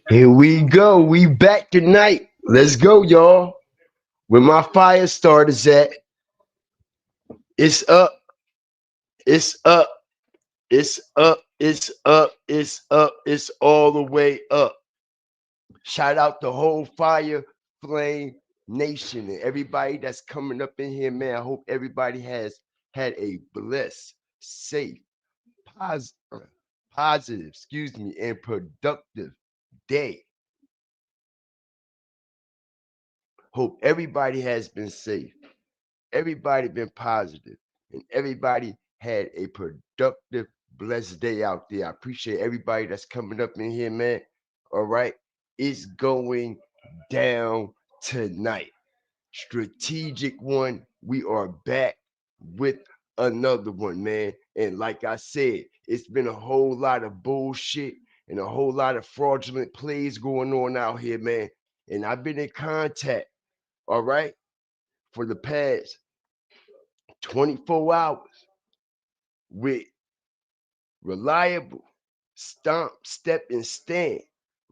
Here we go. We back tonight. Let's go, y'all. Where my fire starters at, it's up. It's up. It's up. It's up. It's up. It's all the way up. Shout out the whole fire flame nation and everybody that's coming up in here, man. I hope everybody has had a blessed, safe, positive, and productive day. Hope everybody has been safe. Everybody been positive, and everybody had a productive, blessed day out there. I appreciate everybody that's coming up in here, man. All right, it's going down tonight. Strategic one. We are back with another one, man. And like I said, it's been a whole lot of bullshit and a whole lot of fraudulent plays going on out here, man. And I've been in contact, all right, for the past 24 hours with reliable stomp, step, and stand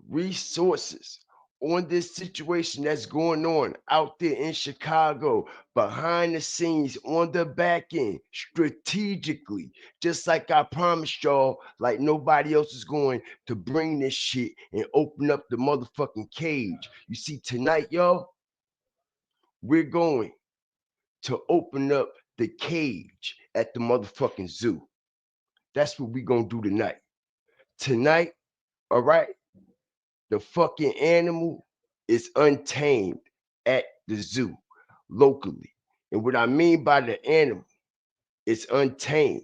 resources on this situation that's going on out there in Chicago, behind the scenes, on the back end, strategically, just like I promised y'all, like nobody else is going to bring this shit and open up the motherfucking cage. You see, tonight, y'all, we're going to open up the cage at the motherfucking zoo. That's what we gonna do tonight. Tonight, all right, the fucking animal is untamed at the zoo locally. And what I mean by the animal is untamed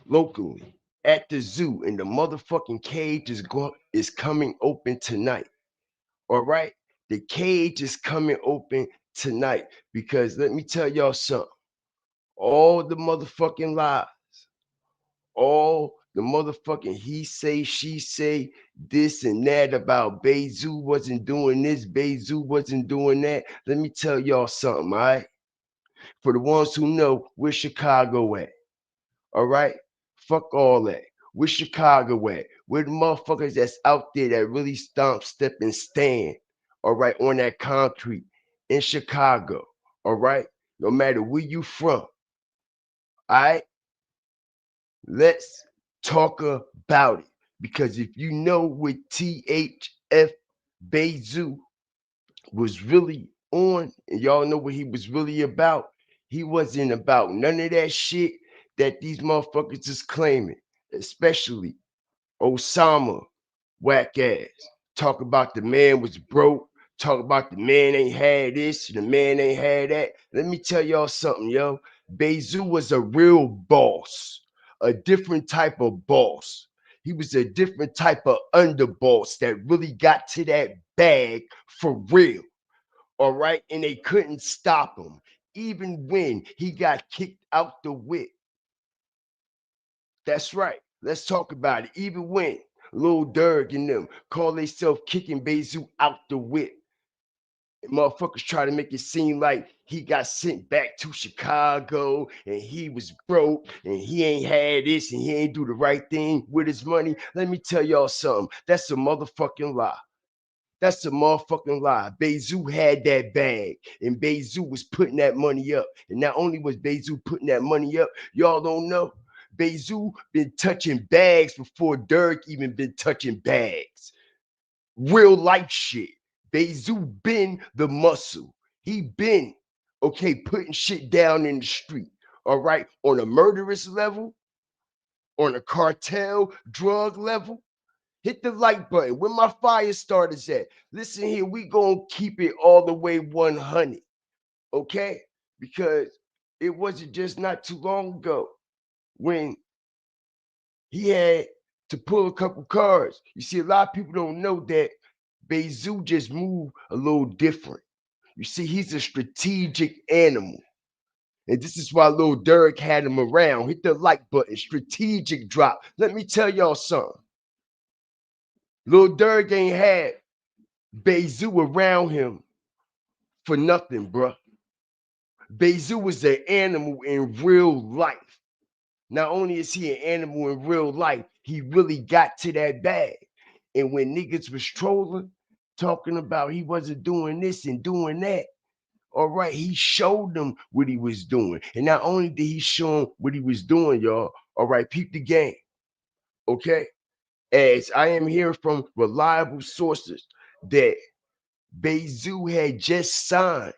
locally at the zoo. And the motherfucking cage is coming open tonight. All right? The cage is coming open tonight because let me tell y'all something. All the motherfucking lies, all the motherfucking he say, she say, this and that about Bayzoo wasn't doing this, Bayzoo wasn't doing that. Let me tell y'all something, all right? For the ones who know, where Chicago at? All right? Fuck all that. Where Chicago at? Where the motherfuckers that's out there that really stomp, step, and stand, all right, on that concrete in Chicago, all right? No matter where you from, all right? Let's talk about it. Because if you know what THF Bayzoo was really on, and y'all know what he was really about, he wasn't about none of that shit that these motherfuckers is claiming, especially Osama, whack ass. Talk about the man was broke. Talk about the man ain't had this, the man ain't had that. Let me tell y'all something, yo. Bayzoo was a real boss, a different type of boss. He was a different type of underboss that really got to that bag for real. All right. And they couldn't stop him, even when he got kicked out the whip. That's right. Let's talk about it. Even when Lil Durk and them call themselves kicking Bayzoo out the whip. And motherfuckers try to make it seem like he got sent back to Chicago and he was broke and he ain't had this and he ain't do the right thing with his money. Let me tell y'all something. That's a motherfucking lie. That's a motherfucking lie. Bayzoo had that bag, and Bayzoo was putting that money up. And not only was Bayzoo putting that money up, y'all don't know. Bayzoo been touching bags before Durk even been touching bags. Real life shit. Bayzoo been the muscle. He been okay putting shit down in the street. All right, on a murderous level, on a cartel drug level, hit the like button. Where my fire starters at? Listen here, we gonna keep it all the way 100, okay? Because it wasn't just not too long ago when he had to pull a couple cards. You see, a lot of people don't know that Bayzoo just moved a little different. You see, he's a strategic animal. And this is why Lil Durk had him around. Hit the like button, strategic drop. Let me tell y'all something. Lil Durk ain't had Bayzoo around him for nothing, bro. Bayzoo was an animal in real life. Not only is he an animal in real life, he really got to that bag. And when niggas was trolling, talking about he wasn't doing this and doing that, all right, he showed them what he was doing. And not only did he show them what he was doing, y'all, all right, peep the game, okay? As I am hearing from reliable sources that Bayzoo had just signed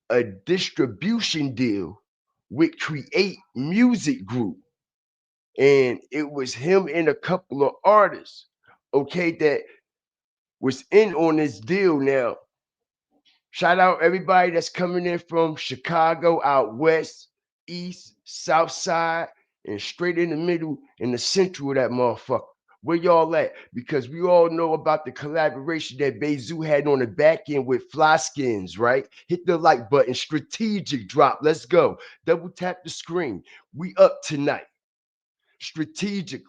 a distribution deal with Create Music Group. And it was him and a couple of artists, okay, that was in on this deal. Now, shout out everybody that's coming in from Chicago, out west, east, south side, and straight in the middle, in the central of that motherfucker. Where y'all at? Because we all know about the collaboration that Bayzoo had on the back end with Fly Skins, right? Hit the like button, strategic drop. Let's go. Double tap the screen. We up tonight, strategically.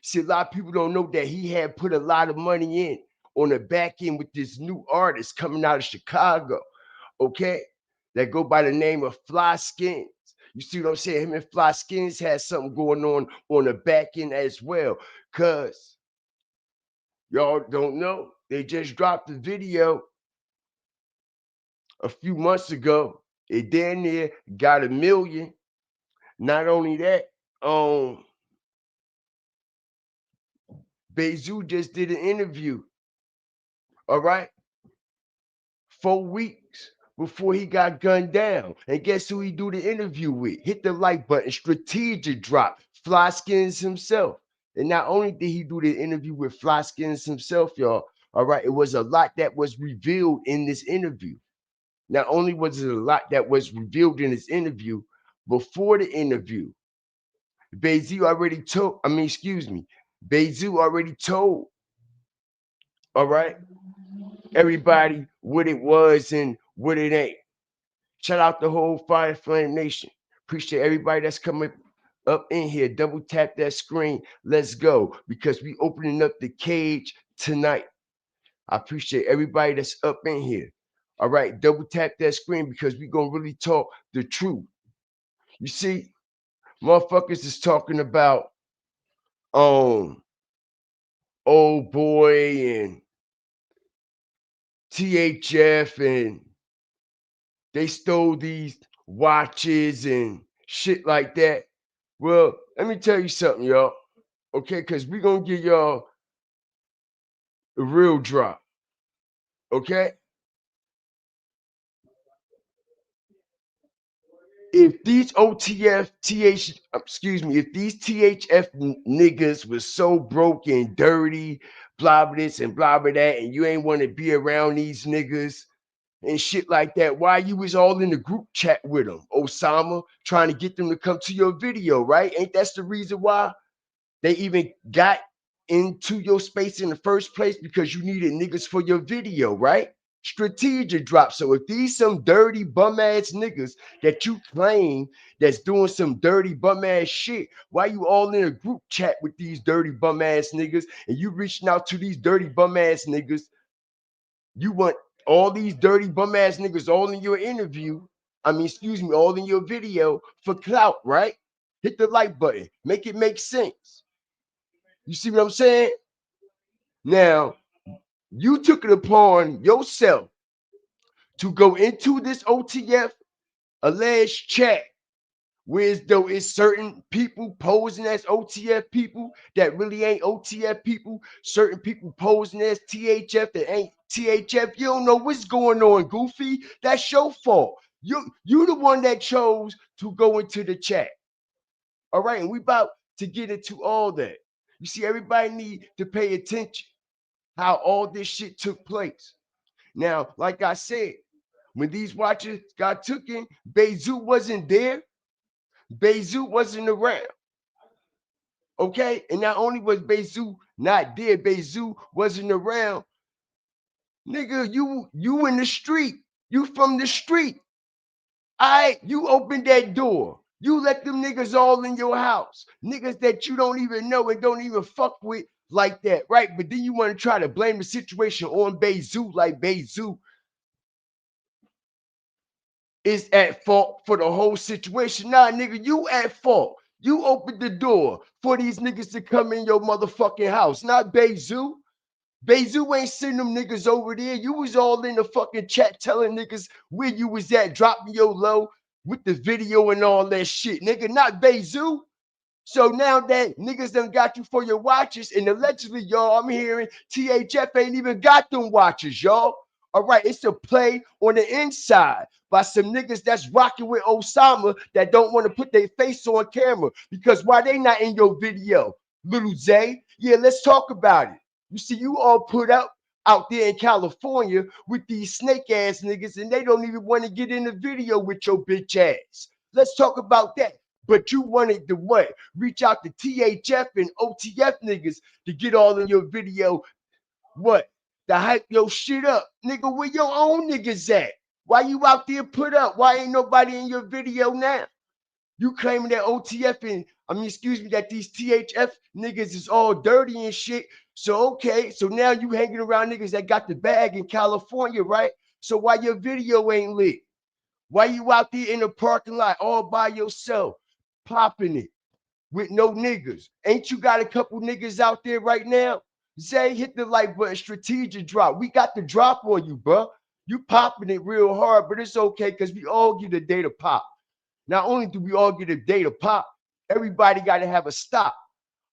See, a lot of people don't know that he had put a lot of money in on the back end with this new artist coming out of Chicago, okay? That go by the name of Fly Skins. You see what I'm saying? Him and Fly Skins had something going on the back end as well. Cause y'all don't know, they just dropped the video a few months ago. It damn near got 1 million. Not only that, Bayzoo just did an interview, all right? 4 weeks before he got gunned down. And guess who he do the interview with? Hit the like button, strategic drop, Fly Skins himself. And not only did he do the interview with Fly Skins himself, y'all, all right, it was a lot that was revealed in this interview. Not only was it a lot that was revealed in this interview, before the interview, Bayzoo already told, Bayzoo already told, all right, everybody what it was and what it ain't. Shout out the whole Fire Flame Nation. Appreciate everybody that's coming up in here. Double tap that screen. Let's go. Because we opening up the cage tonight. I appreciate everybody that's up in here. All right, double tap that screen because we gonna really talk the truth. You see, motherfuckers is talking about old boy and THF and they stole these watches and shit like that. Well, let me tell you something, y'all. Okay, because we're gonna give y'all the real drop. Okay. If these OTF TH if these THF niggas was so broken, dirty, blah blah this and blah blah that, and you ain't want to be around these niggas and shit like that, why you was all in the group chat with them, Osama, trying to get them to come to your video, right? Ain't that's the reason why they even got into your space in the first place? Because you needed niggas for your video, right? Strategic drop. So if these some dirty bum ass niggas that you claim that's doing some dirty bum ass shit, why you all in a group chat with these dirty bum ass niggas and you reaching out to these dirty bum ass niggas? You want all these dirty bum ass niggas all in your interview. All in your video for clout, right? Hit the like button. Make it make sense. You see what I'm saying? Now, you took it upon yourself to go into this OTF alleged chat, whereas though it's certain people posing as OTF people that really ain't OTF people, certain people posing as THF that ain't THF. You don't know what's going on, Goofy. That's your fault. You the one that chose to go into the chat. All right, and we about to get into all that. You see, everybody need to pay attention how all this shit took place. Now, like I said, when these watches got taken, Bayzoo wasn't there. Bayzoo wasn't around. Okay, and not only was Bayzoo not there, Bayzoo wasn't around. Nigga, you in the street. You from the street. You opened that door. You let them niggas all in your house. Niggas that you don't even know and don't even fuck with like that, right? But then you want to try to blame the situation on Bayzoo, like Bayzoo is at fault for the whole situation. Nah, nigga, you at fault. You opened the door for these niggas to come in your motherfucking house, not Bayzoo. Bayzoo ain't sending them niggas over there. You was all in the fucking chat telling niggas where you was at, dropping your low with the video and all that shit, nigga, not Bayzoo. So now that niggas done got you for your watches, and allegedly, y'all, I'm hearing THF ain't even got them watches, y'all. All right, it's a play on the inside by some niggas that's rocking with Osama that don't want to put their face on camera. Because why they not in your video, little Zay? Yeah, let's talk about it. You see, you all put up out there in California with these snake ass niggas, and they don't even want to get in the video with your bitch ass. Let's talk about that. But you wanted to what? Reach out to THF and OTF niggas to get all in your video. What? To hype your shit up. Nigga, where your own niggas at? Why you out there put up? Why ain't nobody in your video now? You claiming that OTF and, excuse me, that these THF niggas is all dirty and shit. So, okay, so now you hanging around niggas that got the bag in California, right? So why your video ain't lit? Why you out there in the parking lot all by yourself, popping it with no niggas? Ain't you got a couple niggas out there right now? Zay, hit the like button, strategic drop. We got the drop on you, bro. You popping it real hard, but it's okay because we all get a day to pop. Not only do we all get a day to pop, everybody got to have a stop.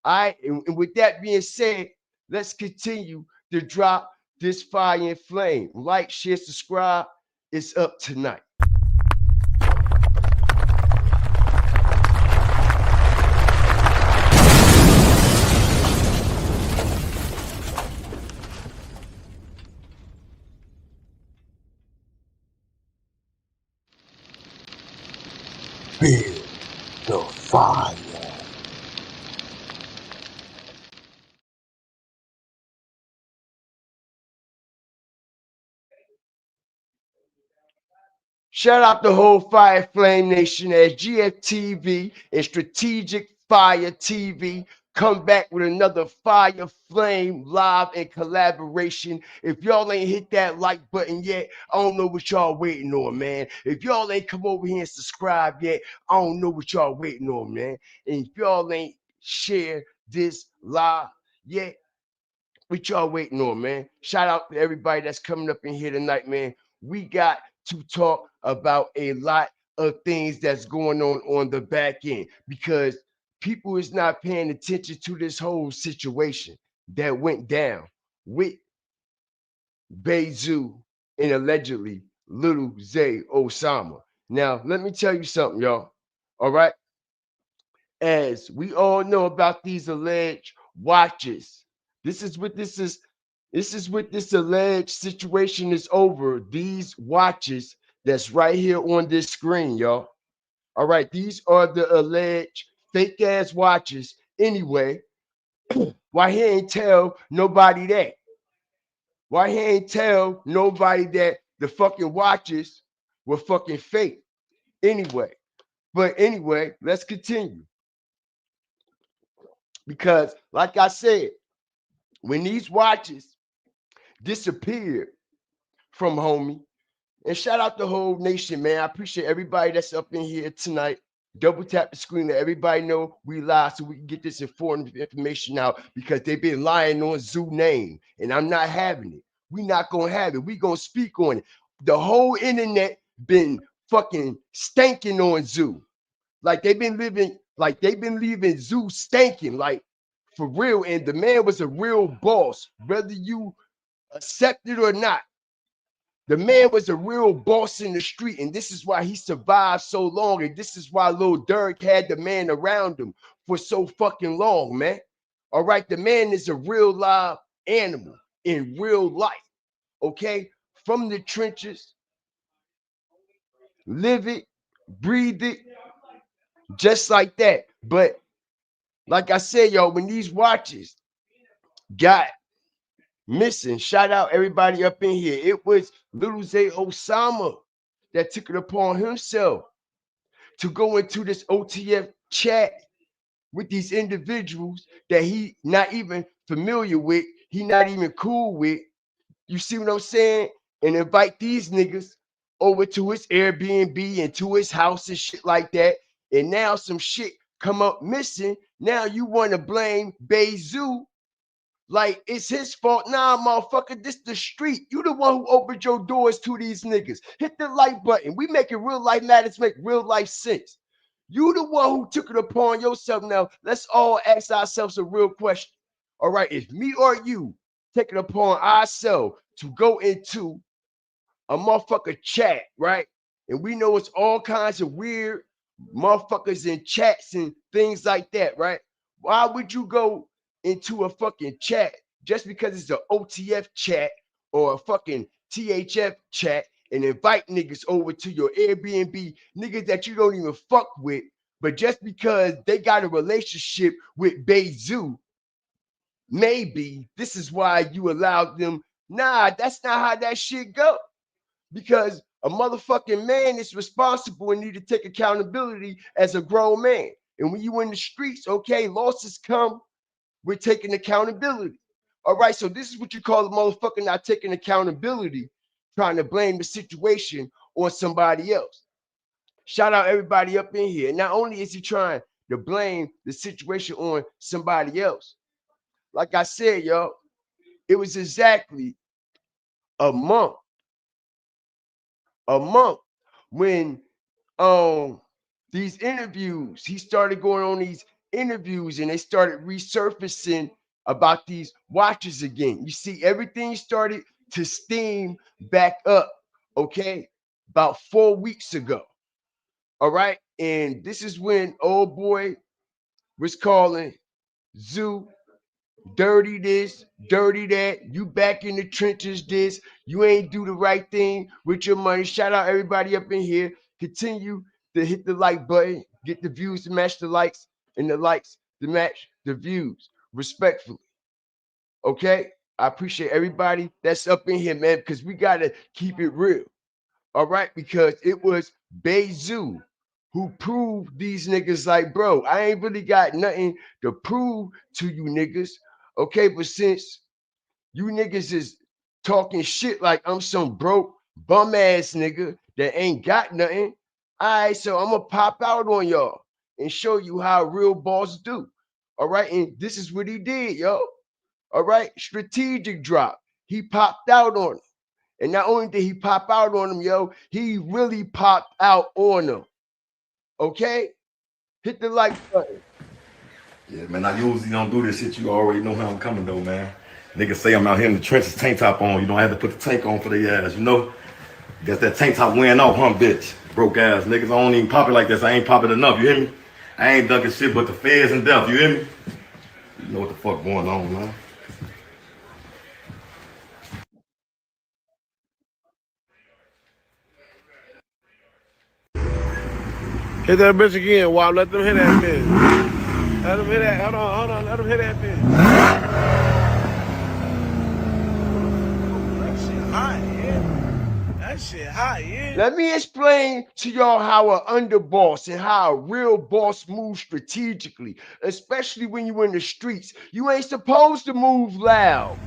All right. And with that being said, let's continue to drop this fire and flame. Like, share, subscribe. It's up tonight. Build the fire. Shout out the whole Fire Flame Nation as GFTV and Strategic Fire TV come back with another Fire Flame live and collaboration. If y'all ain't hit that like button yet, I don't know what y'all waiting on, man. If y'all ain't come over here and subscribe yet, I don't know what y'all waiting on, man. And if y'all ain't share this live yet, what y'all waiting on, man? Shout out to everybody that's coming up in here tonight, man. We got to talk about a lot of things that's going on the back end because people is not paying attention to this whole situation that went down with Bayzoo and allegedly little Zay Osama. Now, let me tell you something, y'all. All right. As we all know about these alleged watches, this is what this is. This is what this alleged situation is over. These watches that's right here on this screen, y'all. All right, these are the alleged fake ass watches. Anyway, why he ain't tell nobody that? Why he ain't tell nobody that the fucking watches were fucking fake? Anyway, but anyway, let's continue. Because, like I said, when these watches disappeared from homie, and shout out the whole nation, man. I appreciate everybody that's up in here tonight. Double tap the screen, let everybody know we live so we can get this informative information out because they've been lying on Zoo name, and I'm not having it. We not gonna have it. We gonna speak on it. The whole internet been fucking stanking on Zoo. Like they've been leaving Zoo stanking, like for real. And the man was a real boss, whether you accept it or not. The man was a real boss in the street, and this is why he survived so long. And this is why Lil Durk had the man around him for so fucking long, man. All right, the man is a real live animal in real life, okay? From the trenches, live it, breathe it, just like that. But like I said, y'all, when these watches got missing, shout out everybody up in here. It was little Zay Osama that took it upon himself to go into this OTF chat with these individuals that he not even familiar with, he not even cool with. You see what I'm saying? And invite these niggas over to his Airbnb and to his house and shit like that. And now some shit come up missing. Now you want to blame Bayzoo like it's his fault. Nah, motherfucker, this the street. You the one who opened your doors to these niggas. Hit the like button. We making real life matters make real life sense. You the one who took it upon yourself. Now, let's all ask ourselves a real question. All right, if me or you take it upon ourselves to go into a motherfucker chat, right? And we know it's all kinds of weird motherfuckers in chats and things like that, right? Why would you go into a fucking chat just because it's an OTF chat or a fucking THF chat and invite niggas over to your Airbnb, niggas that you don't even fuck with, but just because they got a relationship with Bayzoo, maybe this is why you allowed them. Nah, that's not how that shit go. Because a motherfucking man is responsible and need to take accountability as a grown man. And when you in the streets, okay, losses come with taking accountability. All right, so this is what you call a motherfucker not taking accountability, trying to blame the situation on somebody else. Shout out everybody up in here. Not only is he trying to blame the situation on somebody else, like I said, yo, it was exactly a month, a month when these interviews, he started going on these interviews and they started resurfacing about these watches again. You see, everything started to steam back up, okay, about 4 weeks ago. All right. And this is when old boy was calling Zoo dirty this, dirty that. You back in the trenches this. You ain't do the right thing with your money. Shout out everybody up in here. Continue to hit the like button. Get the views to match the likes and the likes to match the views. Respectfully. Okay? I appreciate everybody that's up in here, man, because we got to keep it real. All right? Because it was Bayzoo who proved these niggas like, bro, I ain't really got nothing to prove to you niggas. Okay, but since you niggas is talking shit like I'm some broke bum ass nigga that ain't got nothing, all right, so I'm gonna pop out on y'all and show you how real boss do. All right, and this is what he did, yo. All right, strategic drop. He popped out on him. And not only did he pop out on him, yo, he really popped out on him. Okay? Hit the like button. Yeah, man, I usually don't do this shit. You already know how I'm coming, though, man. Niggas say I'm out here in the trenches, tank top on. You know, I had to put the tank on for their ass, you know? Guess that tank top wearing off, huh, bitch? Broke ass niggas. I don't even pop it like this. I ain't pop it enough, you hear me? I ain't dunking shit but the feds and death, you hear me? You know what the fuck going on, man. Hit that bitch again, Wow. Let them hit that bitch. Let them hit that. Hold on. Let them hit that bitch. That shit hot, yeah. That shit hot, yeah. Let me explain to y'all how an underboss and how a real boss moves strategically, especially when you in the streets. You ain't supposed to move loud.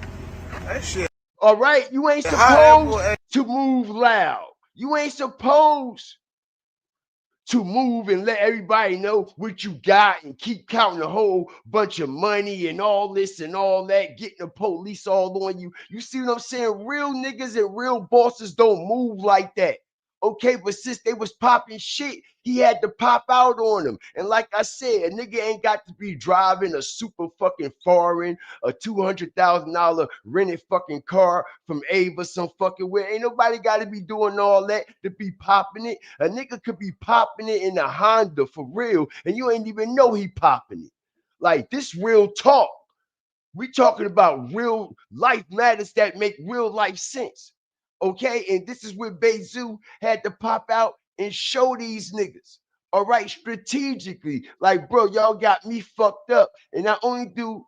That shit All right? You ain't hot, supposed boy. to move loud. You ain't supposed to move and let everybody know what you got and keep counting a whole bunch of money and all this and all that, getting the police all on you. You see what I'm saying? Real niggas and real bosses don't move like that. Okay, but since they was popping shit, he had to pop out on them. And like I said, a nigga ain't got to be driving a super fucking foreign, a $200,000 rented fucking car from Ava, some fucking where. Ain't nobody got to be doing all that to be popping it. A nigga could be popping it in a Honda for real, and you ain't even know he popping it. Like this real talk. We talking about real life matters that make real life sense. Okay, and this is where Bayzoo had to pop out and show these niggas. All right, strategically, like bro, y'all got me fucked up, and not only do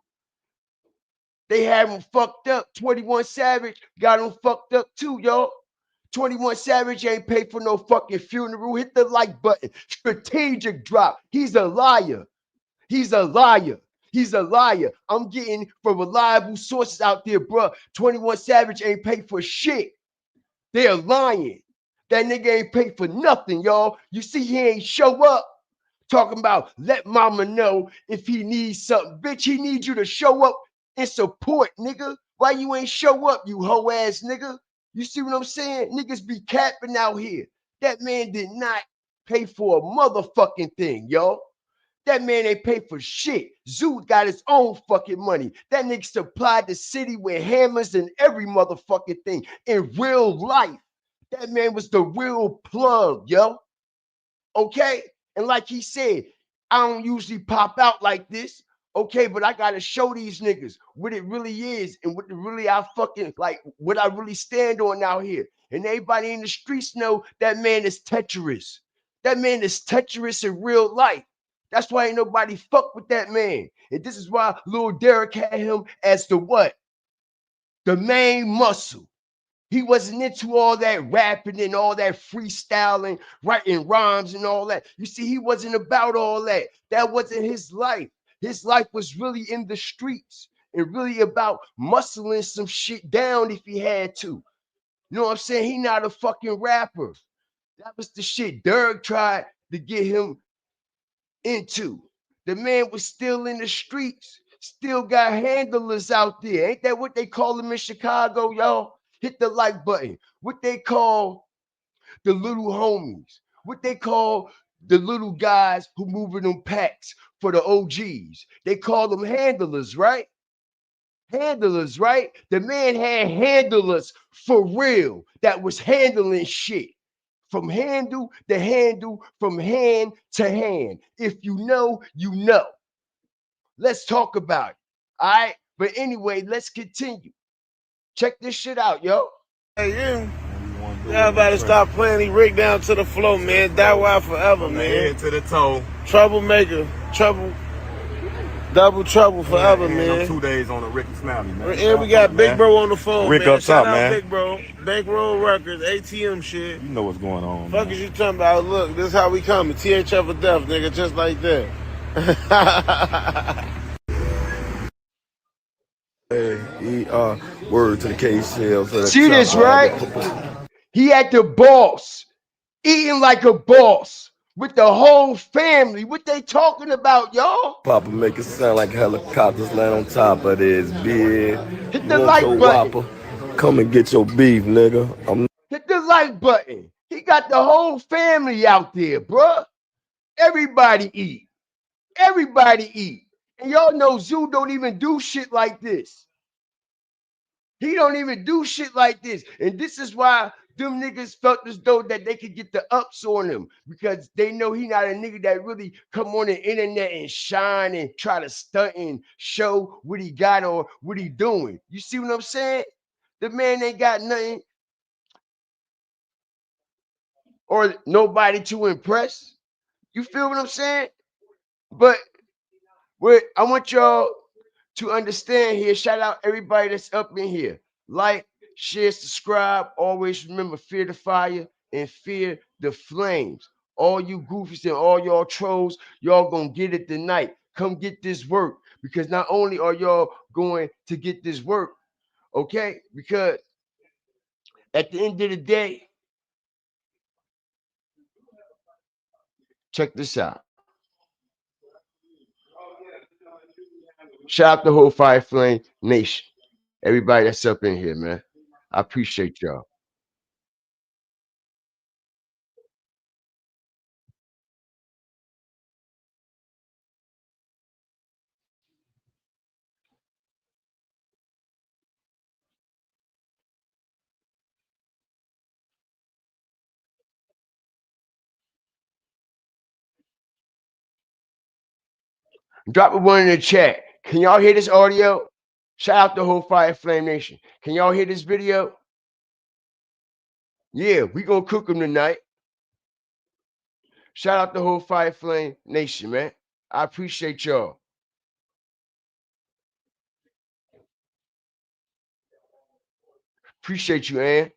they have him fucked up, 21 Savage got him fucked up too, y'all. 21 Savage ain't paid for no fucking funeral. Hit the like button. Strategic drop. He's a liar. He's a liar. He's a liar. I'm getting from reliable sources out there, bro. 21 Savage ain't paid for shit. They're lying. That nigga ain't paid for nothing, y'all. You see, he ain't show up. Talking about let mama know if he needs something. Bitch, he needs you to show up and support, nigga. Why you ain't show up, you hoe ass nigga? You see what I'm saying? Niggas be capping out here. That man did not pay for a motherfucking thing, yo. That man ain't pay for shit. Zoo got his own fucking money. That nigga supplied the city with hammers and every motherfucking thing in real life. That man was the real plug, yo. Okay? And like he said, I don't usually pop out like this. Okay, but I gotta show these niggas what it really is and what really I fucking like what I really stand on out here. And everybody in the streets know that man is treacherous. That man is treacherous in real life. That's why ain't nobody fuck with that man. And this is why Lil Durk had him as the what? The main muscle. He wasn't into all that rapping and all that freestyling, writing rhymes and all that. You see, he wasn't about all that. That wasn't his life. His life was really in the streets and really about muscling some shit down if he had to. You know what I'm saying? He not a fucking rapper. That was the shit Durk tried to get him into. The man was still in the streets, still got handlers out there. Ain't that what they call them in Chicago, y'all? Hit the like button. What they call the little homies. What they call the little guys who moving them packs for the OGs. They call them handlers, right? Handlers, right? The man had handlers for real that was handling shit from handle to handle, from hand to hand. If you know, you know. Let's talk about it. All right. But anyway, let's continue. Check this shit out, yo. Hey, you. Y'all about to stop playing these Rick down to the floor, man. Die wild forever, From the man. head to the toe. Troublemaker. Trouble. Double trouble forever, And man. I'm 2 days on a Ricky Smiley, man. And we got Big Bro on the phone, Rick man. up Shout top, out man. Big Bro. Bankroll Records, ATM shit. You know what's going on, Fuck man. is you talking about? Look, this is how we coming. THF for death, nigga, just like that. Hey, word to the K shells to the See this, right? chopper. He had the boss, eating like a boss with the whole family. What they talking about, y'all? Papa make it sound like helicopters land on top of this bed. Hit You the want your like button. whopper? Come and get your beef, nigga. I'm Hit the like button. He got the whole family out there, bruh. Everybody eat. Everybody eat. And y'all know Zoo don't even do shit like this. He don't even do shit like this. And this is why them niggas felt as though that they could get the ups on him because they know he not a nigga that really come on the internet and shine and try to stunt and show what he got or what he doing. You see what I'm saying? The man ain't got nothing or nobody to impress. You feel what I'm saying? But what I want y'all to understand here, shout out everybody that's up in here. Like, share, subscribe. Always remember fear the fire and fear the flames. All you goofies and all y'all trolls, y'all gonna get it tonight. Come get this work because not only are y'all going to get this work, okay? Because at the end of the day, check this out. Shout out the whole Fire Flame Nation. Everybody that's up in here, man. I appreciate y'all. Drop a one in the chat. Can y'all hear this audio? Shout out the whole Fire Flame Nation. Can y'all hear this video? Yeah, we gonna cook them tonight. Shout out the whole Fire Flame Nation, man. I appreciate y'all. Appreciate you, Ann.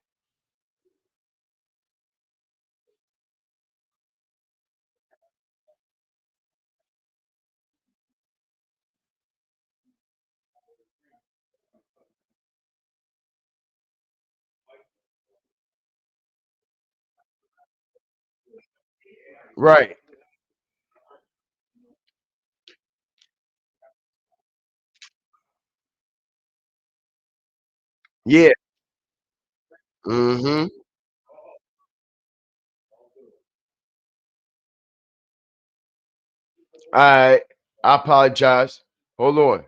Right. Yeah. Mm-hmm. All right. I apologize. Hold on.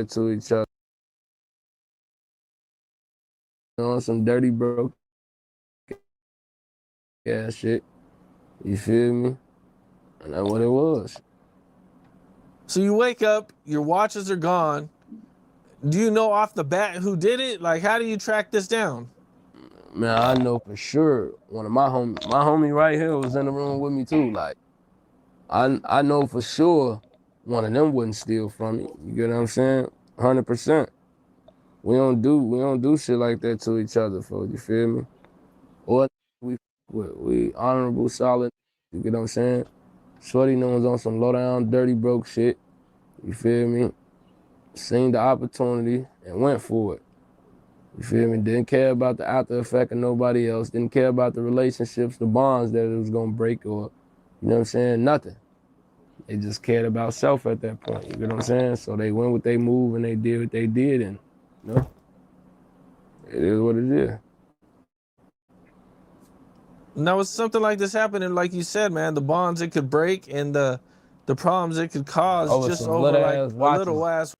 To each other on some dirty broke ass shit. You feel me? And that's what it was. So you wake up, your watches are gone. Do you know off the bat who did it? Like, how do you track this down? Man, I know for sure one of my homie right here was in the room with me too. Like, I know for sure one of them wouldn't steal from me. You get what I'm saying? 100%. We don't do shit like that to each other, folks. You feel me? Or we honorable, solid. You get what I'm saying? Shorty knows on some low down, dirty, broke shit. You feel me? Seen the opportunity and went for it. You feel me? Didn't care about the after effect of nobody else. Didn't care about the relationships, the bonds that it was gonna break, or you know what I'm saying? Nothing. They just cared about self at that point. You know what I'm saying? So they went with their move and they did what they did, and you know, it is what it is. Now, with something like this happening, like you said, man, the bonds it could break and the problems it could cause Over just some over little like ass a little watches. ass.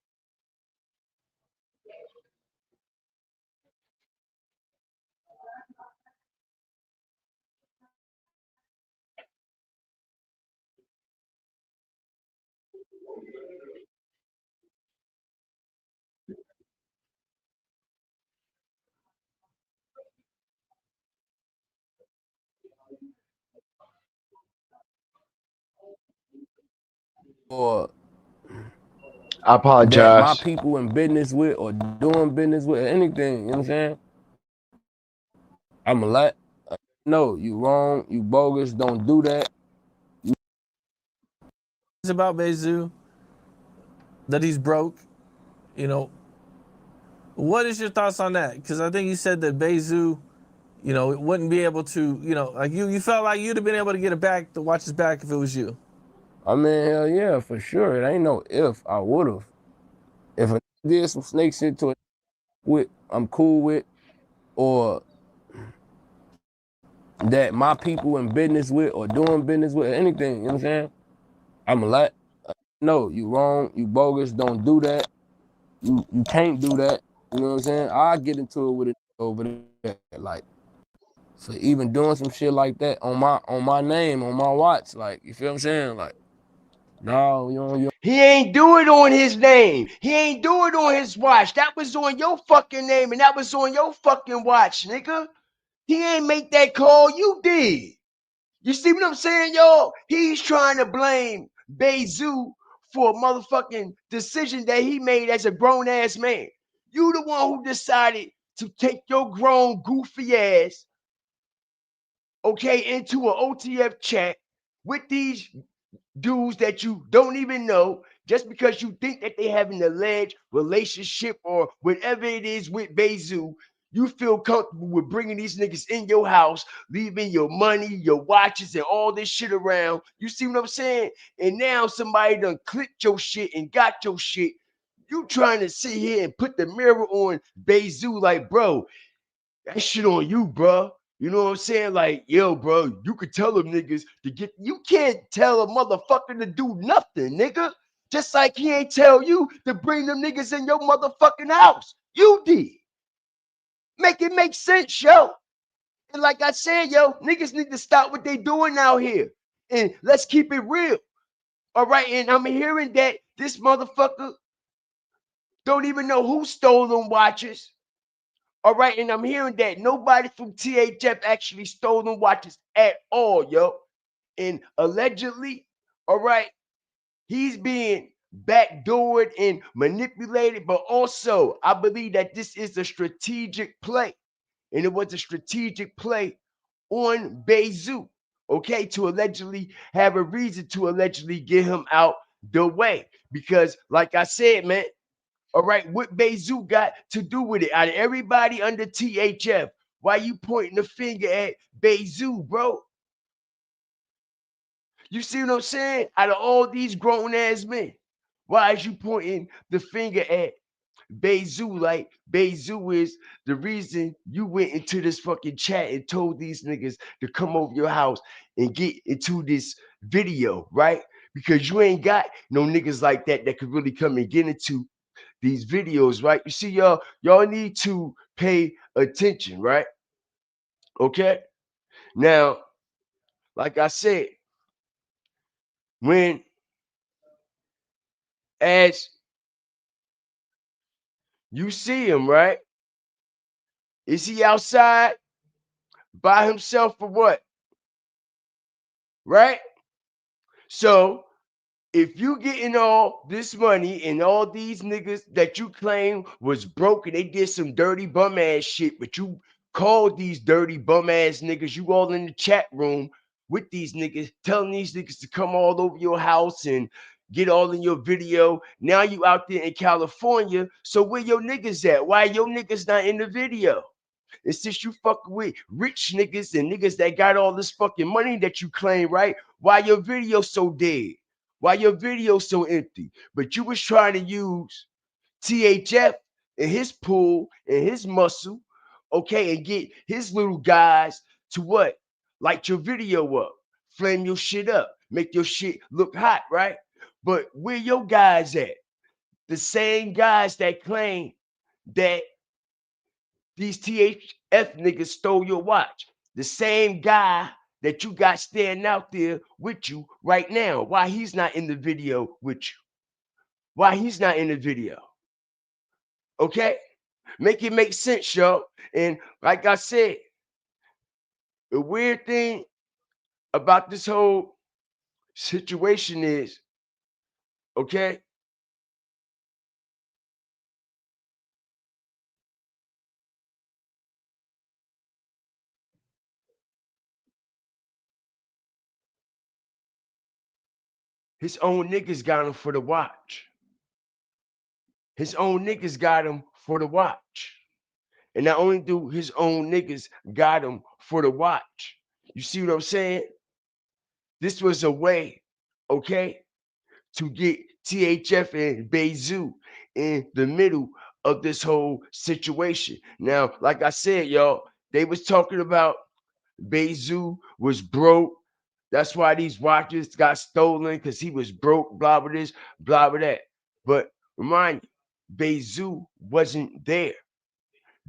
Or I that my apologize. people in business with or doing business with, anything, you know what I'm saying? I'ma let no, you wrong, you bogus, don't do that. It's about Bayzoo that he's broke. You know, what is your thoughts on that? Because I think you said that Bayzoo, wouldn't be able to, like you felt like you'd have been able to get it back, to watch it back if it was you. I mean, hell yeah, for sure. It ain't no if, I would've. If I did some snake shit to it with I'm cool with, or that my people in business with or doing business with, anything, you know what I'm saying? I'ma let no, you wrong, you bogus, don't do that. You can't do that. You know what I'm saying? I get into it with it over there. Like, for even doing some shit like that on my name, on my watch, like, you feel what I'm saying? Like, no, you He ain't do it on his name. He ain't do it on his watch. That was on your fucking name and that was on your fucking watch, nigga. He ain't make that call. You did. You see what I'm saying, y'all? He's trying to blame Bayzoo for a motherfucking decision that he made as a grown ass man. You the one who decided to take your grown goofy ass, okay, into an OTF chat with these dudes that you don't even know just because you think that they have an alleged relationship or whatever it is with Bayzoo. You feel comfortable with bringing these niggas in your house, leaving your money, your watches, and all this shit around. You see what I'm saying? And now somebody done clipped your shit and got your shit. You trying to sit here and put the mirror on Bayzoo like, bro, that shit on you, bro. You know what I'm saying? Like, yo, bro, you could tell them niggas to get. You can't tell a motherfucker to do nothing, nigga. Just like he ain't tell you to bring them niggas in your motherfucking house. You did. Make it make sense, yo. And like I said, yo, niggas need to stop what they doing out here. And let's keep it real. All right. And I'm hearing that this motherfucker don't even know who stole them watches. All right, and I'm hearing that nobody from THF actually stole them watches at all, yo. And allegedly, all right, he's being backdoored and manipulated, but also I believe that this is a strategic play, and it was a strategic play on Bayzoo. okay, to allegedly have a reason to allegedly get him out the way. Because, like I said, man, all right, what Bayzoo got to do with it? Out of everybody under THF, why you pointing the finger at Bayzoo, bro? You see what I'm saying? Out of all these grown ass men, why is you pointing the finger at Bayzoo? Like Bayzoo is the reason you went into this fucking chat and told these niggas to come over your house and get into this video, right? Because you ain't got no niggas like that could really come and get into these videos, right? You see, y'all need to pay attention, right? Okay. Now, like I said, when as you see him, right? Is he outside by himself or what? Right? So if you getting all this money and all these niggas that you claim was broke and they did some dirty bum ass shit, but you called these dirty bum ass niggas, you all in the chat room with these niggas, telling these niggas to come all over your house and get all in your video. Now you out there in California. So where your niggas at? Why your niggas not in the video? And since you fucking with rich niggas and niggas that got all this fucking money that you claim, right? Why your video so dead? Why your video so empty? But you was trying to use THF and his pool and his muscle, okay, and get his little guys to what? Light your video up, flame your shit up, make your shit look hot, right? But where your guys at? The same guys that claim that these THF niggas stole your watch. The same guy that you got standing out there with you right now. Why he's not in the video with you? Why he's not in the video? Okay? Make it make sense, yo. And like I said, the weird thing about this whole situation is, okay, his own niggas got him for the watch. His own niggas got him for the watch. And not only do his own niggas got him for the watch, you see what I'm saying? This was a way, okay, to get THF and Bayzoo in the middle of this whole situation. Now, like I said, y'all, they was talking about Bayzoo was broke. That's why these watches got stolen because he was broke, blah, blah, this, blah, blah, that. But remind you, Bayzoo wasn't there.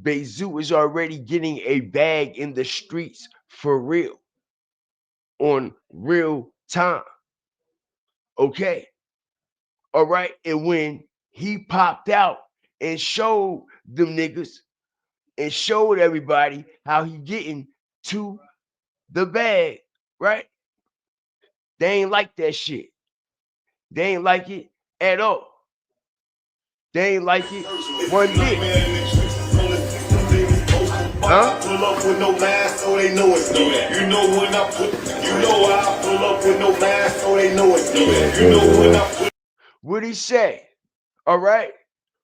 Bayzoo is already getting a bag in the streets for real, on real time. Okay. All right. And when he popped out and showed them niggas and showed everybody how he getting to the bag, right? They ain't like that shit. They ain't like it at all. They ain't like it one bit. Huh? Pull up with no mask, so they know it's me. You know when I put, you know I pull up with no mask, so they know it's me. You know when I put. What he say? All right.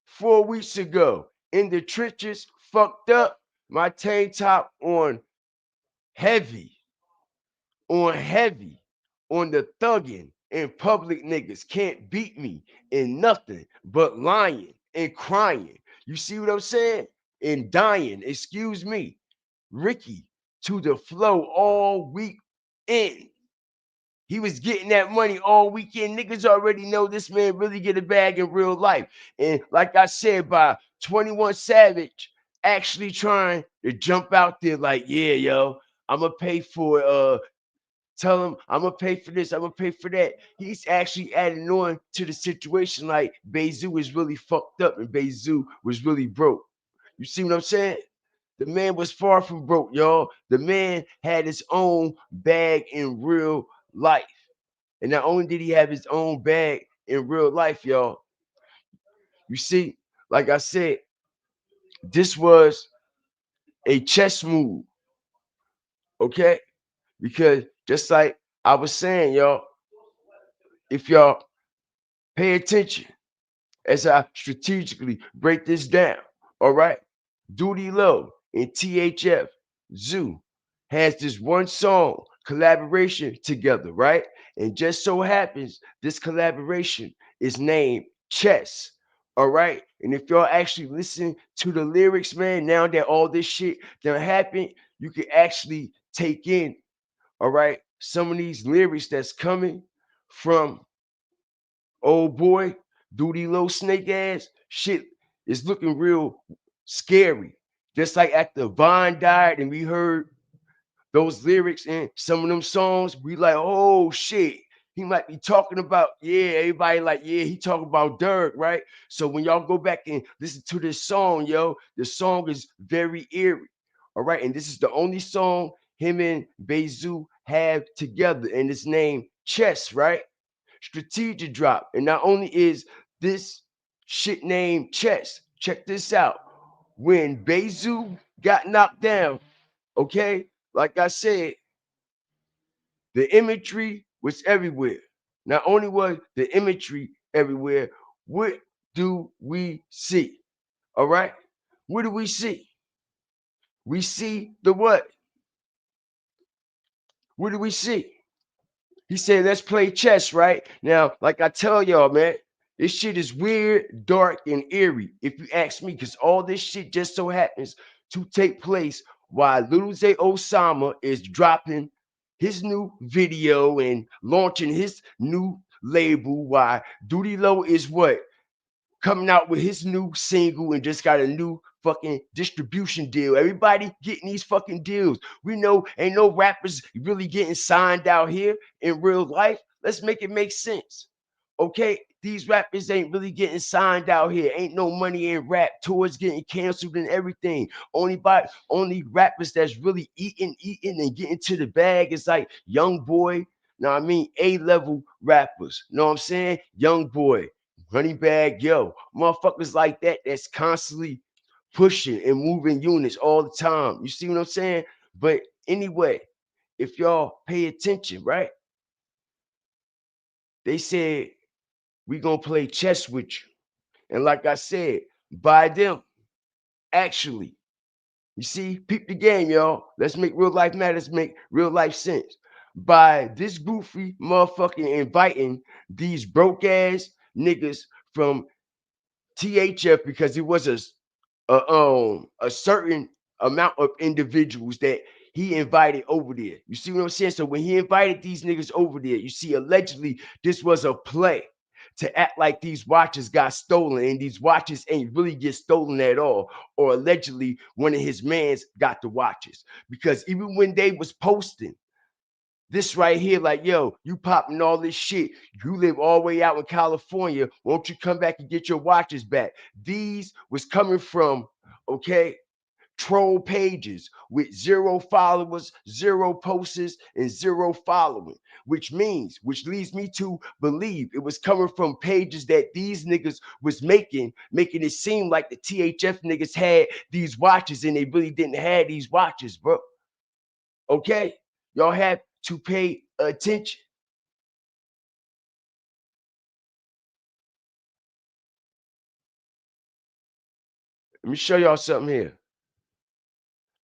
4 weeks ago, in the trenches, fucked up. My tank top heavy, on heavy, on the thugging, and public niggas can't beat me in nothing but lying and crying. You see what I'm saying? And dying. Excuse me. Ricky to the flow all week in. He was getting that money all weekend. Niggas already know this man really get a bag in real life. And like I said, by 21 Savage actually trying to jump out there like, yeah, yo, I'ma pay for tell him I'm gonna pay for this, I'm gonna pay for that. He's actually adding on to the situation like Bayzoo is really fucked up and Bayzoo was really broke. You see what I'm saying? The man was far from broke, y'all. The man had his own bag in real life. And not only did he have his own bag in real life, y'all, you see, like I said, this was a chess move, okay? Because just like I was saying, y'all, if y'all pay attention as I strategically break this down, all right? Duty Low and THF Zoo has this one song collaboration together, right? And just so happens this collaboration is named Chess. All right. And if y'all actually listen to the lyrics, man, now that all this shit that happened, you can actually take in, all right, some of these lyrics that's coming from old boy, Duty Low Snake ass, shit is looking real scary. Just like after Vine died and we heard those lyrics in some of them songs, we like, oh shit. He might be talking about, yeah, everybody like, yeah, he talking about Durk, right? So when y'all go back and listen to this song, yo, the song is very eerie. All right. And this is the only song him and Bayzoo have together, and it's named Chess, right? Strategic drop. And not only is this shit named Chess, check this out. When Bayzoo got knocked down, okay, like I said, the imagery was everywhere. Not only was the imagery everywhere, what do we see? All right, what do we see? We see the what? What do we see? He said, let's play chess, right? Now, like I tell y'all, man, this shit is weird, dark, and eerie, if you ask me, because all this shit just so happens to take place while Little Zay Osama is dropping his new video and launching his new label, while Duty Low is what? Coming out with his new single and just got a new fucking distribution deal. Everybody getting these fucking deals. We know ain't no rappers really getting signed out here in real life. Let's make it make sense. Okay, these rappers ain't really getting signed out here. Ain't no money in rap. Tours getting canceled and everything. Only rappers that's really eating and getting to the bag is like Young Boy. Know what I mean? A-level rappers. Know what I'm saying? Young Boy, Honey Bag, yo, motherfuckers like that that's constantly pushing and moving units all the time. You see what I'm saying? But anyway, if y'all pay attention, right? They said we gonna play chess with you. And like I said, by them, actually, you see, peep the game, y'all. Let's make real life matters, make real life sense. By this goofy motherfucking inviting these broke ass niggas from THF because it was a certain amount of individuals that he invited over there. You see what I'm saying? So when he invited these niggas over there, you see, allegedly this was a play to act like these watches got stolen, and these watches ain't really get stolen at all. Or allegedly one of his mans got the watches, because even when they was posting this right here, like, yo, you popping all this shit. You live all the way out in California. Won't you come back and get your watches back? These was coming from, okay, troll pages with zero followers, zero posters, and zero following, which leads me to believe it was coming from pages that these niggas was making it seem like the THF niggas had these watches and they really didn't have these watches, bro. Okay? Y'all have to pay attention. Let me show y'all something here.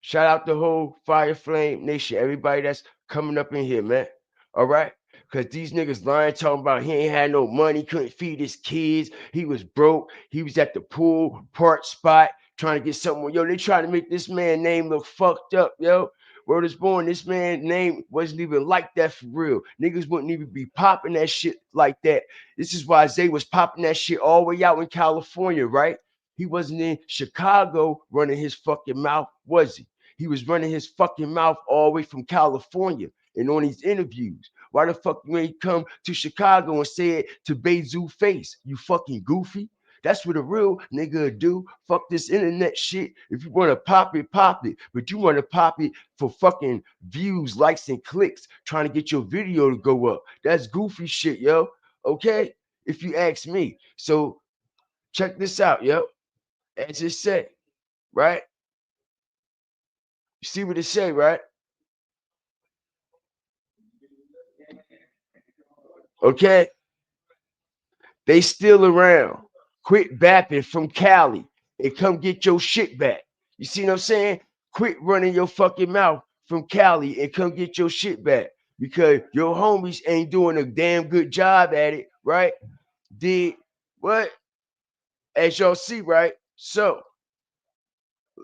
Shout out the whole Fire Flame Nation, everybody that's coming up in here, man. All right? Because these niggas lying, talking about he ain't had no money, couldn't feed his kids, he was broke, he was at the pool park spot trying to get something. Yo, they trying to make this man name look fucked up, yo. Word is born, this man's name wasn't even like that for real. Niggas wouldn't even be popping that shit like that. This is why Zay was popping that shit all the way out in California, right? He wasn't in Chicago running his fucking mouth, was he? He was running his fucking mouth all the way from California and on these interviews. Why the fuck you ain't come to Chicago and say it to Bayzoo face? You fucking goofy. That's what a real nigga do. Fuck this internet shit. If you want to pop it, pop it. But you want to pop it for fucking views, likes, and clicks, trying to get your video to go up. That's goofy shit, yo. Okay? If you ask me. So check this out, yo. As it said, right? You see what it say, right? Okay? They still around. Quit bapping from Cali and come get your shit back. You see what I'm saying? Quit running your fucking mouth from Cali and come get your shit back because your homies ain't doing a damn good job at it, right? Did what? As y'all see, right? So,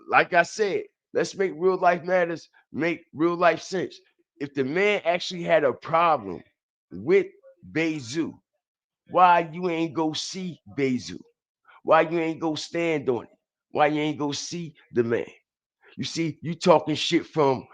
like I said, let's make real life matters make real life sense. If the man actually had a problem with Bayzoo, why you ain't go see Bayzoo? Why you ain't go stand on it? Why you ain't go see the man? You see, you talking shit from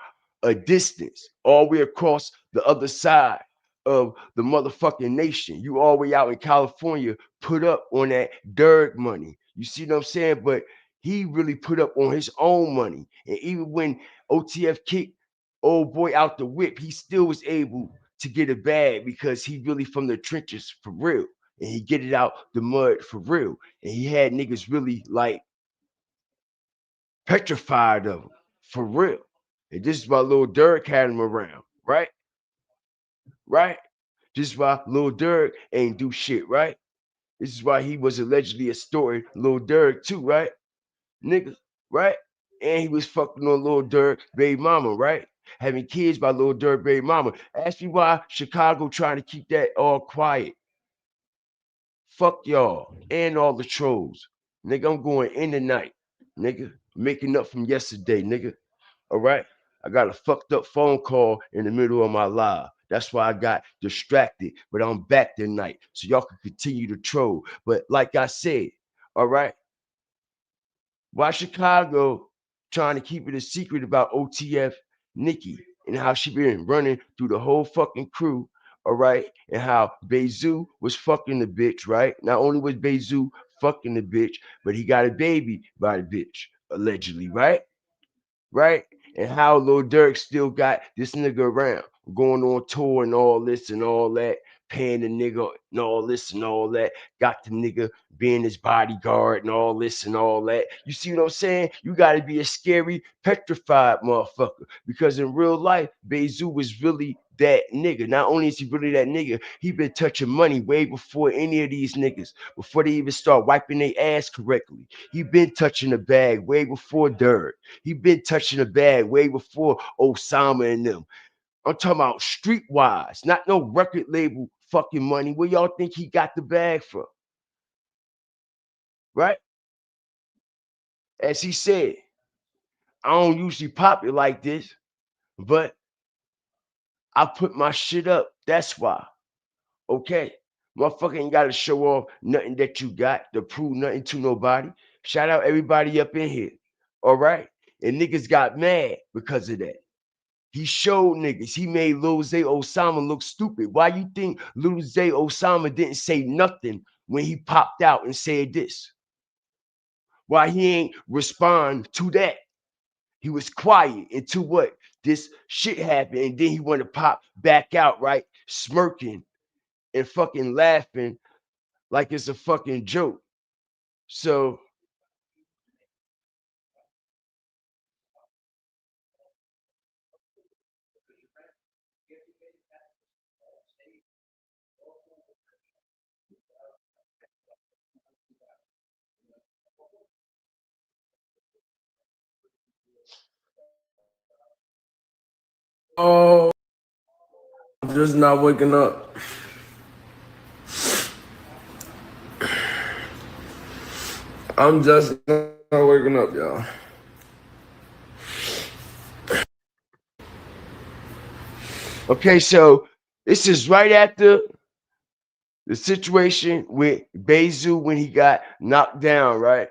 a distance, all the way across the other side of the motherfucking nation. You all the way out in California, put up on that Durk money. You see what I'm saying? But he really put up on his own money. And even when OTF kicked old boy out the whip, he still was able to get a bag because he really from the trenches for real. And he get it out the mud for real. And he had niggas really like petrified of him for real. And this is why Lil Durk had him around, right? Right? This is why Lil Durk ain't do shit, right? This is why he was allegedly extorting Lil Durk too, right? Niggas, right? And he was fucking on Lil Durk baby mama, right? Having kids by Lil Durk baby mama. Ask me why Chicago trying to keep that all quiet. Fuck y'all and all the trolls. Nigga, I'm going in tonight. Nigga, making up from yesterday, nigga. All right. I got a fucked up phone call in the middle of my live. That's why I got distracted. But I'm back tonight. So y'all can continue to troll. But like I said, all right, why Chicago trying to keep it a secret about OTF Nikki and how she been running through the whole fucking crew, all right, and how Bayzoo was fucking the bitch, right? Not only was Bayzoo fucking the bitch, but he got a baby by the bitch, allegedly, right? Right? And how Lil Durk still got this nigga around, going on tour and all this and all that, paying the nigga and all this and all that, got the nigga being his bodyguard and all this and all that. You see what I'm saying? You got to be a scary, petrified motherfucker because in real life, Bayzoo was really that nigga. Not only is he really that nigga, he been touching money way before any of these niggas, before they even start wiping their ass correctly. He been touching the bag way before Durk. He been touching the bag way before Osama and them. I'm talking about streetwise, not no record label fucking money. Where y'all think he got the bag from? Right? As he said, I don't usually pop it like this, but I put my shit up. That's why. Okay. Motherfucker ain't got to show off nothing that you got to prove nothing to nobody. Shout out everybody up in here. All right. And niggas got mad because of that. He showed niggas. He made Lil Zay Osama look stupid. Why you think Lil Zay Osama didn't say nothing when he popped out and said this? Why he ain't respond to that? He was quiet until what? This shit happened, and then he wanted to pop back out, right? Smirking and fucking laughing like it's a fucking joke. So Oh, just not waking up. I'm just not waking up, y'all. okay, so this is right after the situation with Bayzoo when he got knocked down, right?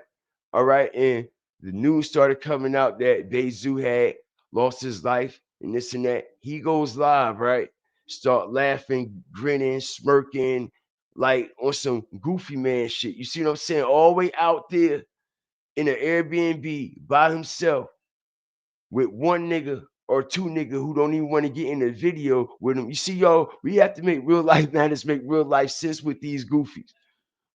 All right, and the news started coming out that Bayzoo had lost his life and this and that. He goes live, right? Start laughing, grinning, smirking, like on some goofy man shit. You see what I'm saying? All the way out there in an Airbnb by himself with one nigga or two nigga who don't even want to get in the video with him. You see, y'all, we have to make real life matters, make real life sense with these goofies,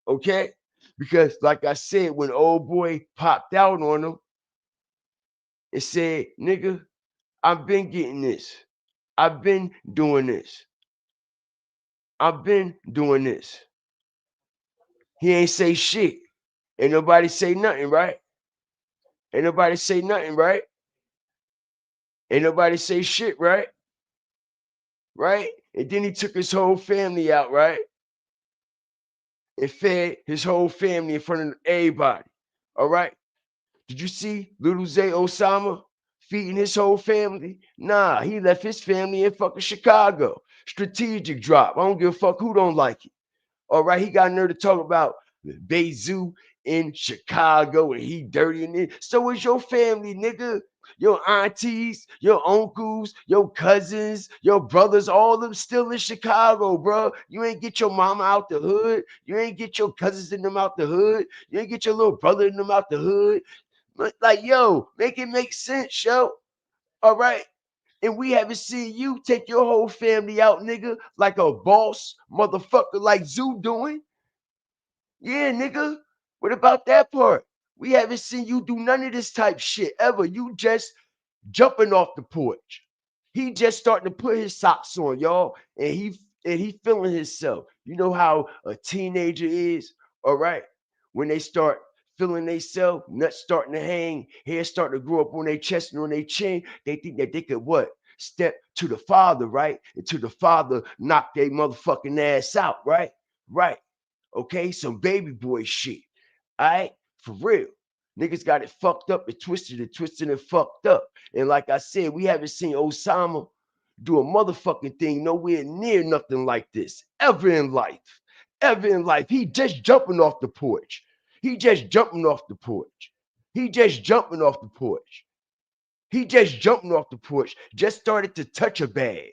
okay? Because, like I said, when old boy popped out on him and said, nigga, I've been getting this, I've been doing this. I've been doing this. He ain't say shit. Ain't nobody say nothing, right? Ain't nobody say nothing, right? Ain't nobody say shit, right? Right? And then he took his whole family out, right? And fed his whole family in front of everybody. All right? Did you see little Zay Osama feeding his whole family? Nah, he left his family in fucking Chicago. Strategic drop. I don't give a fuck who don't like it. All right, he got nerve to talk about Bayzoo in Chicago and he dirty in it. So is your family, nigga. Your aunties, your uncles, your cousins, your brothers, all of them still in Chicago, bro. You ain't get your mama out the hood. You ain't get your cousins in them out the hood. You ain't get your little brother in them out the hood. Like, yo, make it make sense, yo. All right. And we haven't seen you take your whole family out, nigga, like a boss motherfucker like Zoo doing. Yeah, nigga. What about that part? We haven't seen you do none of this type shit ever. You just jumping off the porch. He just starting to put his socks on, y'all, and he feeling himself. You know how a teenager is, all right? When they start feeling themselves, nuts starting to hang, hair starting to grow up on their chest and on their chin, they think that they could what? Step to the father, right? And to the father knock their motherfucking ass out, right? Right. Okay, some baby boy shit. All right, for real. Niggas got it fucked up and twisted and fucked up. And like I said, we haven't seen Osama do a motherfucking thing nowhere near nothing like this ever in life. Ever in life. He just jumping off the porch. He just jumping off the porch. He just jumping off the porch. He just jumping off the porch. Just started to touch a bag.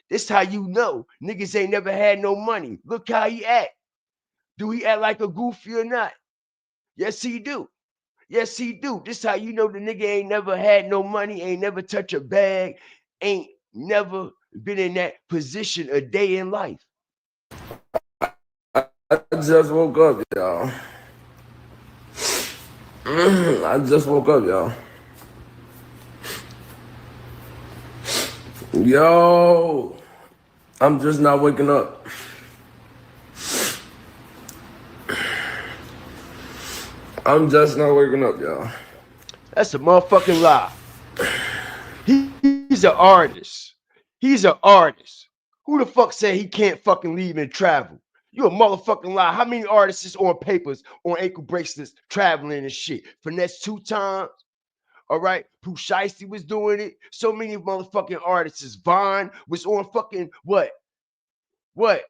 This how you know niggas ain't never had no money. Look how he act. Do he act like a goofy or not? Yes, he do. Yes, he do. This how you know the nigga ain't never had no money, ain't never touch a bag, ain't never been in that position a day in life. I just woke up, y'all. I just woke up, y'all. Yo, I'm just not waking up. I'm just not waking up, y'all. That's a motherfucking lie. He's an artist. He's an artist. Who the fuck said he can't fucking leave and travel? You a motherfucking lie. How many artists is on papers, on ankle bracelets, traveling and shit? Finesse 2 times. All right, Pooh Shiesty was doing it. So many motherfucking artists. Vaughn was on fucking what? What?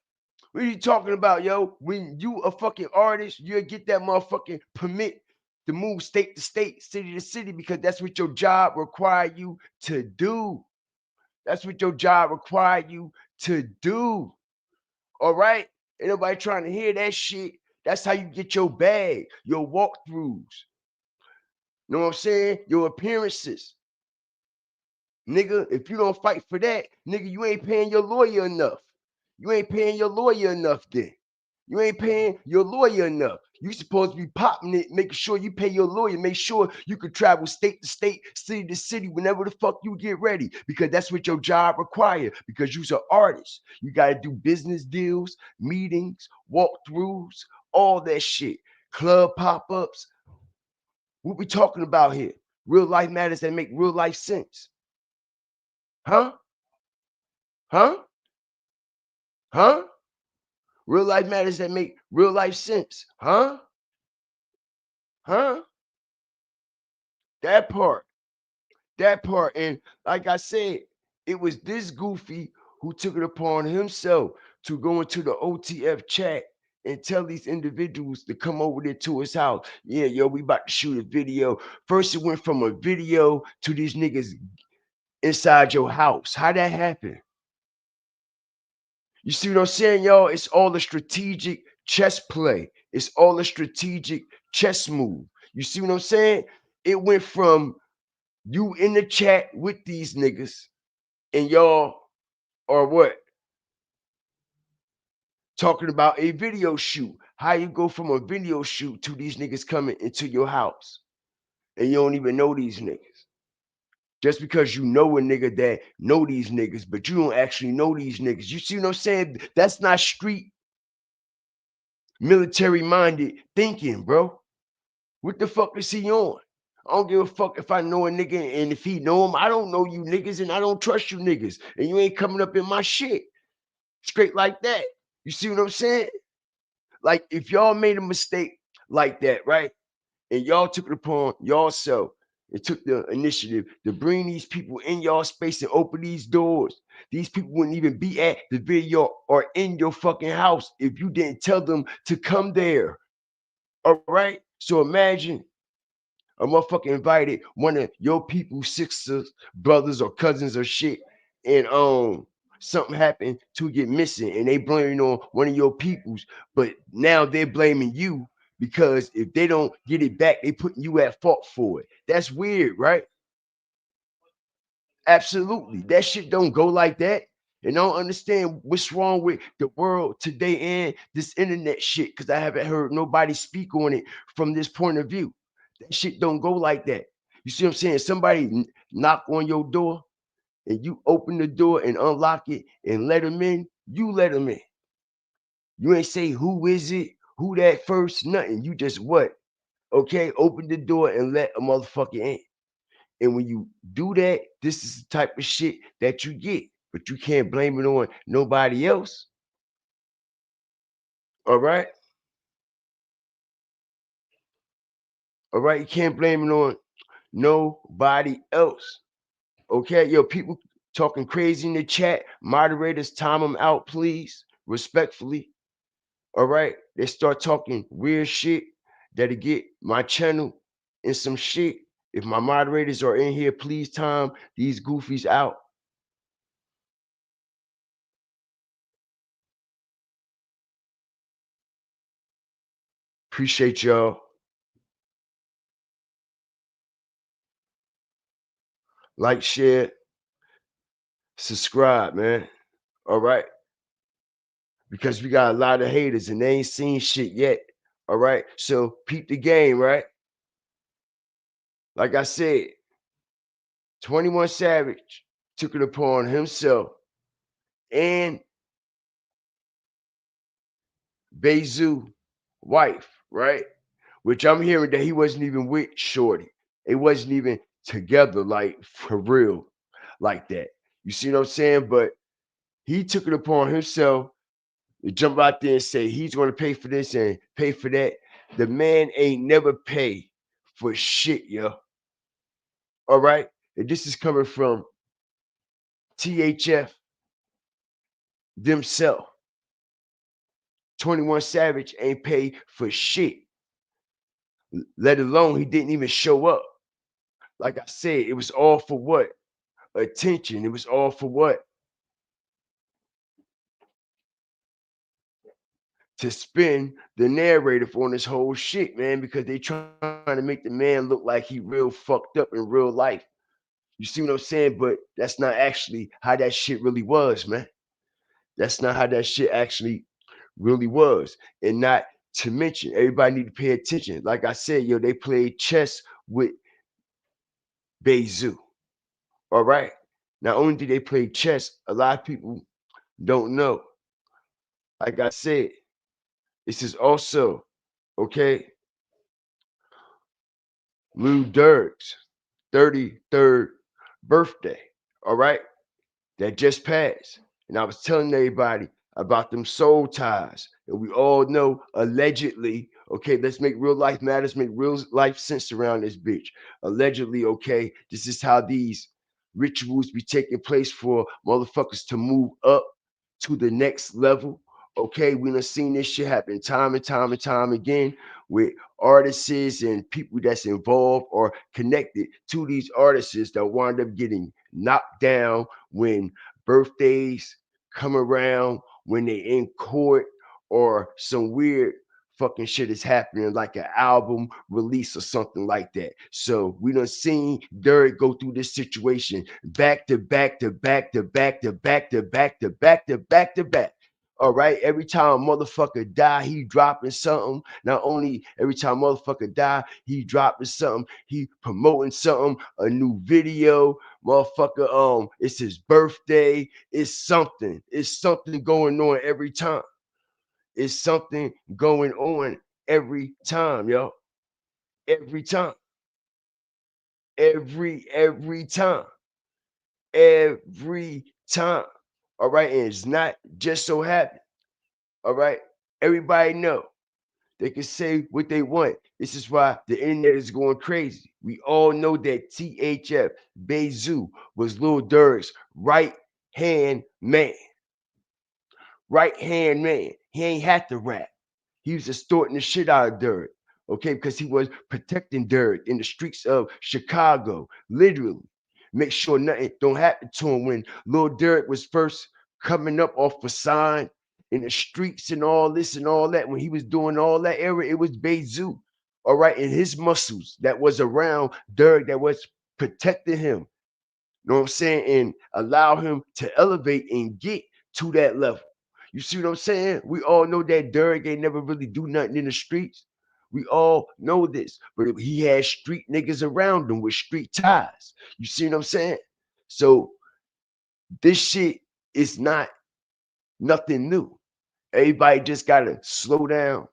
What are you talking about, yo? When you a fucking artist, you'll get that motherfucking permit to move state to state, city to city, because that's what your job require you to do. That's what your job require you to do. All right? Ain't nobody trying to hear that shit. That's how you get your bag, your walkthroughs. You know what I'm saying? Your appearances. Nigga, if you don't fight for that, nigga, you ain't paying your lawyer enough. You ain't paying your lawyer enough then. You ain't paying your lawyer enough. You supposed to be popping it, making sure you pay your lawyer, make sure you can travel state to state, city to city, whenever the fuck you get ready, because that's what your job requires, because you're an artist. You got to do business deals, meetings, walkthroughs, all that shit. Club pop-ups. What we talking about here? Real life matters that make real life sense. Huh? Huh? Huh? Real life matters that make real life sense. Huh? Huh? That part. That part. And like I said, it was this goofy who took it upon himself to go into the OTF chat and tell these individuals to come over there to his house. Yeah, yo, we about to shoot a video. First, it went from a video to these niggas inside your house. How that happen? You see what I'm saying, y'all? It's all a strategic chess play. It's all a strategic chess move. You see what I'm saying? It went from you in the chat with these niggas and y'all are what? Talking about a video shoot. How you go from a video shoot to these niggas coming into your house and you don't even know these niggas. Just because you know a nigga that know these niggas, but you don't actually know these niggas. You see what I'm saying? That's not street military minded thinking, bro. What the fuck is he on? I don't give a fuck if I know a nigga and if he know him. I don't know you niggas and I don't trust you niggas. And you ain't coming up in my shit. Straight like that. You see what I'm saying? Like if y'all made a mistake like that, right? And y'all took it upon yourself and took the initiative to bring these people in y'all space and open these doors. These people wouldn't even be at the video or in your fucking house if you didn't tell them to come there. All right. So imagine a motherfucker invited one of your people's sisters, brothers, or cousins or shit, and something happened to get missing, and they blaming on one of your peoples, but now they're blaming you because if they don't get it back, they putting you at fault for it. That's weird, right? Absolutely. That shit don't go like that. And I don't understand what's wrong with the world today and this internet shit because I haven't heard nobody speak on it from this point of view. That shit don't go like that. You see what I'm saying? Somebody knock on your door and you open the door and unlock it and let them in, you let them in. You ain't say who is it, who that first, nothing. You just what? Okay, open the door and let a motherfucker in. And when you do that, this is the type of shit that you get. But you can't blame it on nobody else. All right. All right. You can't blame it on nobody else. Okay. Yo, people talking crazy in the chat. Moderators, time them out, please. Respectfully. All right. They start talking weird shit that'll get my channel in some shit. If my moderators are in here, please time these goofies out. Appreciate y'all. Like, share, subscribe, man. All right. Because we got a lot of haters and they ain't seen shit yet. All right. So peep the game, right? Like I said, 21 Savage took it upon himself and Bayzoo wife, right? Which I'm hearing that he wasn't even with Shorty. It wasn't even together, like for real, like that. You see what I'm saying? But he took it upon himself to jump out there and say he's going to pay for this and pay for that. The man ain't never pay for shit, yo. All right. And this is coming from THF themselves. 21 Savage ain't pay for shit, let alone he didn't even show up. Like I said, it was all for what? Attention. It was all for what? To spin the narrative on this whole shit, man, because they trying to make the man look like he real fucked up in real life. You see what I'm saying? But that's not actually how that shit really was, man. That's not how that shit actually really was. And not to mention, everybody need to pay attention. Like I said, yo, they played chess with Bayzoo. All right. Not only did they play chess, a lot of people don't know. Like I said, this is also, okay, Lil Durk's 33rd birthday. All right. That just passed. And I was telling everybody about them soul ties. And we all know allegedly, okay, let's make real life matters, make real life sense around this bitch. Allegedly, okay, this is how these rituals be taking place for motherfuckers to move up to the next level. Okay, we done seen this shit happen time and time and time again with artists and people that's involved or connected to these artists that wind up getting knocked down when birthdays come around, when they in court, or some weird fucking shit is happening, like an album release or something like that. So we done seen Durk go through this situation back to back to back to back to back to back to back to back to back. All right. Every time a motherfucker die, he dropping something. Not only every time a motherfucker die, he dropping something. He promoting something, a new video, Motherfucker, it's his birthday. It's something. It's something going on every time. It's something going on every time, yo. Every time. Every time. Every time. All right. And it's not just so happen. All right. Everybody know. They can say what they want. This is why the internet is going crazy. We all know that THF Bayzoo was Lil Durk's right hand man. Right hand man. He ain't had to rap. He was extorting the shit out of Durk. Okay, because he was protecting Durk in the streets of Chicago, literally. Make sure nothing don't happen to him when Lil Durk was first coming up off a sign in the streets and all this and all that. When he was doing all that era, it was Bayzoo. All right, and his muscles that was around Durk that was protecting him. You know what I'm saying? And allow him to elevate and get to that level. You see what I'm saying? We all know that Durk ain't never really do nothing in the streets. We all know this, but he had street niggas around him with street ties. You see what I'm saying? So this shit is not nothing new. Everybody just gotta slow down,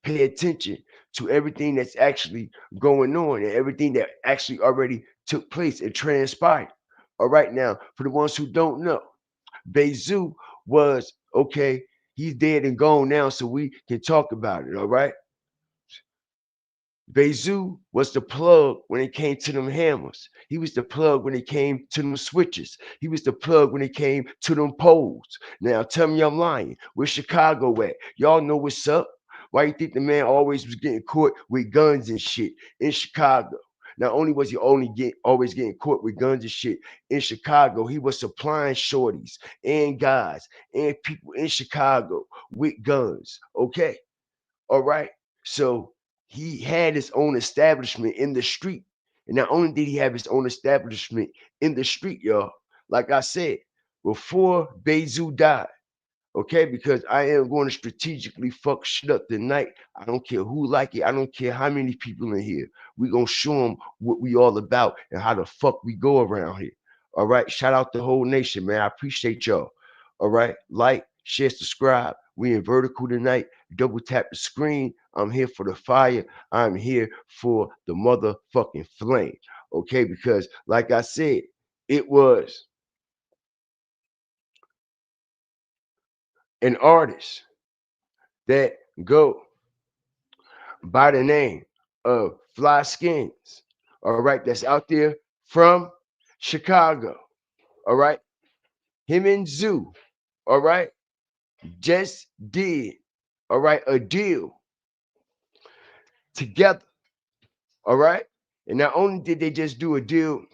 pay attention to everything that's actually going on and everything that actually already took place and transpired. All right, now for the ones who don't know, Bayzoo was okay. He's dead and gone now, so we can talk about it. All right. Bayzoo was the plug when it came to them hammers. He was the plug when it came to them switches. He was the plug when it came to them poles. Now tell me I'm lying. Where's Chicago at? Y'all know what's up. Why you think the man always was getting caught with guns and shit in Chicago? Not only was he always getting caught with guns and shit in Chicago, he was supplying shorties and guys and people in Chicago with guns. Okay. All right. So he had his own establishment in the street. And not only did he have his own establishment in the street, y'all, like I said, before Bayzoo died, okay, because I am going to strategically fuck shit up tonight. I don't care who like it. I don't care how many people in here. We gonna show them what we all about and how the fuck we go around here. All right, shout out the whole nation, man. I appreciate y'all. All right, like, share, subscribe. We in vertical tonight. Double tap the screen. I'm here for the fire. I'm here for the motherfucking flame. Okay, because like I said, it was an artist that go by the name of Fly Skins. All right, that's out there from Chicago. All right, him and Zoo. All right, just did. All right, a deal together. All right, and not only did they just do a deal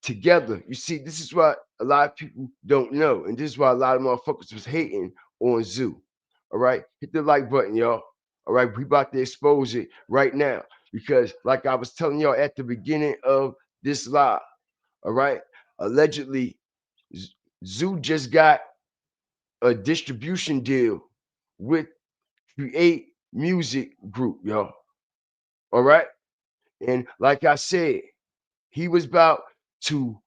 together, you see, this is what a lot of people don't know, and this is why a lot of motherfuckers was hating on Zoo. All right, hit the like button, y'all. All right, we about to expose it right now because, like I was telling y'all at the beginning of this live, all right, allegedly, Zoo just got a distribution deal with Create Music Group, y'all. All right, and like I said, he was about to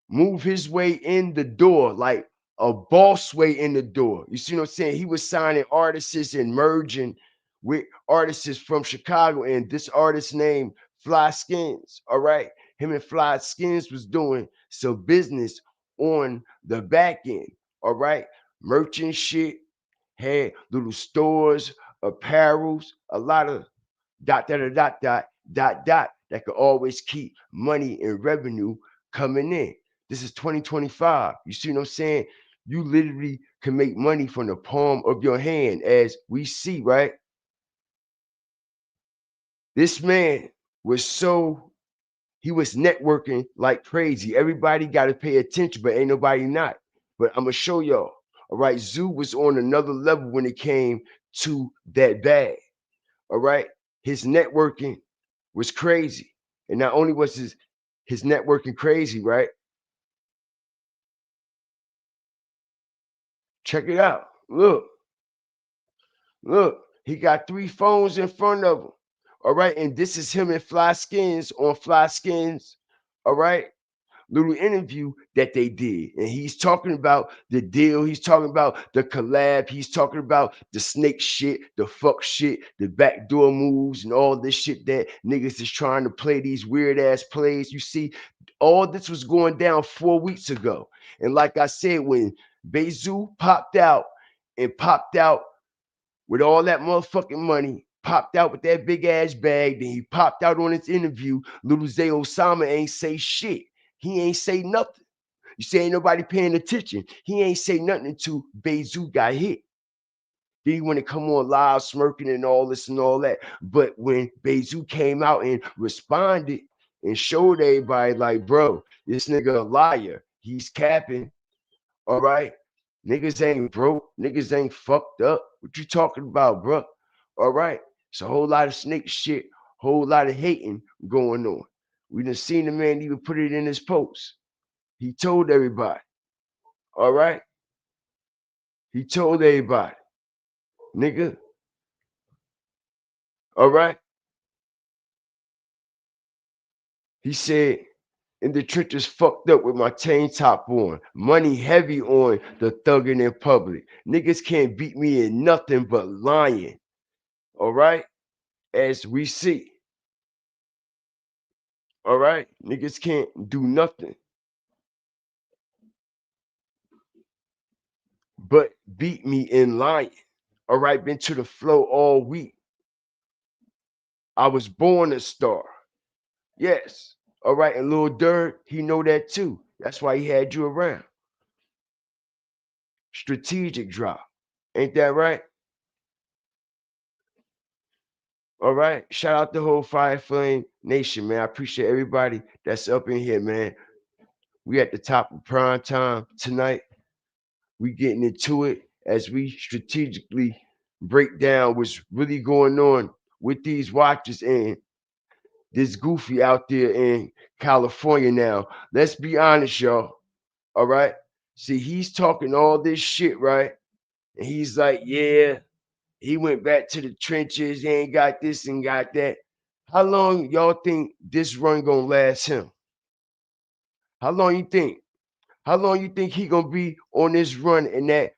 move his way in the door, like a boss way in the door. You see what I'm saying? He was signing artists and merging with artists from Chicago, and this artist named Fly Skins. All right, him and Fly Skins was doing some business on the back end. All right, merchant shit, had little stores, apparels, a lot of dot that could always keep money and revenue coming in. This is 2025. You see what I'm saying? You literally can make money from the palm of your hand, as we see, right? This man was he was networking like crazy. Everybody got to pay attention, but ain't nobody not. But I'm gonna show y'all. All right, Zoo was on another level when it came to that bag. All right, his networking was crazy, and not only was his networking crazy, right? Check it out. Look, he got 3 phones in front of him. All right, and this is him and Fly Skins on Fly Skins. All right, little interview that they did. And he's talking about the deal. He's talking about the collab. He's talking about the snake shit, the fuck shit, the backdoor moves, and all this shit that niggas is trying to play these weird ass plays. You see, all this was going down 4 weeks ago. And like I said, when Bayzoo popped out with all that motherfucking money, popped out with that big ass bag, then he popped out on his interview. Little Zay Osama ain't say shit. He ain't say nothing. You say ain't nobody paying attention. He ain't say nothing until Bayzoo got hit. Then he want to come on live smirking and all this and all that. But when Bayzoo came out and responded and showed everybody, like, bro, this nigga a liar. He's capping. All right. Niggas ain't broke. Niggas ain't fucked up. What you talking about, bro? All right. It's a whole lot of snake shit, whole lot of hating going on. We done seen the man even put it in his post. He told everybody. All right. He told everybody. Nigga. All right. He said, in the trenches fucked up with my tank top on. Money heavy on the thugging in public. Niggas can't beat me in nothing but lying. All right? As we see. All right? Niggas can't do nothing but beat me in lying. All right? Been to the flow all week. I was born a star. Yes. All right. And Lil Durk, he know that too. That's why he had you around. Strategic drop. Ain't that right? All right. Shout out the whole Fire Flame Nation, man. I appreciate everybody that's up in here, man. We at the top of prime time tonight. We getting into it as we strategically break down what's really going on with these watches and this goofy out there in California now. Let's be honest, y'all. All right. See, he's talking all this shit, right? And he's like, yeah, he went back to the trenches. He ain't got this and got that. How long y'all think this run gonna last him? How long you think? How long you think he gonna be on this run in that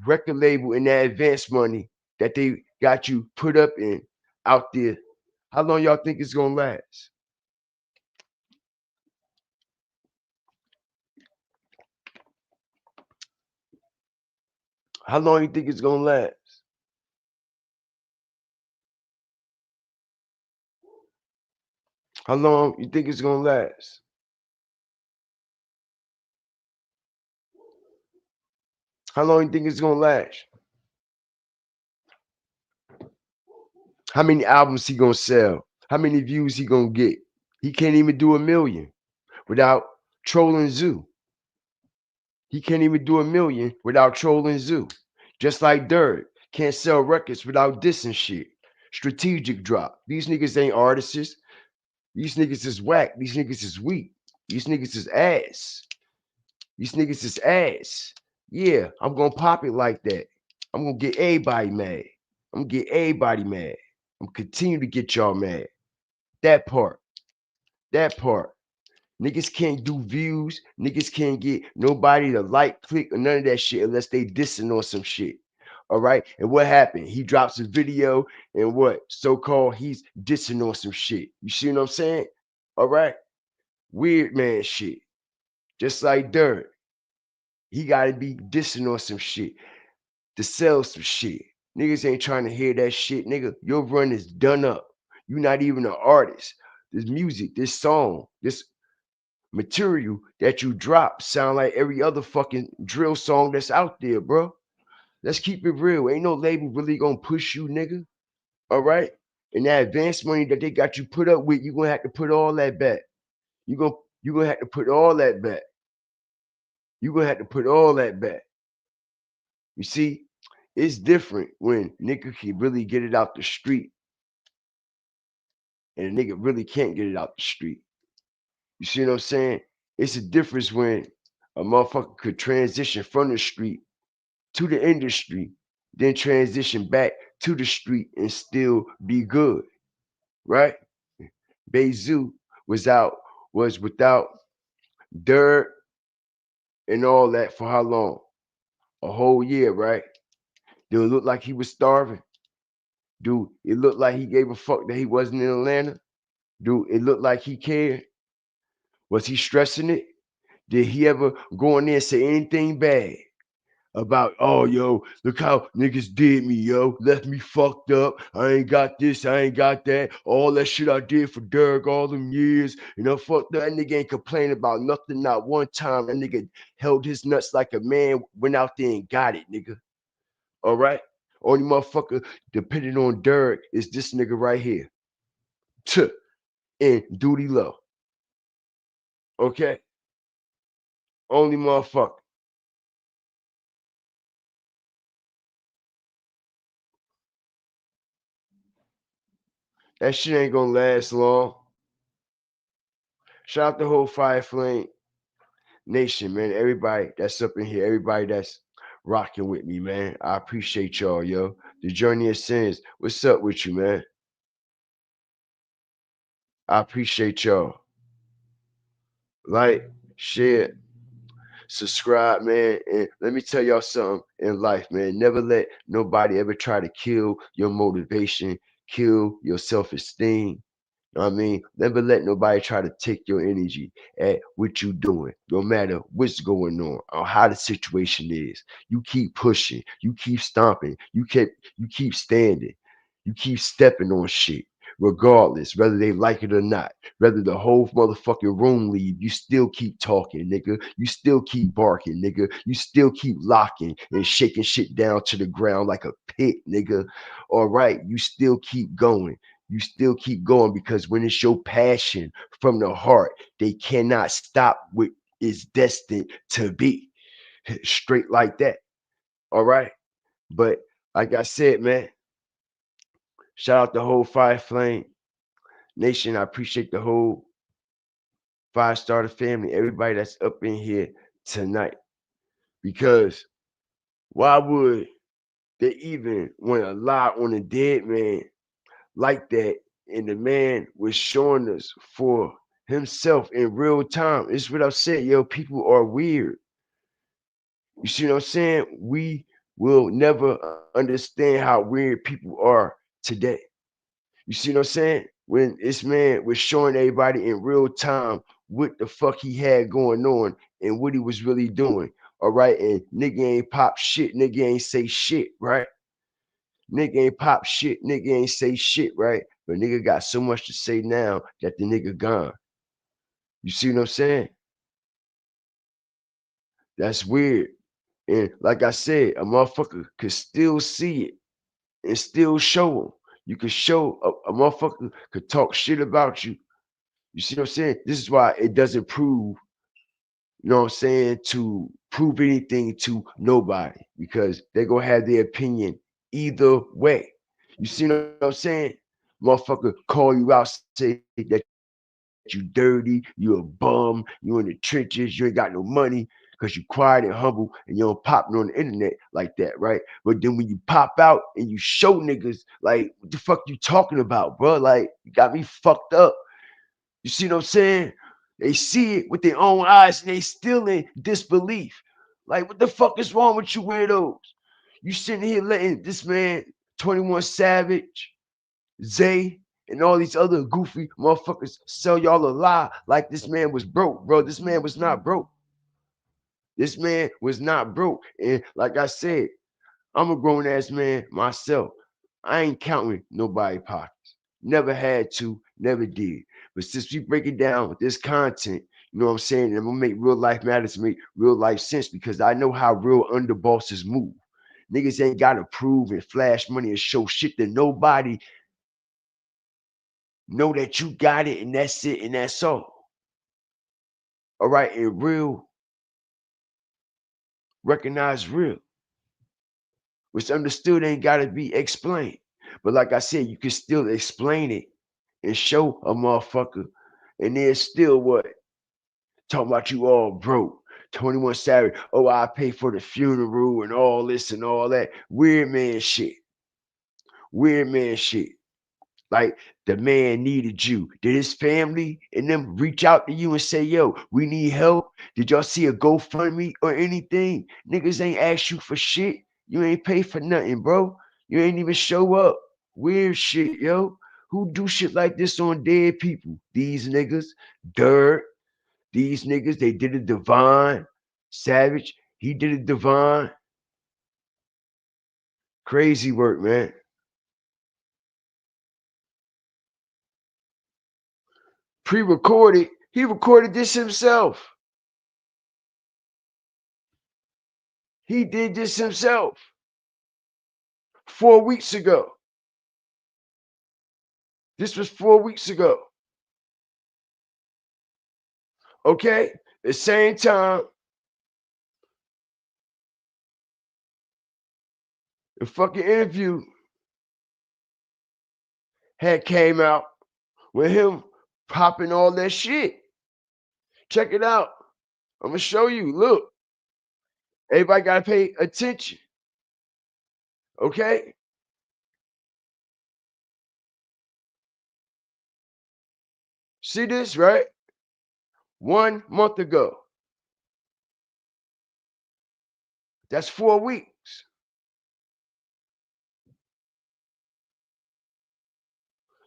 record label and that advance money that they got you put up in out there? How long y'all think it's gonna last? How long you think it's gonna last? How long you think it's gonna last? How long you think it's gonna last? How many albums he gonna sell? How many views he gonna get? He can't even do 1 million without trolling Zoo. He can't even do 1 million without trolling Zoo. Just like Durk can't sell records without dissing shit. Strategic drop. These niggas ain't artists. These niggas is whack. These niggas is weak. These niggas is ass. These niggas is ass. Yeah, I'm gonna pop it like that. I'm gonna get everybody mad. I'm gonna get everybody mad. I'm gonna continue to get y'all mad. That part. That part. Niggas can't do views. Niggas can't get nobody to like, click, or none of that shit unless they dissing on some shit. All right. And what happened? He drops a video and what? So-called he's dissing on some shit. You see what I'm saying? All right. Weird man shit. Just like Durk. He gotta be dissing on some shit to sell some shit. Niggas ain't trying to hear that shit, nigga. Your run is done up. You're not even an artist. This music, this song, this material that you drop sound like every other fucking drill song that's out there, bro. Let's keep it real. Ain't no label really gonna push you, nigga. All right? And that advance money that they got you put up with, you're gonna have to put all that back. You're gonna have to put all that back. You're gonna have to put all that back. You see, it's different when nigga can really get it out the street and a nigga really can't get it out the street. You see what I'm saying? It's a difference when a motherfucker could transition from the street to the industry, then transition back to the street and still be good, right? Bayzoo was without Durk, and all that for how long? A whole year, right? Do it look like he was starving? Do it look like he gave a fuck that he wasn't in Atlanta? Do it look like he cared? Was he stressing it? Did he ever go in there and say anything bad about, oh, yo, look how niggas did me, yo, left me fucked up. I ain't got this, I ain't got that. All that shit I did for Durk all them years, fuck that nigga ain't complain about nothing, not one time. That nigga held his nuts like a man, went out there and got it, nigga. All right? Only motherfucker depending on Durk is this nigga right here. Tuh, and Duty Low. Okay? Only motherfucker. That shit ain't gonna last long. Shout out the whole Fire Flame Nation, man. Everybody that's up in here, everybody that's rocking with me, man. I appreciate y'all, yo. The Journey of Sins. What's up with you, man? I appreciate y'all. Like, share, subscribe, man. And let me tell y'all something in life, man. Never let nobody ever try to kill your motivation, kill your self-esteem. You know what I mean? Never let nobody try to take your energy at what you doing, no matter what's going on or how the situation is. You keep pushing, you keep stomping, you keep standing, you keep stepping on shit, regardless, whether they like it or not. Whether the whole motherfucking room leave, you still keep talking, nigga. You still keep barking, nigga. You still keep locking and shaking shit down to the ground like a pit, nigga. All right, you still keep going. You still keep going because when it's your passion from the heart, they cannot stop what is destined to be. Straight like that. All right. But like I said, man, shout out the whole Fire Flame Nation. I appreciate the whole Five Starter family, everybody that's up in here tonight. Because why would they even want to lie on a dead man like that? And the man was showing us for himself in real time. It's what I said, yo. People are weird. You see what I'm saying? We will never understand how weird people are today. You see what I'm saying? When this man was showing everybody in real time what the fuck he had going on and what he was really doing. All right. And nigga ain't pop shit. Nigga ain't say shit, right? Nigga ain't pop shit. Nigga ain't say shit, right? But nigga got so much to say now that the nigga gone. You see what I'm saying? That's weird. And like I said, a motherfucker could still see it and still show them. You could show a motherfucker could talk shit about you. You see what I'm saying? This is why it doesn't prove, you know what I'm saying, to prove anything to nobody because they're going to have their opinion either way. You see what I'm saying? Motherfucker call you out, say that you dirty, you a bum, you in the trenches, you ain't got no money because you quiet and humble and you don't pop on the internet like that, right? But then when you pop out and you show niggas, like, what the fuck you talking about, bro? Like, you got me fucked up. You see what I'm saying? They see it with their own eyes and they still in disbelief. Like, what the fuck is wrong with you weirdos? You sitting here letting this man, 21 Savage, Zay, and all these other goofy motherfuckers sell y'all a lie like this man was broke, bro. This man was not broke. This man was not broke. And like I said, I'm a grown ass man myself. I ain't counting nobody pockets. Never had to, never did. But since we break it down with this content, you know what I'm saying? And I'm gonna make real life matters make real life sense because I know how real underbosses move. Niggas ain't gotta prove and flash money and show shit to nobody. Know that you got it and that's it and that's all. All right, and real, recognize real. What's understood ain't gotta be explained. But like I said, you can still explain it and show a motherfucker, and then still what? Talking about you all broke. 21 Savage. Oh, I pay for the funeral and all this and all that. Weird man shit. Weird man shit. Like the man needed you. Did his family and them reach out to you and say, yo, we need help? Did y'all see a GoFundMe or anything? Niggas ain't asked you for shit. You ain't pay for nothing, bro. You ain't even show up. Weird shit, yo. Who do shit like this on dead people? These niggas. Durk. These niggas, they did it divine. Savage, he did it divine. Crazy work, man. Pre-recorded. He recorded this himself. He did this himself 4 weeks ago. This was 4 weeks ago. Okay? The same time, the fucking interview had came out with him popping all that shit. Check it out. I'm gonna show you. Look, everybody gotta pay attention. Okay? See this, right? 1 month ago. That's 4 weeks.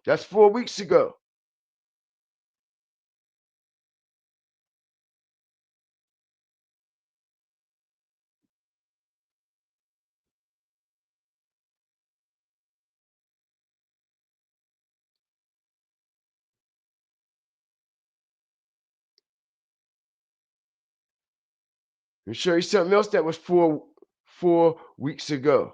That's 4 weeks ago. Let me show you something else that was 4 weeks ago.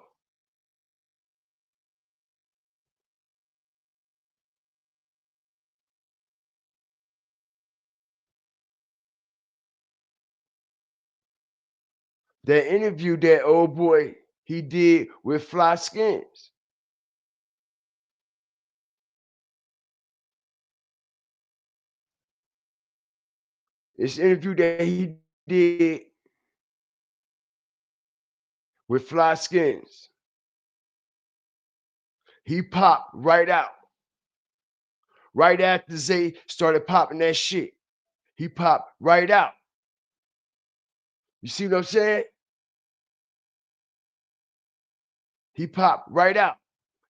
That interview that old boy he did with Fly Skins. It's an interview that he did with Fly Skins. He popped right out. Right after Zay started popping that shit. He popped right out. You see what I'm saying? He popped right out.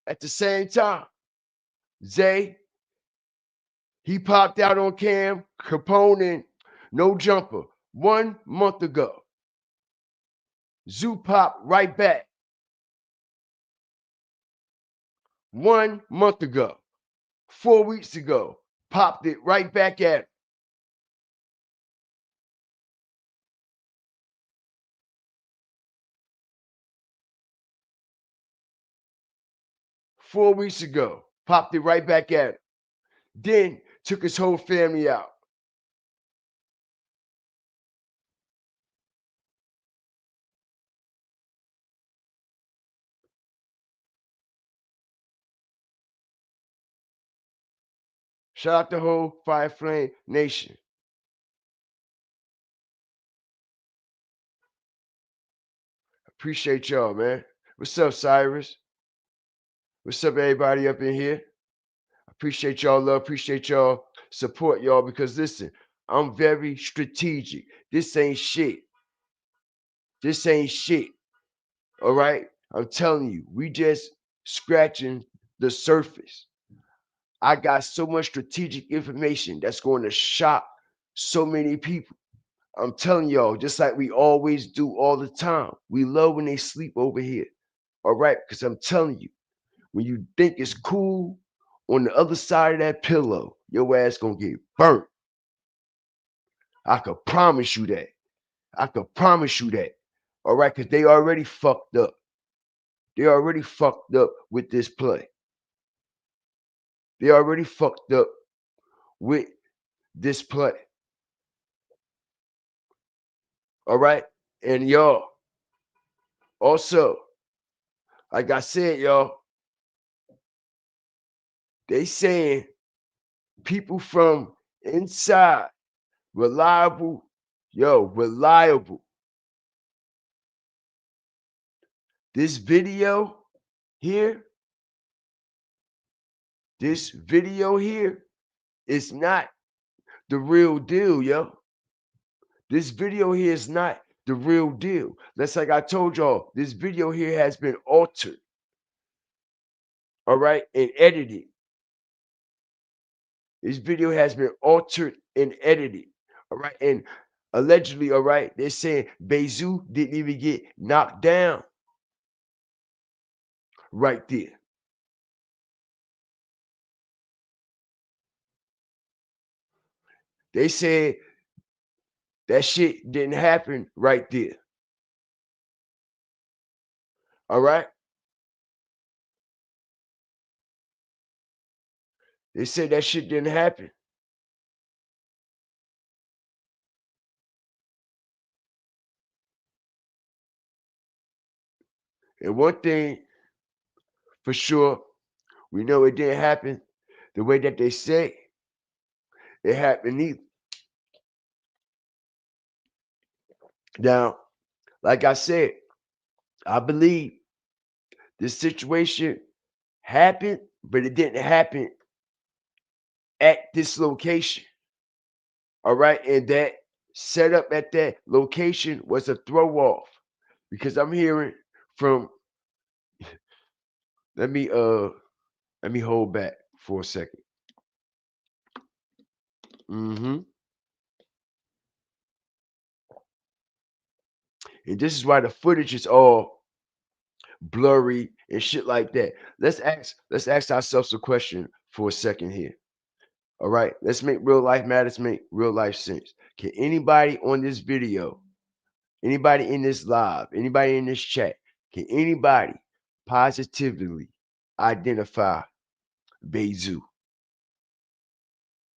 At the same time, Zay, he popped out on cam, Capone and No Jumper 1 month ago. Zoo popped right back 1 month ago. 4 weeks ago, popped it right back at him. Four weeks ago, popped it right back at him. Then took his whole family out. Shout out the whole Fire Flame Nation. Appreciate y'all, man. What's up, Cyrus? What's up, everybody up in here? Appreciate y'all love, appreciate y'all support, y'all, because listen, I'm very strategic. This ain't shit. This ain't shit. All right? I'm telling you, we just scratching the surface. I got so much strategic information that's going to shock so many people. I'm telling y'all, just like we always do all the time. We love when they sleep over here. All right? Because I'm telling you, when you think it's cool, on the other side of that pillow, your ass gonna get burnt. I could promise you that. I could promise you that. All right, because they already fucked up. They already fucked up with this play. They already fucked up with this play. All right. And y'all, also, like I said, y'all, they saying people from inside, reliable, reliable. This video here, This video here is not the real deal, yo. This video here is not the real deal. That's like I told y'all, this video here has been altered, all right, and edited. This video has been altered and edited, all right, and allegedly, all right, they're saying Bayzoo didn't even get knocked down right there. They said that shit didn't happen right there, all right. They said that shit didn't happen. And one thing for sure, we know it didn't happen the way that they say it happened either. Now, like I said, I believe this situation happened, but it didn't happen at this location. All right. And that setup at that location was a throw off because I'm hearing from let me hold back for a second. And this is why the footage is all blurry and shit like that. Let's ask ourselves a question for a second here. All right, let's make real life matters make real life sense. Can anybody on this video, anybody in this live, anybody in this chat, can anybody positively identify Bayzoo?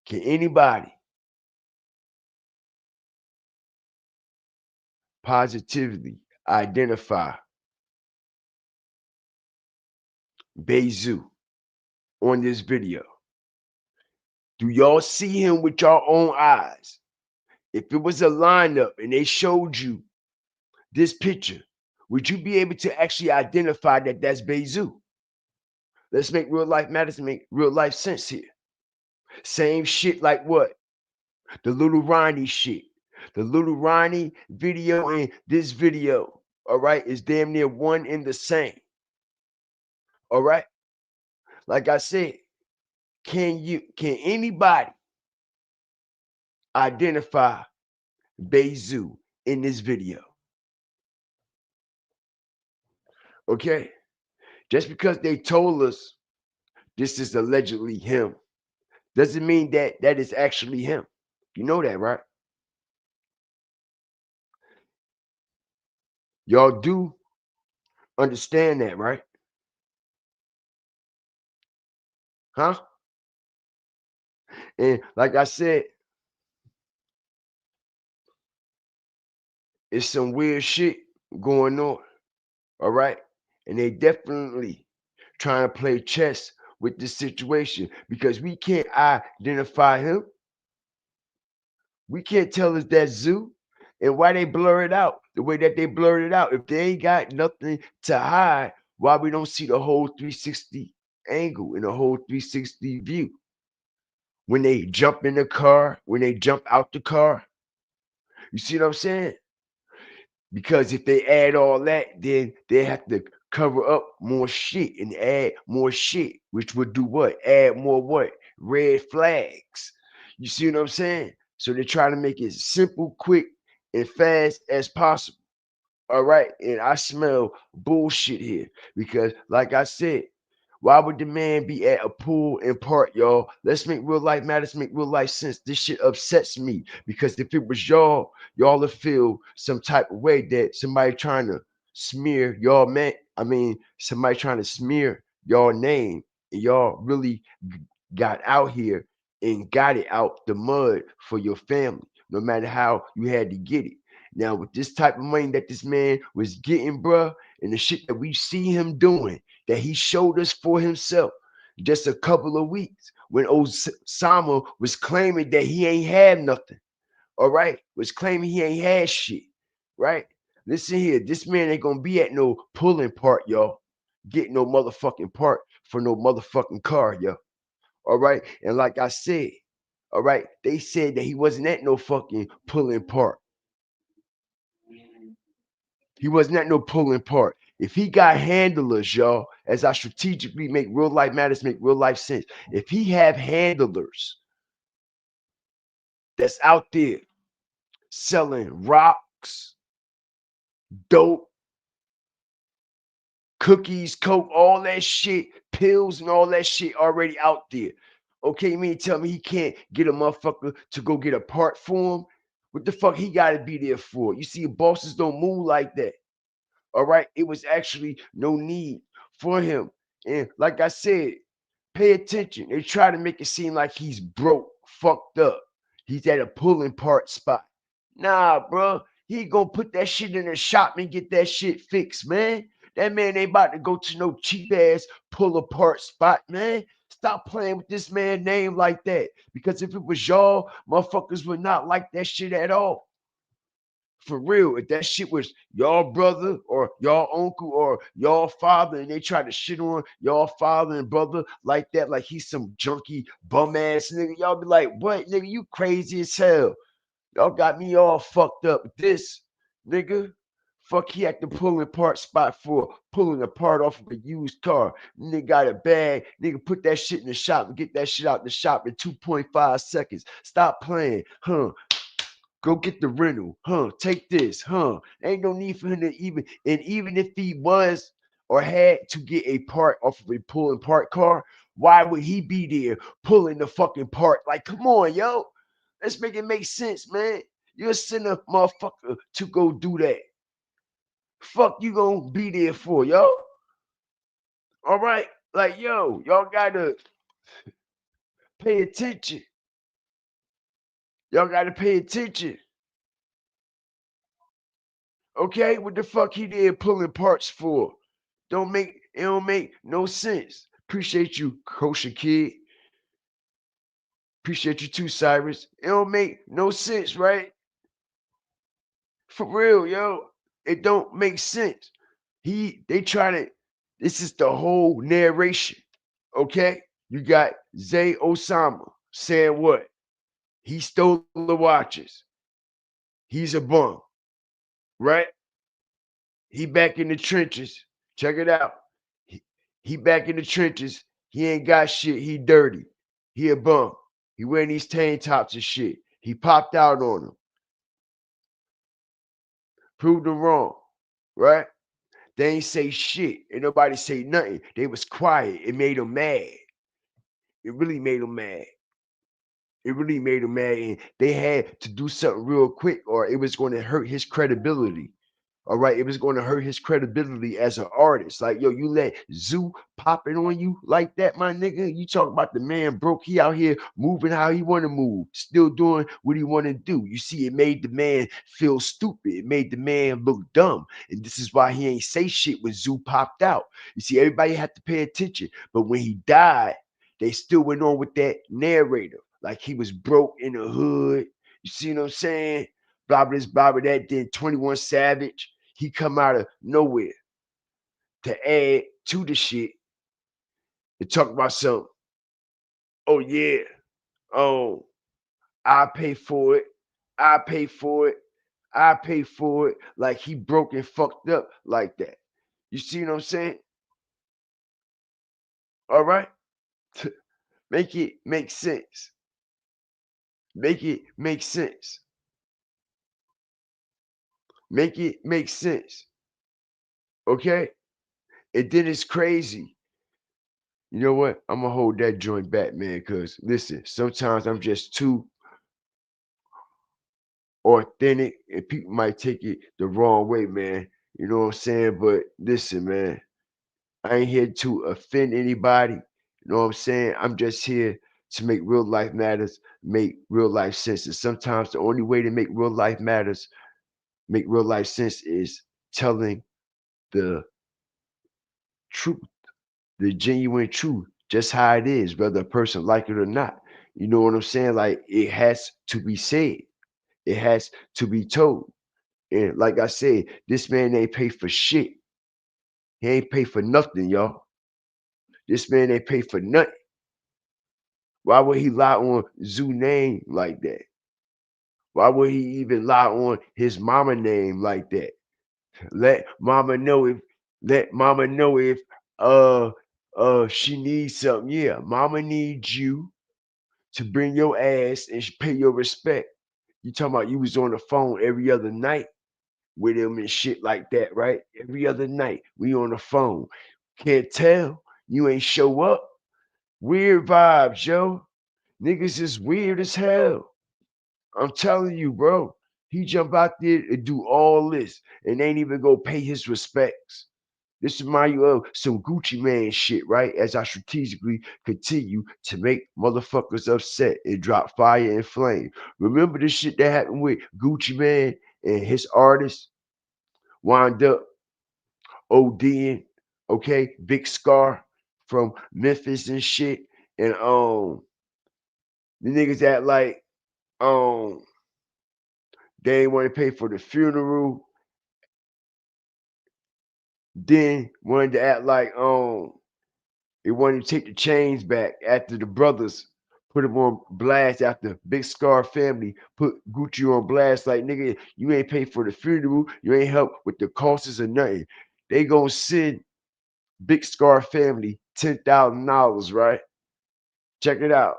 Can anybody positively identify Bayzoo on this video? Do y'all see him with your own eyes? If it was a lineup and they showed you this picture, would you be able to actually identify that that's Bayzoo? Let's make real life matters make real life sense here. Same shit like what? The little Ronnie shit. The little Ronnie video and this video, all right, is damn near one and the same. All right. Like I said, can anybody identify Bayzoo in this video? Okay. Just because they told us this is allegedly him doesn't mean that that is actually him. You know that, right? Y'all do understand that, right? Huh? And like I said, it's some weird shit going on. All right. And they definitely trying to play chess with this situation because we can't identify him. We can't tell us that Zoo and why they blur it out the way that they blurred it out. If they ain't got nothing to hide, why we don't see the whole 360 angle and the whole 360 view? When they jump in the car, when they jump out the car, you see what I'm saying? Because if they add all that, then they have to cover up more shit and add more shit, which would do what? Add more what? Red flags. You see what I'm saying? So they try to make it simple, quick, and fast as possible. All right. And I smell bullshit here because, like I said, why would the man be at a pool in park, y'all? Let's make real life matters, make real life sense. This shit upsets me because if it was y'all would feel some type of way that somebody trying to smear y'all man. I mean, somebody trying to smear y'all name, and y'all really got out here and got it out the mud for your family, no matter how you had to get it. Now, with this type of money that this man was getting, bruh, and the shit that we see him doing, that he showed us for himself just a couple of weeks when Osama was claiming that he ain't had nothing, all right? Was claiming he ain't had shit, right? Listen here, this man ain't gonna be at no pulling part, y'all. Get no motherfucking part for no motherfucking car, yo. All right. And like I said, all right, they said that he wasn't at no fucking pulling part. He wasn't at no pulling part. If he got handlers, y'all, as I strategically make real life matters make real life sense. If he have handlers that's out there selling rocks, dope, cookies, coke, all that shit, pills, and all that shit already out there. Okay, you mean tell me he can't get a motherfucker to go get a part for him? What the fuck he gotta be there for? You see, bosses don't move like that. All right, it was actually no need for him. And like I said, pay attention. They try to make it seem like he's broke, fucked up. He's at a pulling part spot. Nah, bro. He gonna put that shit in the shop and get that shit fixed, man. That man ain't about to go to no cheap ass pull apart spot, man. Stop playing with this man name like that. Because if it was y'all, motherfuckers would not like that shit at all. For real, if that shit was y'all brother or y'all uncle or y'all father, and they try to shit on y'all father and brother like that, like he's some junky bum ass nigga, y'all be like, what, nigga, you crazy as hell. Y'all got me all fucked up. This nigga, fuck, he at the pulling part spot for pulling a part off of a used car. Nigga got a bag. Nigga put that shit in the shop and get that shit out the shop in 2.5 seconds. Stop playing, huh? Go get the rental, huh? Take this, huh? Ain't no need for him to even, and even if he was or had to get a part off of a pulling part car, why would he be there pulling the fucking part? Like, come on, yo. Let's make it make sense, man. You're sending a motherfucker to go do that. Fuck you gonna be there for, yo? All right? Like, yo, y'all gotta pay attention. Y'all gotta pay attention. Okay, what the fuck he did pulling parts for? It don't make no sense. Appreciate you, Kosher Kid. Appreciate you too, Cyrus. It don't make no sense, right? For real, yo. It don't make sense. They try to, this is the whole narration. Okay? You got Zay Osama saying what? He stole the watches. He's a bum, right? He back in the trenches. Check it out. He, he back in the trenches. He ain't got shit. He dirty. He a bum. He wearing these tank tops and shit. He popped out on him. Proved him wrong, right? They ain't say shit. Ain't nobody say nothing. They was quiet. It made them mad. It really made them mad. It really made him mad. And they had to do something real quick, or it was going to hurt his credibility. All right, it was going to hurt his credibility as an artist. Like, yo, you let Zoo pop it on you like that, my nigga. You talk about the man broke. He out here moving how he want to move, still doing what he want to do. You see, it made the man feel stupid. It made the man look dumb, and this is why he ain't say shit when Zoo popped out. You see, everybody had to pay attention. But when he died, they still went on with that narrative, like he was broke in the hood. You see what I'm saying? Blah blah this, blah blah that. Then 21 Savage, he come out of nowhere to add to the shit and talk about something. Oh yeah, oh I pay for it, I pay for it, I pay for it. Like he broke and fucked up like that. You see what I'm saying? All right, make it make sense. Make it make sense. Make it make sense. Okay, and then it's crazy. You know what? I'm gonna hold that joint back, man. Cause listen, sometimes I'm just too authentic, and people might take it the wrong way, man. You know what I'm saying? But listen, man, I ain't here to offend anybody. You know what I'm saying? I'm just here to make real life matters, make real life sense. And sometimes the only way to make real life matters, make real life sense is telling the truth, the genuine truth, just how it is, whether a person like it or not. You know what I'm saying? Like it has to be said. It has to be told. And like I said, this man ain't pay for shit. He ain't pay for nothing, y'all. This man ain't pay for nothing. Why would he lie on Zoo name like that? Why would he even lie on his mama name like that? Let mama know if let mama know if uh she needs something. Yeah, mama needs you to bring your ass and pay your respect. You talking about you was on the phone every other night with him and shit like that, right? Every other night we on the phone. Can't tell you ain't show up. Weird vibes, yo. Niggas is weird as hell. I'm telling you, bro. He jump out there and do all this and ain't even go pay his respects. This remind you of some Gucci Man shit, right? As I strategically continue to make motherfuckers upset and drop fire and flame. Remember the shit that happened with Gucci Man and his artists wind up ODing, okay? Big Scar from Memphis and shit. And the niggas that like um they ain't want to pay for the funeral, then wanted to act like they wanted to take the chains back after the brothers put them on blast after Big Scar family put Gucci on blast. Like, nigga, you ain't pay for the funeral, you ain't help with the costs or nothing. They gonna send Big Scar family $10,000, right? Check it out.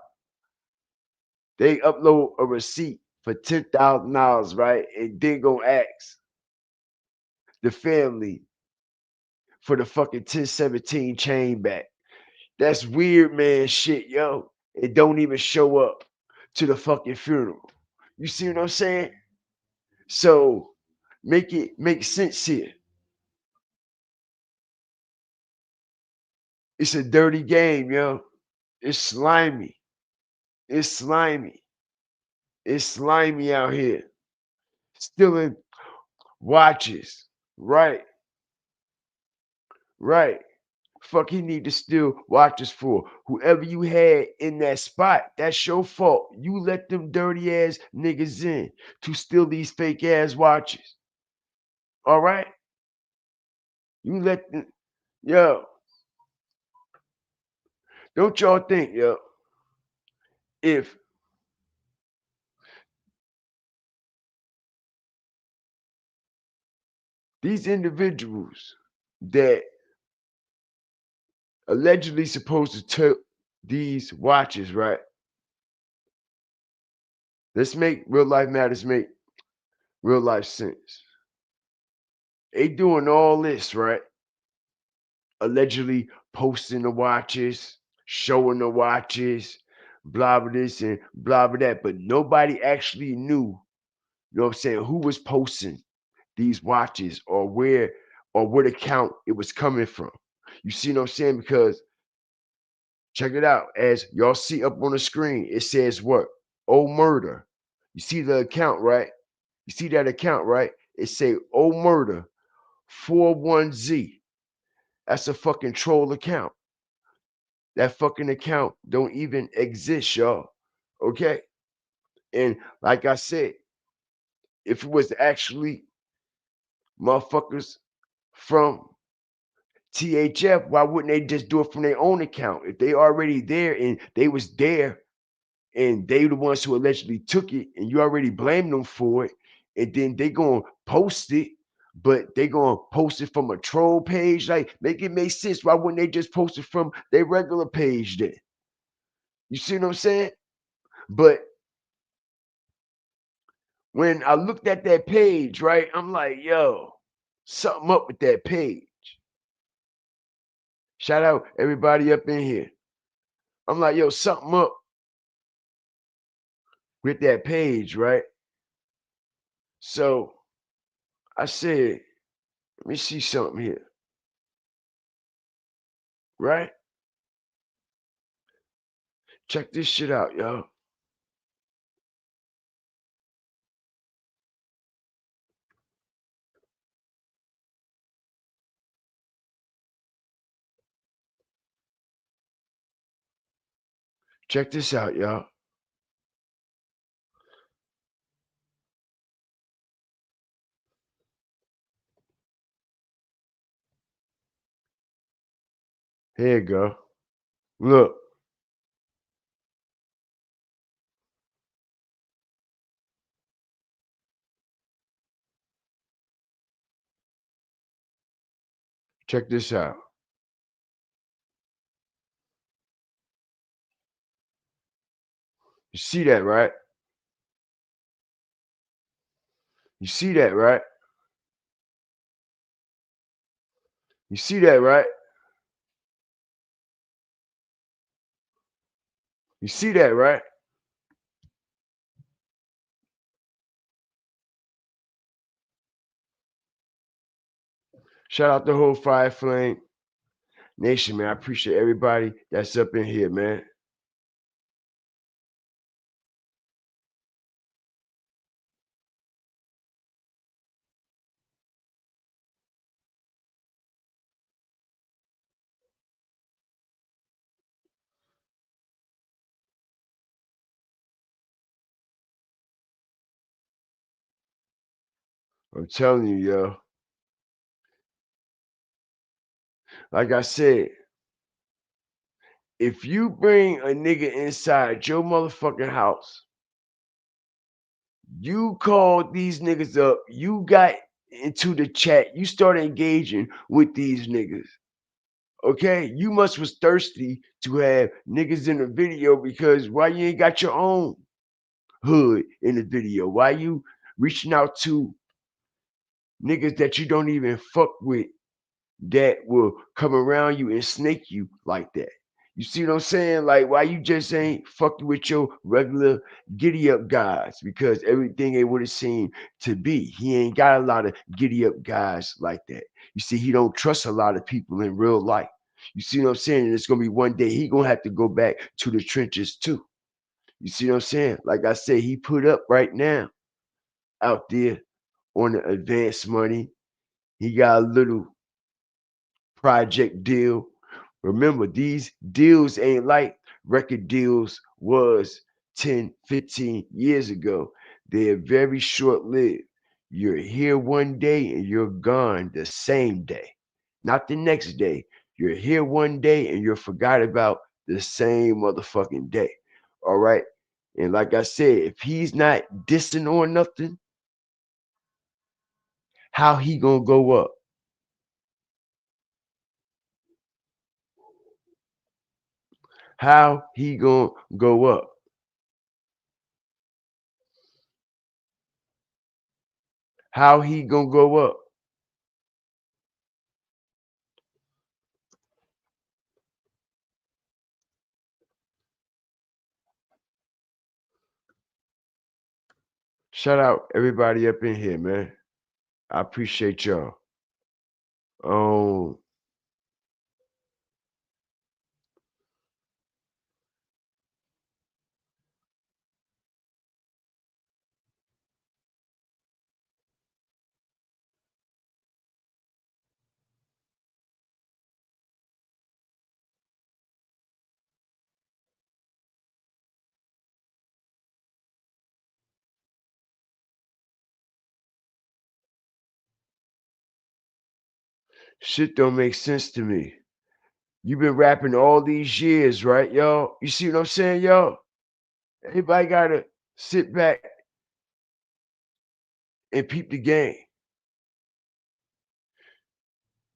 They upload a receipt for $10,000, right? And then go ask the family for the fucking 1017 chain back. That's weird, man. Shit, yo. It don't even show up to the fucking funeral. You see what I'm saying? So make it make sense here. It's a dirty game, yo. It's slimy. It's slimy. It's slimy out here. Stealing watches. Right, right. Fuck he need to steal watches for. Whoever you had in that spot, that's your fault. You let them dirty ass niggas in to steal these fake ass watches. All right? You let them, yo, don't y'all think, yo, if these individuals that allegedly supposed to took these watches, right? Let's make real life matters make real life sense. They doing all this, right? Allegedly posting the watches, showing the watches, blah blah this and blah blah that, but nobody actually knew, you know what I'm saying, who was posting these watches or what account it was coming from. You see what I'm saying? Because check it out. As y'all see up on the screen, it says what? Oh murder. You see the account, right? You see that account, right? It say oh murder 41Z. That's a fucking troll account. That fucking account don't even exist, y'all. Okay? And like I said, if it was actually motherfuckers from THF, why wouldn't they just do it from their own account? If they already there and they was there and they the ones who allegedly took it and you already blame them for it, and then they gonna post it, but they gonna post it from a troll page. Like, make it make sense. Why wouldn't they just post it from their regular page then? You see what I'm saying? But when I looked at that page, right, I'm like, yo, something up with that page. Shout out everybody up in here. I'm like, yo, something up with that page, right? So I said, let me see something here, right? Check this shit out, yo. Check this out, y'all. Here you go. Look, Check this out. You see that, right? You see that, right? You see that, right? You see that, right? Shout out the whole Fire Flame Nation, man. I appreciate everybody that's up in here, man. I'm telling you, yo. Like I said, if you bring a nigga inside your motherfucking house, you called these niggas up, you got into the chat, you started engaging with these niggas. Okay, you must was thirsty to have niggas in the video because why you ain't got your own hood in the video? Why you reaching out to niggas that you don't even fuck with that will come around you and snake you like that? You see what I'm saying? Like, why you just ain't fucking with your regular giddy up guys? Because everything ain't what it seemed to be. He ain't got a lot of giddy up guys like that. You see, he don't trust a lot of people in real life. You see what I'm saying? And it's gonna be one day he gonna have to go back to the trenches too. You see what I'm saying? Like I said, he put up right now out there on the advance money. He got a little project deal. Remember, these deals ain't like record deals was 10, 15 years ago. They're very short lived. You're here one day and you're gone the same day, not the next day. You're here one day and you're forgot about the same motherfucking day. All right. And like I said, if he's not dissing or nothing, how he gonna go up? How he gonna go up? How he gonna go up? Shout out everybody up in here, man. I appreciate y'all. Um, shit don't make sense to me. You've been rapping all these years, right, y'all? You see what I'm saying, y'all? Everybody gotta sit back and peep the game.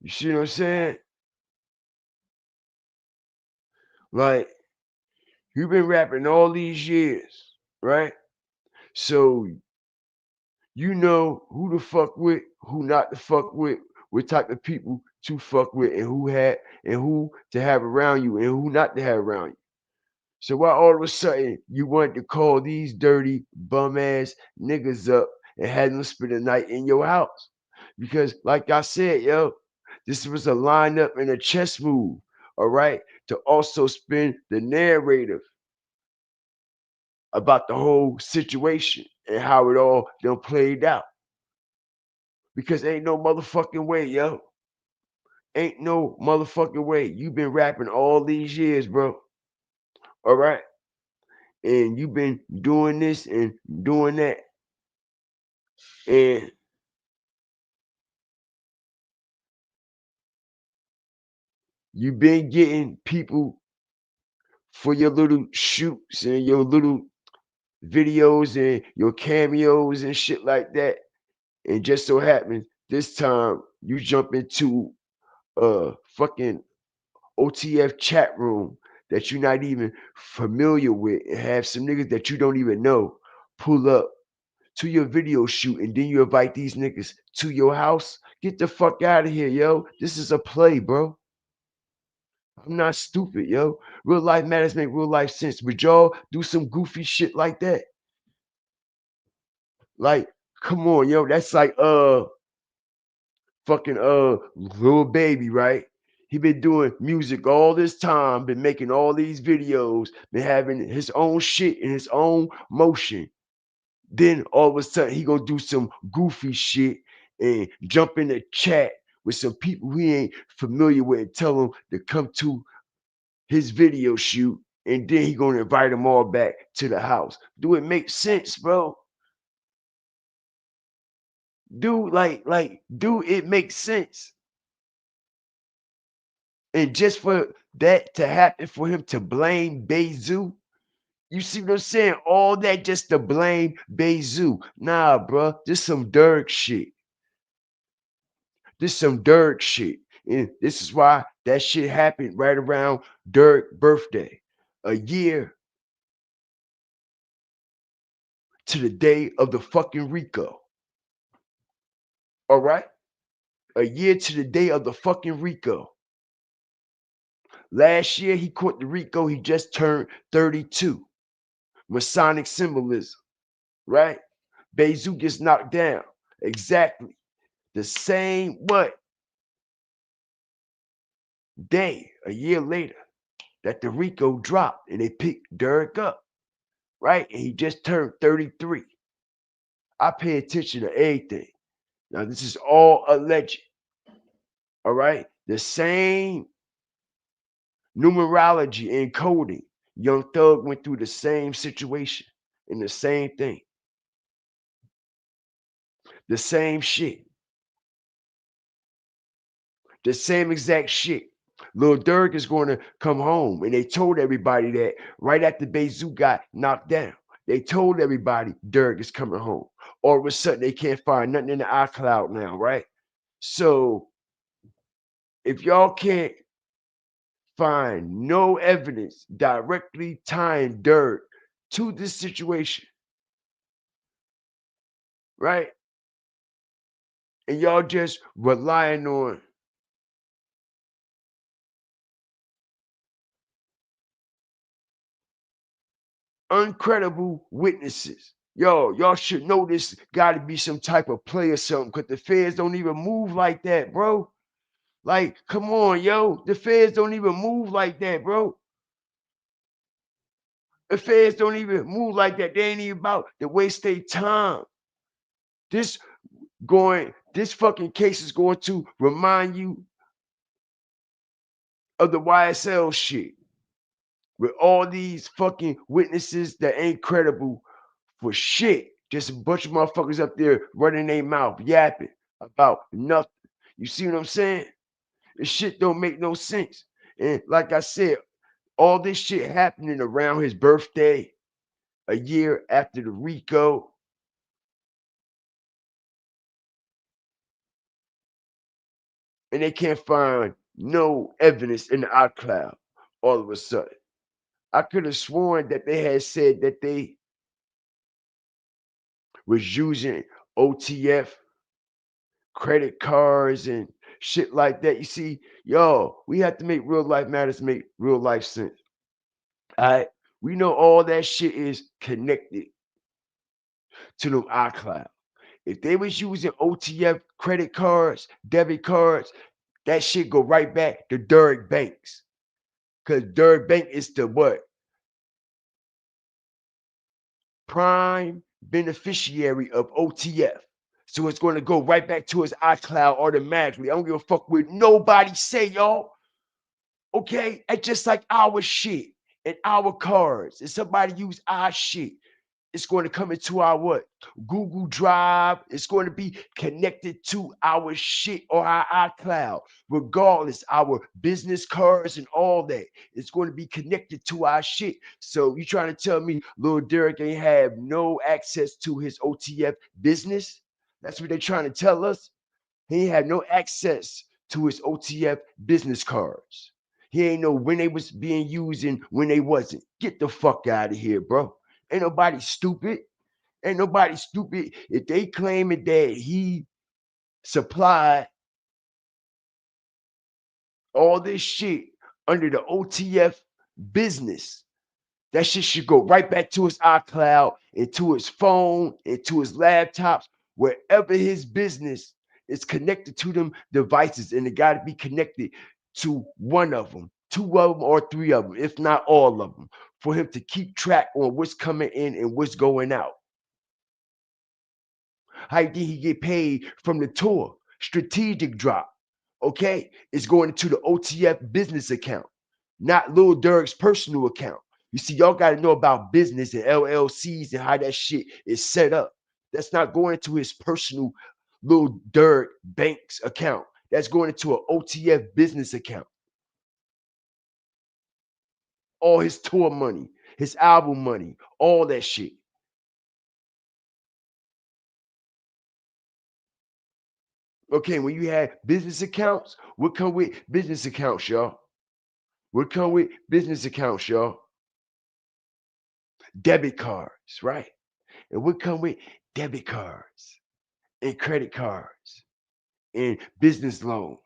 You see what I'm saying? Like, you've been rapping all these years, right? So you know who to fuck with, who not to fuck with, what type of people to fuck with, and who to have around you, and who not to have around you. So why all of a sudden you wanted to call these dirty bum ass niggas up and had them spend the night in your house? Because like I said, yo, this was a lineup and a chess move, all right, to also spin the narrative about the whole situation and how it all done played out. Because ain't no motherfucking way, yo. Ain't no motherfucking way. You've been rapping all these years, bro. All right. And you've been doing this and doing that. And you've been getting people for your little shoots and your little videos and your cameos and shit like that. And just so happens this time you jump into fucking OTF chat room that you're not even familiar with, and have some niggas that you don't even know pull up to your video shoot, and then you invite these niggas to your house? Get the fuck out of here, yo. This is a play, bro. I'm not stupid, yo. Real life matters make real life sense. Would y'all do some goofy shit like that? Like, come on, yo. That's like fucking little baby, right? He been doing music all this time, been making all these videos, been having his own shit in his own motion. Then all of a sudden he gonna do some goofy shit and jump in the chat with some people he ain't familiar with and tell them to come to his video shoot, and then he gonna invite them all back to the house. Do it make sense, bro? Do it make sense? And just for that to happen, for him to blame Bayzoo, you see what I'm saying? All that just to blame Bayzoo. Nah, bro, this some Durk shit. This some Durk shit. And this is why that shit happened right around Durk's birthday. A year to the day of the fucking Rico. All right? A year to the day of the fucking Rico. Last year he caught the Rico, he just turned 32. Masonic symbolism, right? Bayzoo gets knocked down. Exactly. The same what? Day, a year later, that the Rico dropped and they picked Durk up, right? And he just turned 33. I pay attention to everything. Now, this is all alleged, all right? The same numerology and coding. Young Thug went through the same situation and the same thing, the same shit, the same exact shit. Lil Durk is going to come home, and they told everybody that right after Bayzoo got knocked down. They told everybody Durk is coming home. All of a sudden, they can't find nothing in the iCloud now, right? So if y'all can't find no evidence directly tying Durk to this situation, right? And y'all just relying on uncredible witnesses. Yo, y'all should know this got to be some type of play or something, because the feds don't even move like that, bro. Like, come on, yo. The feds don't even move like that, bro. The feds don't even move like that. They ain't even about to waste their time. This this fucking case is going to remind you of the YSL shit with all these fucking witnesses that ain't credible for shit. Just a bunch of motherfuckers up there running their mouth, yapping about nothing. You see what I'm saying? This shit don't make no sense. And like I said, all this shit happening around his birthday, a year after the Rico. And they can't find no evidence in the iCloud all of a sudden. I could have sworn that they had said that they was using OTF credit cards and shit like that. You see, yo, we have to make real life matters make real life sense. All right. We know all that shit is connected to them iCloud. If they was using OTF credit cards, debit cards, that shit go right back to Durk Banks. Cause Durk Bank is the what? Prime beneficiary of OTF. So it's going to go right back to his iCloud automatically. I don't give a fuck what nobody say, y'all. Okay? It's just like our shit and our cards. If somebody use our shit, it's going to come into our what? Google Drive. It's going to be connected to our shit or our iCloud. Regardless, our business cards and all that. It's going to be connected to our shit. So you trying to tell me Lil Durk ain't have no access to his OTF business? That's what they're trying to tell us. He had no access to his OTF business cards. He ain't know when they was being used and when they wasn't. Get the fuck out of here, bro. Ain't nobody stupid. Ain't nobody stupid. If they claiming that he supplied all this shit under the OTF business, that shit should go right back to his iCloud, into his phone, into his laptops, wherever his business is connected to them devices. And it got to be connected to one of them, two of them, or three of them, if not all of them, for him to keep track on what's coming in and what's going out. How did he get paid from the tour? Strategic drop. Okay, it's going into the OTF business account, not Lil Durk's personal account. You see, y'all got to know about business and LLCs and how that shit is set up. That's not going into his personal Lil Durk bank's account. That's going into an OTF business account. All his tour money, his album money, all that shit. Okay, when you have business accounts, what come with business accounts, y'all? What come with business accounts, y'all? Debit cards, right? And what come with debit cards and credit cards and business loans?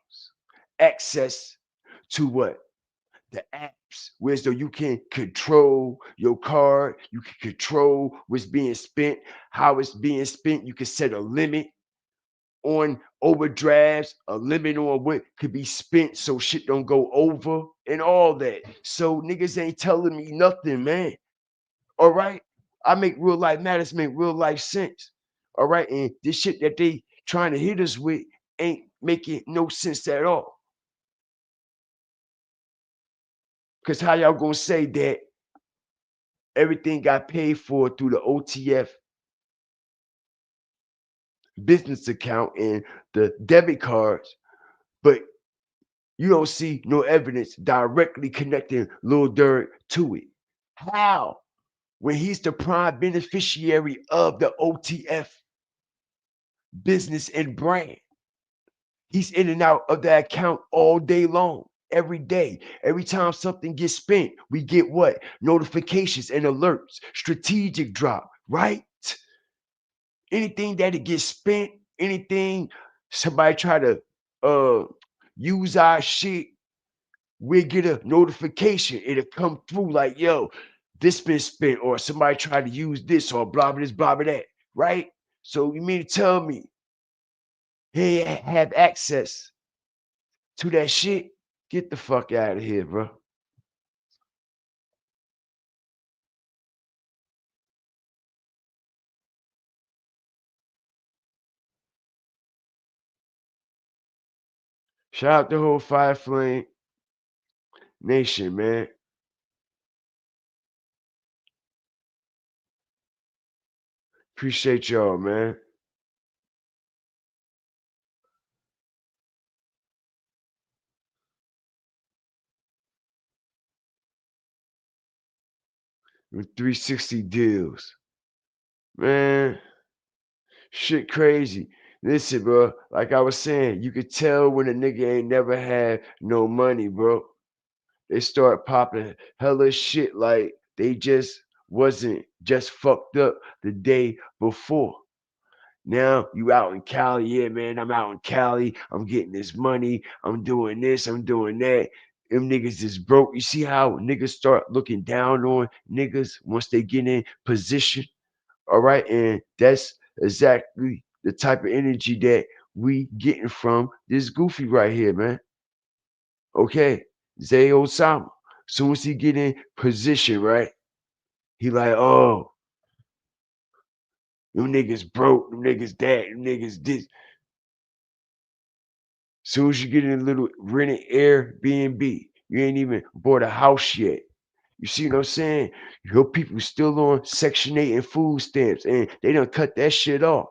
Access to what? The apps, where so you can control your card, you can control what's being spent, how it's being spent. You can set a limit on overdrafts, a limit on what could be spent so shit don't go over and all that. So niggas ain't telling me nothing, man. All right. I make real life matters make real life sense. All right. And this shit that they trying to hit us with ain't making no sense at all. Cause how y'all gonna say that everything got paid for through the OTF business account and the debit cards, but you don't see no evidence directly connecting Lil Durk to it? How? When he's the prime beneficiary of the OTF business and brand. He's in and out of that account all day long, every day. Every time something gets spent, we get what? Notifications and alerts, strategic drop, right? Anything that it gets spent, anything somebody try to uh use our shit, we get a notification. It'll come through like, yo, this been spent, or somebody tried to use this, or blah blah this, blah blah that, right? So you mean to tell me he have access to that shit? Get the fuck out of here, bro. Shout out the whole Fire Flame Nation, man. Appreciate y'all, man. With 360 deals, man. Shit crazy. Listen, bro. Like I was saying, you could tell when a nigga ain't never had no money, bro. They start popping hella shit like they just wasn't just fucked up the day before. Now you out in Cali, yeah, man. I'm out in Cali. I'm getting this money. I'm doing this. I'm doing that. Them niggas is broke. You see how niggas start looking down on niggas once they get in position. All right, and that's exactly the type of energy that we getting from this goofy right here, man. Okay, Zay Osama. Soon as he get in position, right? He like, oh, them niggas broke, them niggas that, them niggas this. Soon as you get in a little rented Airbnb, you ain't even bought a house yet. You see what I'm saying? Your people still on Section 8 and food stamps, and they don't cut that shit off.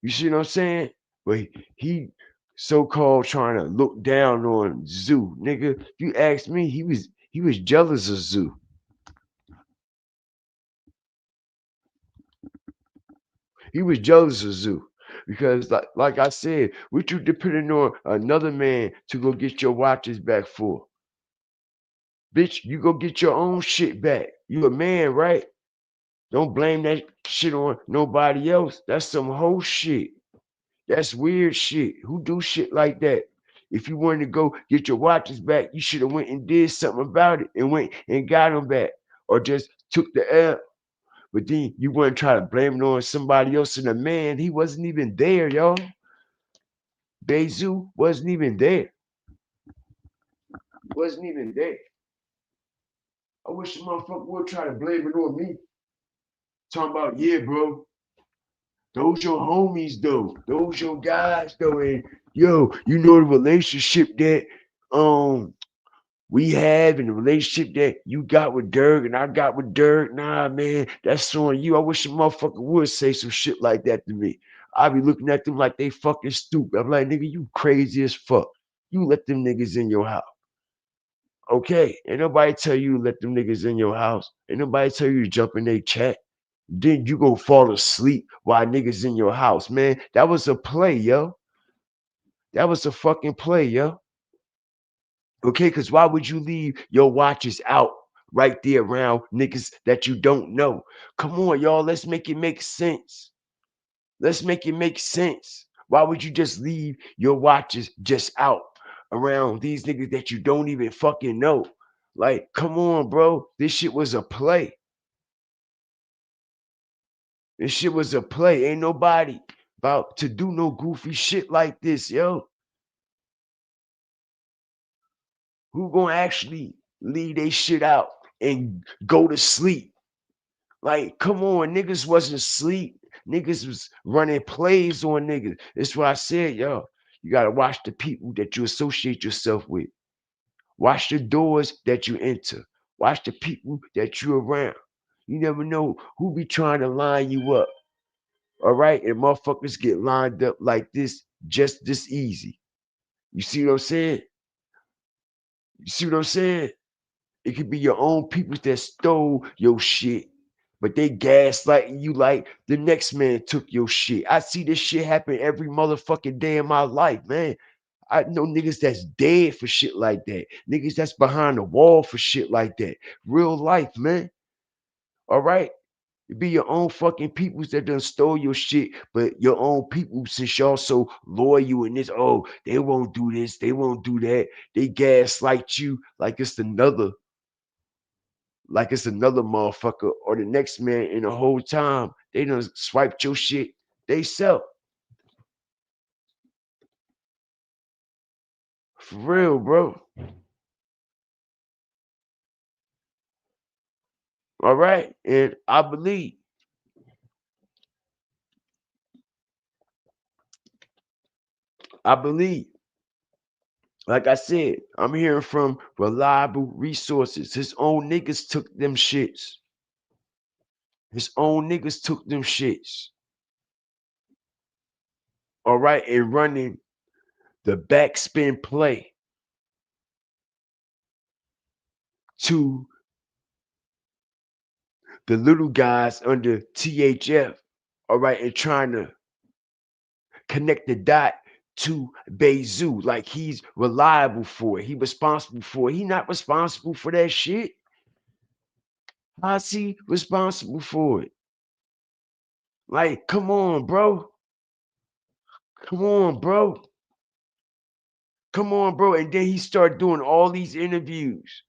You see what I'm saying? But he so-called trying to look down on Zoo. Nigga, if you ask me, he was jealous of Zoo. He was jealous of Zoo. Because like I said, what you depending on another man to go get your watches back for? Bitch, you go get your own shit back. You a man, right? Don't blame that shit on nobody else. That's some whole shit. That's weird shit. Who do shit like that? If you wanted to go get your watches back, you should have went and did something about it and went and got them back, or just took the L. But then you want to try to blame it on somebody else and a man. He wasn't even there, y'all. Bayzoo wasn't even there. Wasn't even there. I wish the motherfucker would try to blame it on me. Talking about, yeah, bro. Those your homies though. Those your guys though. And yo, you know the relationship that we have and the relationship that you got with Durk and I got with Durk. Nah, man, that's on you. I wish a motherfucker would say some shit like that to me. I be looking at them like they fucking stupid. I'm like, nigga, you crazy as fuck. You let them niggas in your house. Okay. Ain't nobody tell you to let them niggas in your house. Ain't nobody tell you to jump in their chat. Then you go fall asleep while niggas in your house, man. That was a play, yo. That was a fucking play, yo. Okay, because why would you leave your watches out right there around niggas that you don't know? Come on, y'all. Let's make it make sense. Let's make it make sense. Why would you just leave your watches just out around these niggas that you don't even fucking know? Like, come on, bro. This shit was a play. This shit was a play. Ain't nobody about to do no goofy shit like this, yo. Who gonna actually leave they shit out and go to sleep? Like, come on, niggas wasn't asleep. Niggas was running plays on niggas. That's what I said, yo. You gotta watch the people that you associate yourself with. Watch the doors that you enter. Watch the people that you around. You never know who be trying to line you up. All right, and motherfuckers get lined up like this just this easy. You see what I'm saying? You see what I'm saying? It could be your own people that stole your shit, but they gaslighting you like the next man took your shit. I see this shit happen every motherfucking day in my life, man. I know niggas that's dead for shit like that. Niggas that's behind the wall for shit like that. Real life, man. All right? It be your own fucking peoples that done stole your shit, but your own people, since y'all so loyal and this, oh, they won't do this, they won't do that. They gaslight you like it's another motherfucker or the next man in the whole time. They done swiped your shit they sell. For real, bro. All right. And I believe, like I said, I'm hearing from reliable resources. His own niggas took them shits. His own niggas took them shits. All right. And running the backspin play to the little guys under THF. All right. And trying to connect the dot to Bayzoo. Like he's reliable for it. He responsible for it. He not responsible for that shit. How's he responsible for it? Like, come on, bro. Come on, bro. Come on, bro. And then he started doing all these interviews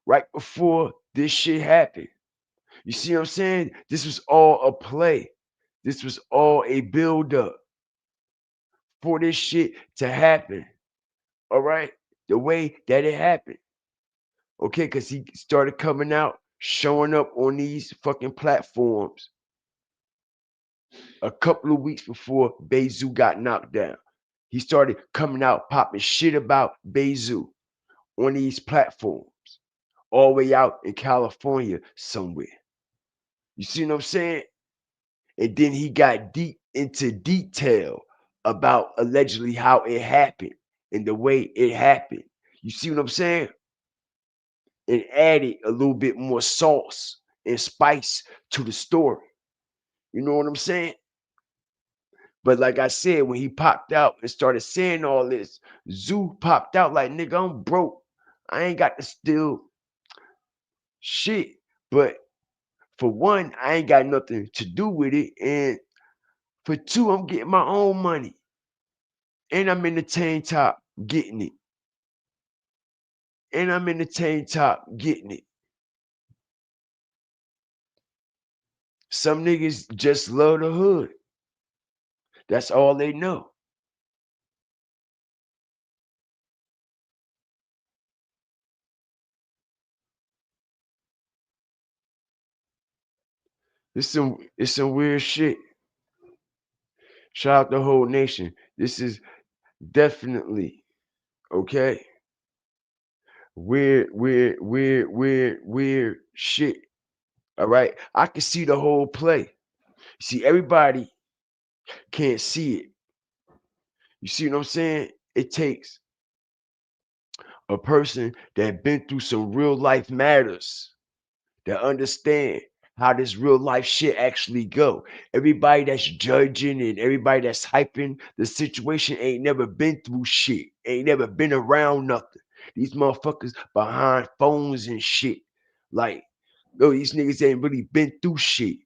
right before this shit happened. You see what I'm saying? This was all a play. This was all a build-up for this shit to happen. All right? The way that it happened. Okay, because he started coming out, showing up on these fucking platforms a couple of weeks before Bayzoo got knocked down. He started coming out, popping shit about Bayzoo on these platforms, all the way out in California somewhere. You see what I'm saying? And then he got deep into detail about allegedly how it happened and the way it happened. You see what I'm saying? And added a little bit more sauce and spice to the story. You know what I'm saying? But like I said, when he popped out and started saying all this, Zoo popped out like, nigga, I'm broke. I ain't got to steal shit. But for one, I ain't got nothing to do with it. And for two, I'm getting my own money. And I'm in the tank top getting it. And I'm in the tank top getting it. Some niggas just love the hood. That's all they know. It's some weird shit. Shout out the whole nation. This is definitely okay. Weird shit. All right. I can see the whole play. See, everybody can't see it. You see what I'm saying? It takes a person that been through some real life matters that understand how this real life shit actually go. Everybody that's judging and everybody that's hyping the situation ain't never been through shit, ain't never been around nothing. These motherfuckers behind phones and shit. Like, yo, these niggas ain't really been through shit.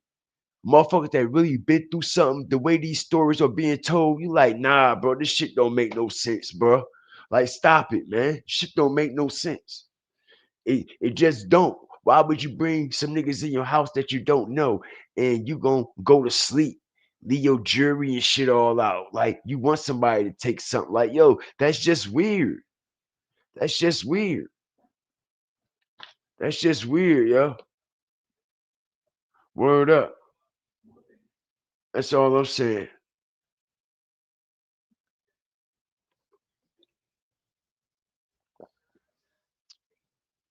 Motherfuckers that really been through something, the way these stories are being told, you like, nah, bro, this shit don't make no sense, bro. Like, stop it, man. Shit don't make no sense. It just don't. Why would you bring some niggas in your house that you don't know and you gonna go to sleep, leave your jewelry and shit all out? Like you want somebody to take something. Like, yo, that's just weird. That's just weird. That's just weird, yo. Word up. That's all I'm saying.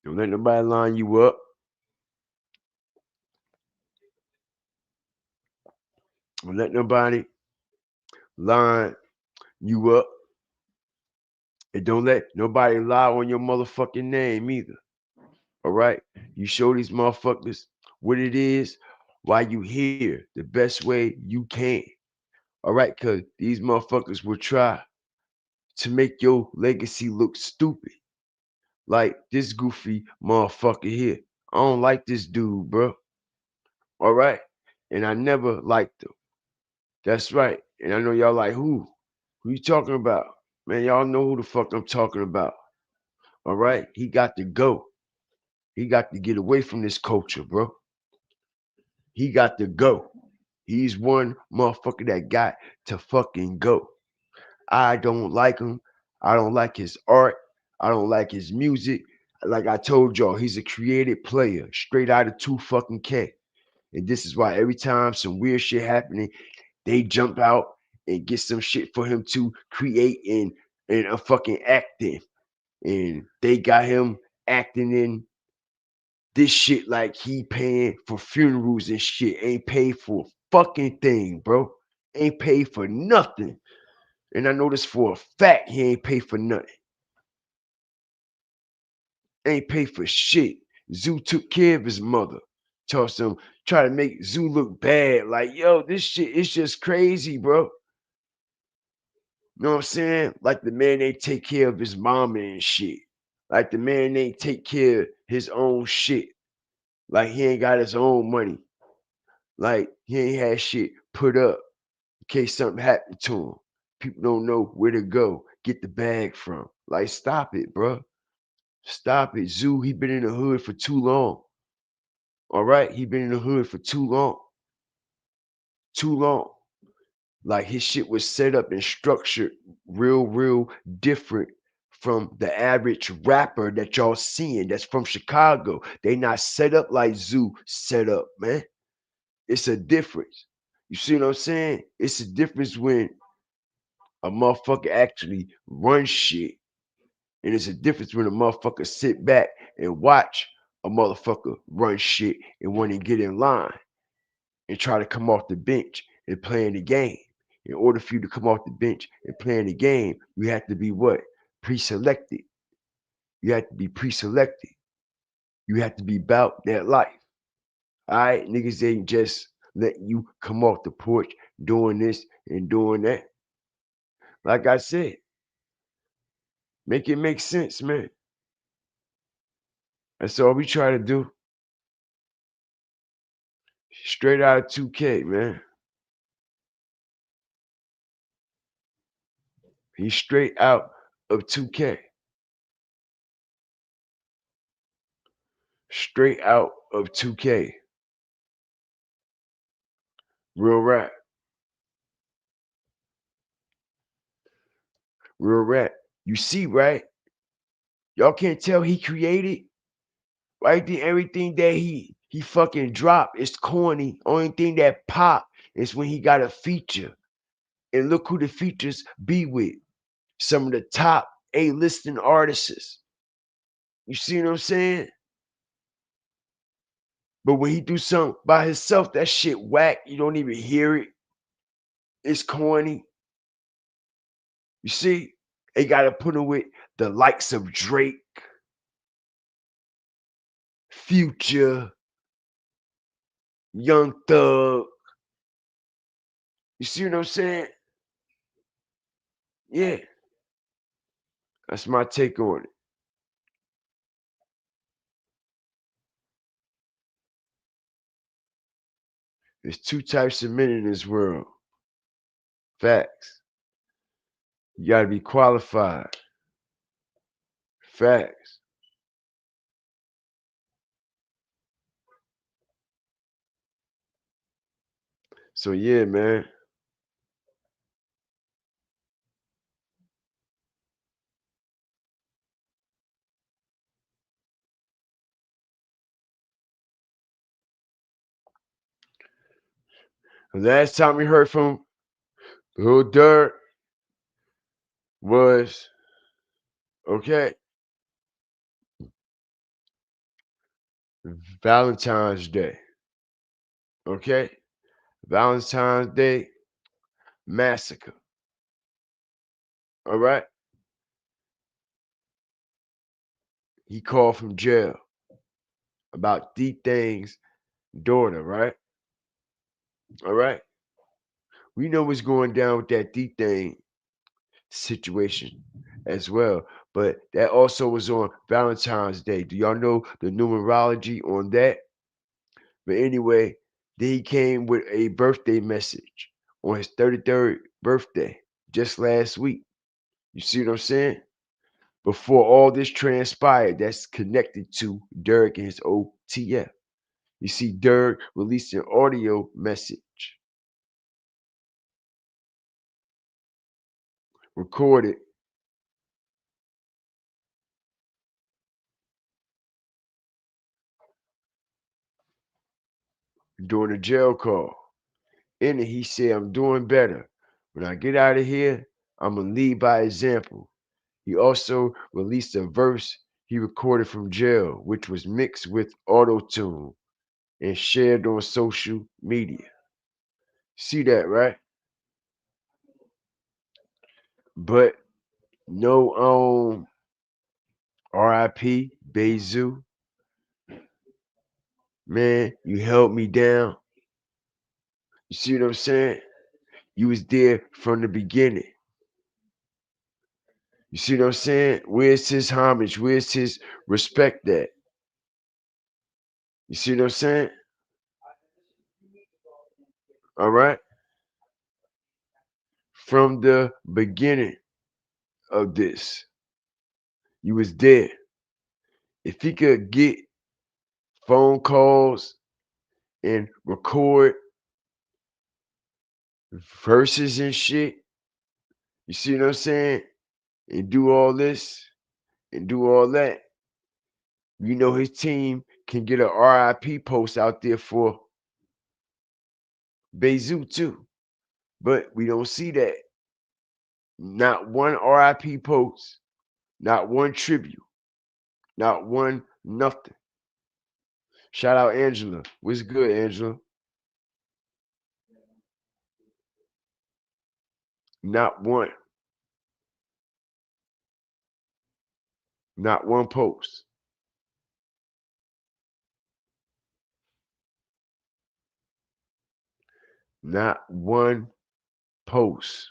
Don't let nobody line you up. Don't let nobody line you up. And don't let nobody lie on your motherfucking name either. All right? You show these motherfuckers what it is while you here the best way you can. All right? Because these motherfuckers will try to make your legacy look stupid. Like this goofy motherfucker here. I don't like this dude, bro. All right? And I never liked him. That's right. And I know y'all like, who? Who you talking about? Man, y'all know who the fuck I'm talking about. All right? He got to go. He got to get away from this culture, bro. He got to go. He's one motherfucker that got to fucking go. I don't like him. I don't like his art. I don't like his music. Like I told y'all, he's a creative player, straight out of 2 fucking K. And this is why every time some weird shit happening, they jump out and get some shit for him to create and a fucking acting. And they got him acting in this shit like he paying for funerals and shit. Ain't paid for a fucking thing, bro. Ain't paid for nothing. And I know this for a fact he ain't paid for nothing. Ain't paid for shit. Zoo took care of his mother. Toss him, try to make Zoo look bad. Like, yo, this shit is just crazy, bro. You know what I'm saying? Like the man ain't take care of his mama and shit. Like the man ain't take care of his own shit. Like he ain't got his own money. Like he ain't had shit put up in case something happened to him. People don't know where to go, get the bag from. Like, stop it, bro. Stop it. Zoo, he been in the hood for too long. All right? He been in the hood for too long. Too long. Like his shit was set up and structured real different from the average rapper that y'all seeing that's from Chicago. They not set up like Zoo set up, man. It's a difference. You see what I'm saying? It's a difference when a motherfucker actually runs shit. And it's a difference when a motherfucker sit back and watch a motherfucker run shit and want to get in line and try to come off the bench and play in the game. In order for you to come off the bench and play in the game, you have to be what? Pre-selected. You have to be pre-selected. You have to be about that life. All right, niggas ain't just letting you come off the porch doing this and doing that. Like I said, make it make sense, man. That's all we try to do. Straight out of 2K, man. He's straight out of 2K. Straight out of 2K. Real rap. Real rap. You see, right? Y'all can't tell he created. Right there, everything that he fucking dropped is corny. Only thing that pop is when he got a feature. And look who the features be with. Some of the top A-listing artists. You see what I'm saying? But when he do something by himself, that shit whack. You don't even hear it. It's corny. You see? They gotta put him with the likes of Drake, Future, Young Thug. You see what I'm saying? Yeah. That's my take on it. There's two types of men in this world. Facts. You gotta be qualified. Facts. So yeah, man. The last time we heard from Lil Durk was okay. Valentine's Day. Okay? Valentine's Day massacre. All right? He called from jail about D Thing's daughter, right? All right? We know what's going down with that D Thing situation as well. But that also was on Valentine's Day. Do y'all know the numerology on that? But anyway, then he came with a birthday message on his 33rd birthday just last week. You see what I'm saying? Before all this transpired, that's connected to Durk and his OTF. You see, Durk released an audio message recorded during a jail call. In it, he said, I'm doing better. When I get out of here, I'm going to lead by example. He also released a verse he recorded from jail, which was mixed with auto tune and shared on social media. See that, right? But no RIP, Bayzoo. Man, you held me down. You see what I'm saying? You was there from the beginning. You see what I'm saying? Where's his homage? Where's his respect at? You see what I'm saying? All right? From the beginning of this, you was there. If he could get phone calls and record verses and shit, you see what I'm saying? And do all this and do all that, you know his team can get a RIP post out there for Bayzoo too. But we don't see that. Not one RIP post, not one tribute, not one nothing. Shout out Angela. What's good, Angela? Not one. Not one post. Not one post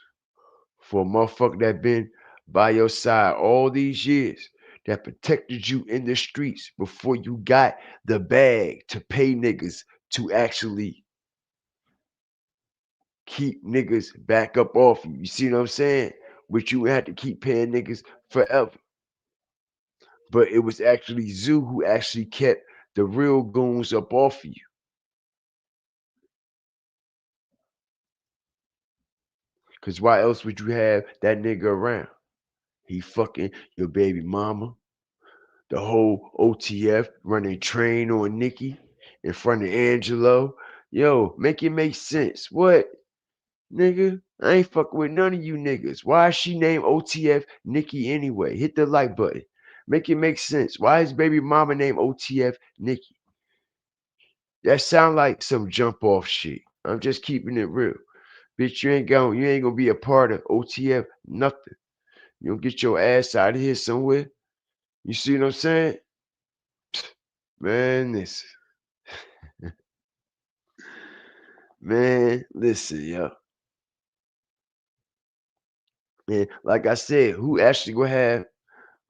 for a motherfucker that been by your side all these years, that protected you in the streets before you got the bag to pay niggas to actually keep niggas back up off you. You see what I'm saying? Which you had to keep paying niggas forever. But it was actually Zoo who actually kept the real goons up off of you. Cause why else would you have that nigga around? He fucking your baby mama, the whole OTF running train on Nikki in front of Angelo. Yo, make it make sense. What? Nigga, I ain't fucking with none of you niggas. Why is she named OTF Nikki anyway? Hit the like button. Make it make sense. Why is baby mama named OTF Nikki? That sound like some jump off shit. I'm just keeping it real. Bitch, you ain't gonna be a part of OTF, nothing. You don't get your ass out of here somewhere. You see what I'm saying? Man, listen. Man, listen, yo. Man, like I said, who actually gonna have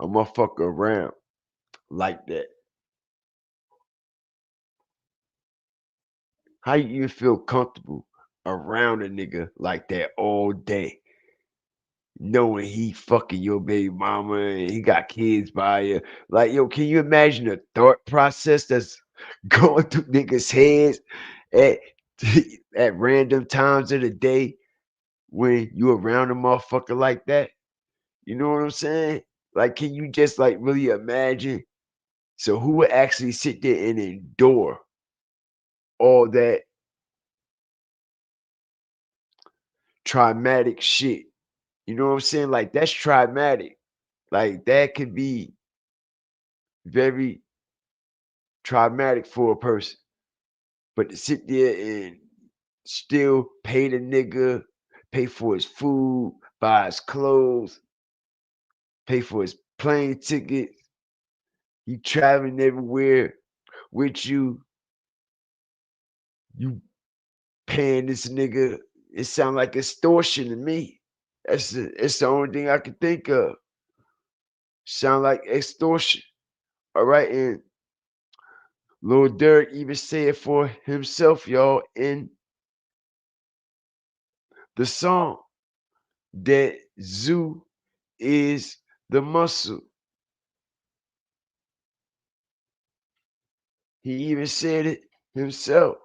a motherfucker around like that? How you even feel comfortable around a nigga like that all day, knowing he fucking your baby mama and he got kids by you? Like, yo, can you imagine the thought process that's going through niggas' heads at at random times of the day when you around a motherfucker like that? You know what I'm saying? Like, can you just like really imagine? So who would actually sit there and endure all that traumatic shit? You know what I'm saying? Like that's traumatic. Like that could be very traumatic for a person. But to sit there and still pay the nigga, pay for his food, buy his clothes, pay for his plane ticket, he traveling everywhere with you, you paying this nigga, it sound like extortion to me. It's the only thing I can think of. Sound like extortion. All right, and Lil Durk even said for himself, y'all, in the song that Zoo is the muscle. He even said it himself.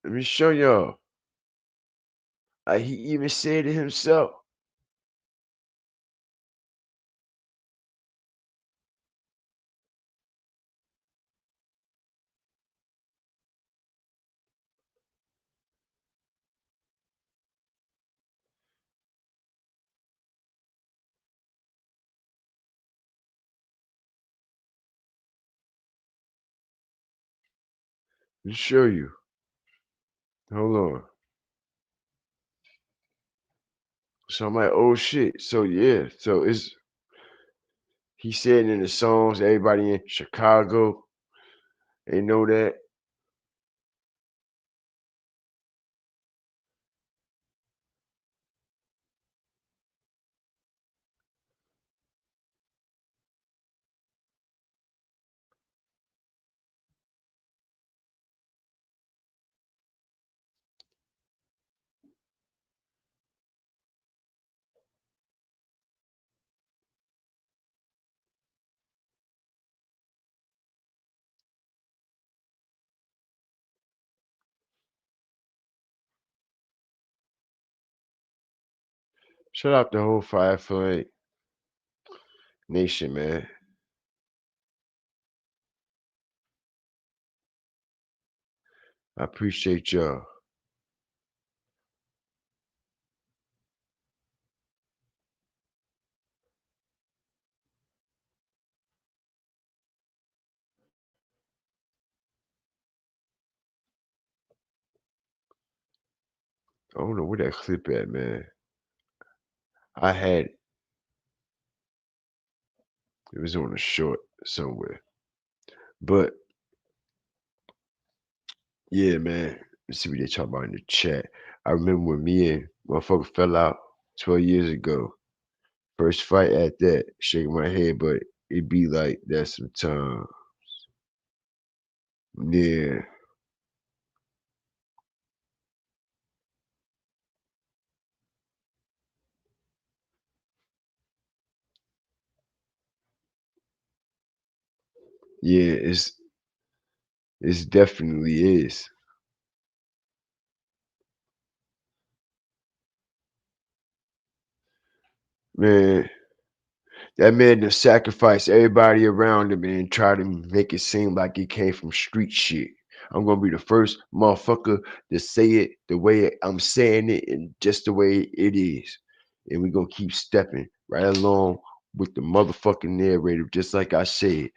Let me show y'all. He even said it himself. Let me show you. Hold on. So I'm like, oh shit. So yeah. So it's he said in the songs, everybody in Chicago, they know that. Shout out the whole Firefly Nation, man. I appreciate y'all. I don't know where that clip at, man. I had it. It was on a short somewhere. But yeah, man. Let's see what they talk about in the chat. I remember when me and motherfucker fell out 12 years ago. First fight at that, shaking my head, but it be like that sometimes. Yeah. Yeah, it's definitely is. Man, that man to sacrifice everybody around him and try to make it seem like it came from street shit. I'm gonna be the first motherfucker to say it the way I'm saying it and just the way it is. And we're gonna keep stepping right along with the motherfucking narrative, just like I said.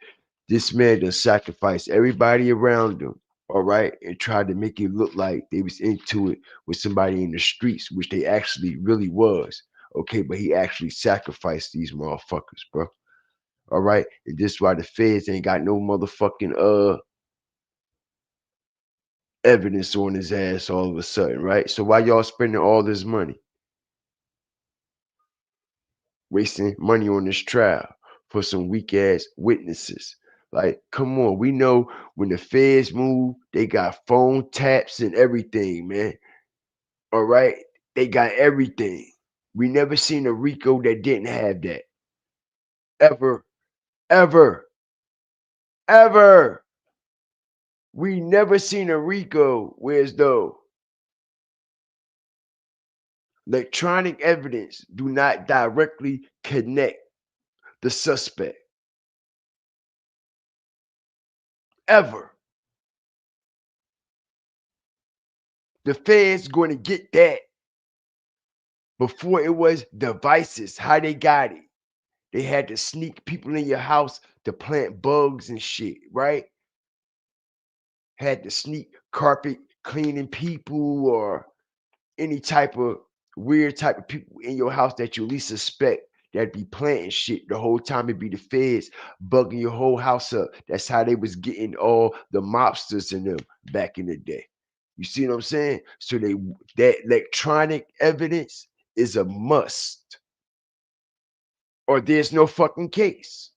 This man done sacrificed everybody around him, all right, and tried to make it look like they was into it with somebody in the streets, which they actually really was. Okay, but he actually sacrificed these motherfuckers, bro. All right, and this why the feds ain't got no motherfucking evidence on his ass all of a sudden, right? So why y'all spending all this money, wasting money on this trial for some weak ass witnesses? Like, come on, we know when the feds move, they got phone taps and everything, man. All right, they got everything. We never seen a Rico that didn't have that ever, ever, ever. We never seen a Rico whereas though electronic evidence do not directly connect the suspect ever. The feds going to get that before it was devices. How they got it? They had to sneak people in your house to plant bugs and shit, right? Had to sneak carpet cleaning people or any type of weird type of people in your house that you least suspect that be planting shit the whole time. It be the feds bugging your whole house up. That's how they was getting all the mobsters in them back in the day. You see what I'm saying? So they that electronic evidence is a must, or there's no fucking case,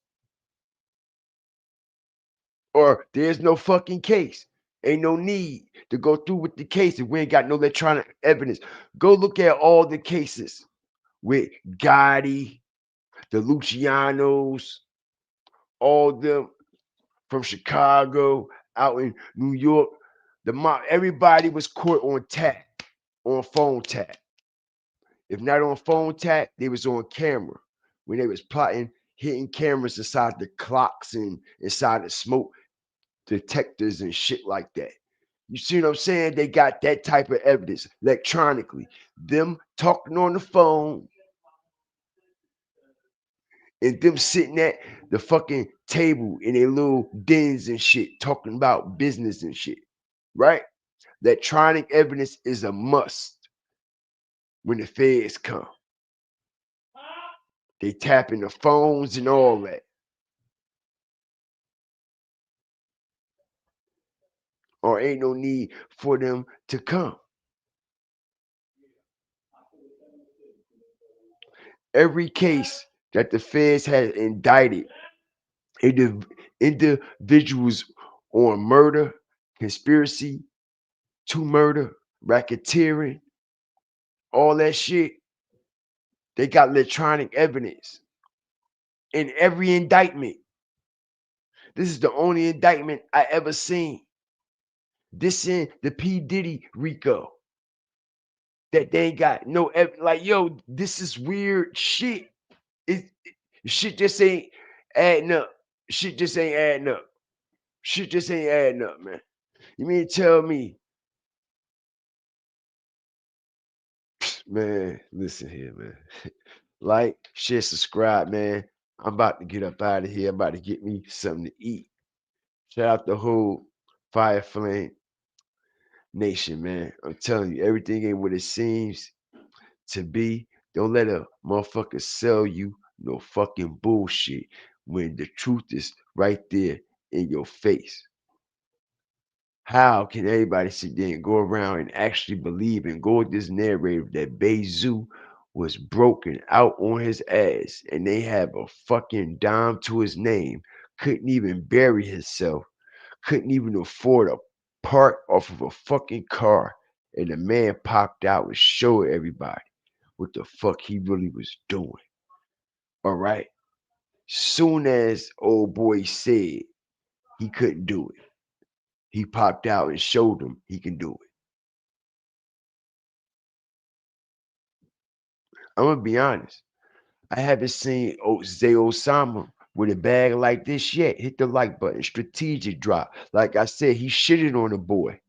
or there's no fucking case. Ain't no need to go through with the case if we ain't got no electronic evidence. Go look at all the cases with Gotti, the Lucianos, all them from Chicago, out in New York. The mob, everybody was caught on tap, on phone tap. If not on phone tap, they was on camera when they was plotting, hitting cameras inside the clocks and inside the smoke detectors and shit like that. You see what I'm saying? They got that type of evidence electronically. Them talking on the phone and them sitting at the fucking table in their little dens and shit, talking about business and shit, right? Electronic evidence is a must when the feds come. They tapping the phones and all that. Or ain't no need for them to come. Every case that the feds had indicted individuals on murder, conspiracy to murder, racketeering, all that shit, they got electronic evidence in every indictment. This is the only indictment I ever seen. This in the P. Diddy Rico that they ain't got no like, yo, this is weird shit. Shit just ain't adding up. Shit just ain't adding up. Shit just ain't adding up, man. You mean to tell me, man, listen here, man. Like, share, subscribe, man. I'm about to get up out of here. I'm about to get me something to eat. Shout out the whole Fire Flame Nation, man. I'm telling you, everything ain't what it seems to be. Don't let a motherfucker sell you no fucking bullshit. when the truth is right there in your face? How can everybody sit there and go around and actually believe and go with this narrative that Bayzoo was broken out on his ass and they have a fucking dime to his name, couldn't even bury himself, couldn't even afford a part off of a fucking car, and the man popped out and showed everybody what the fuck he really was doing. All right. Soon as old boy said he couldn't do it, he popped out and showed him he can do it. I'm gonna be honest. I haven't seen Zay Osama with a bag like this yet. Hit the like button. Strategic drop. Like I said, he shitted on the boy.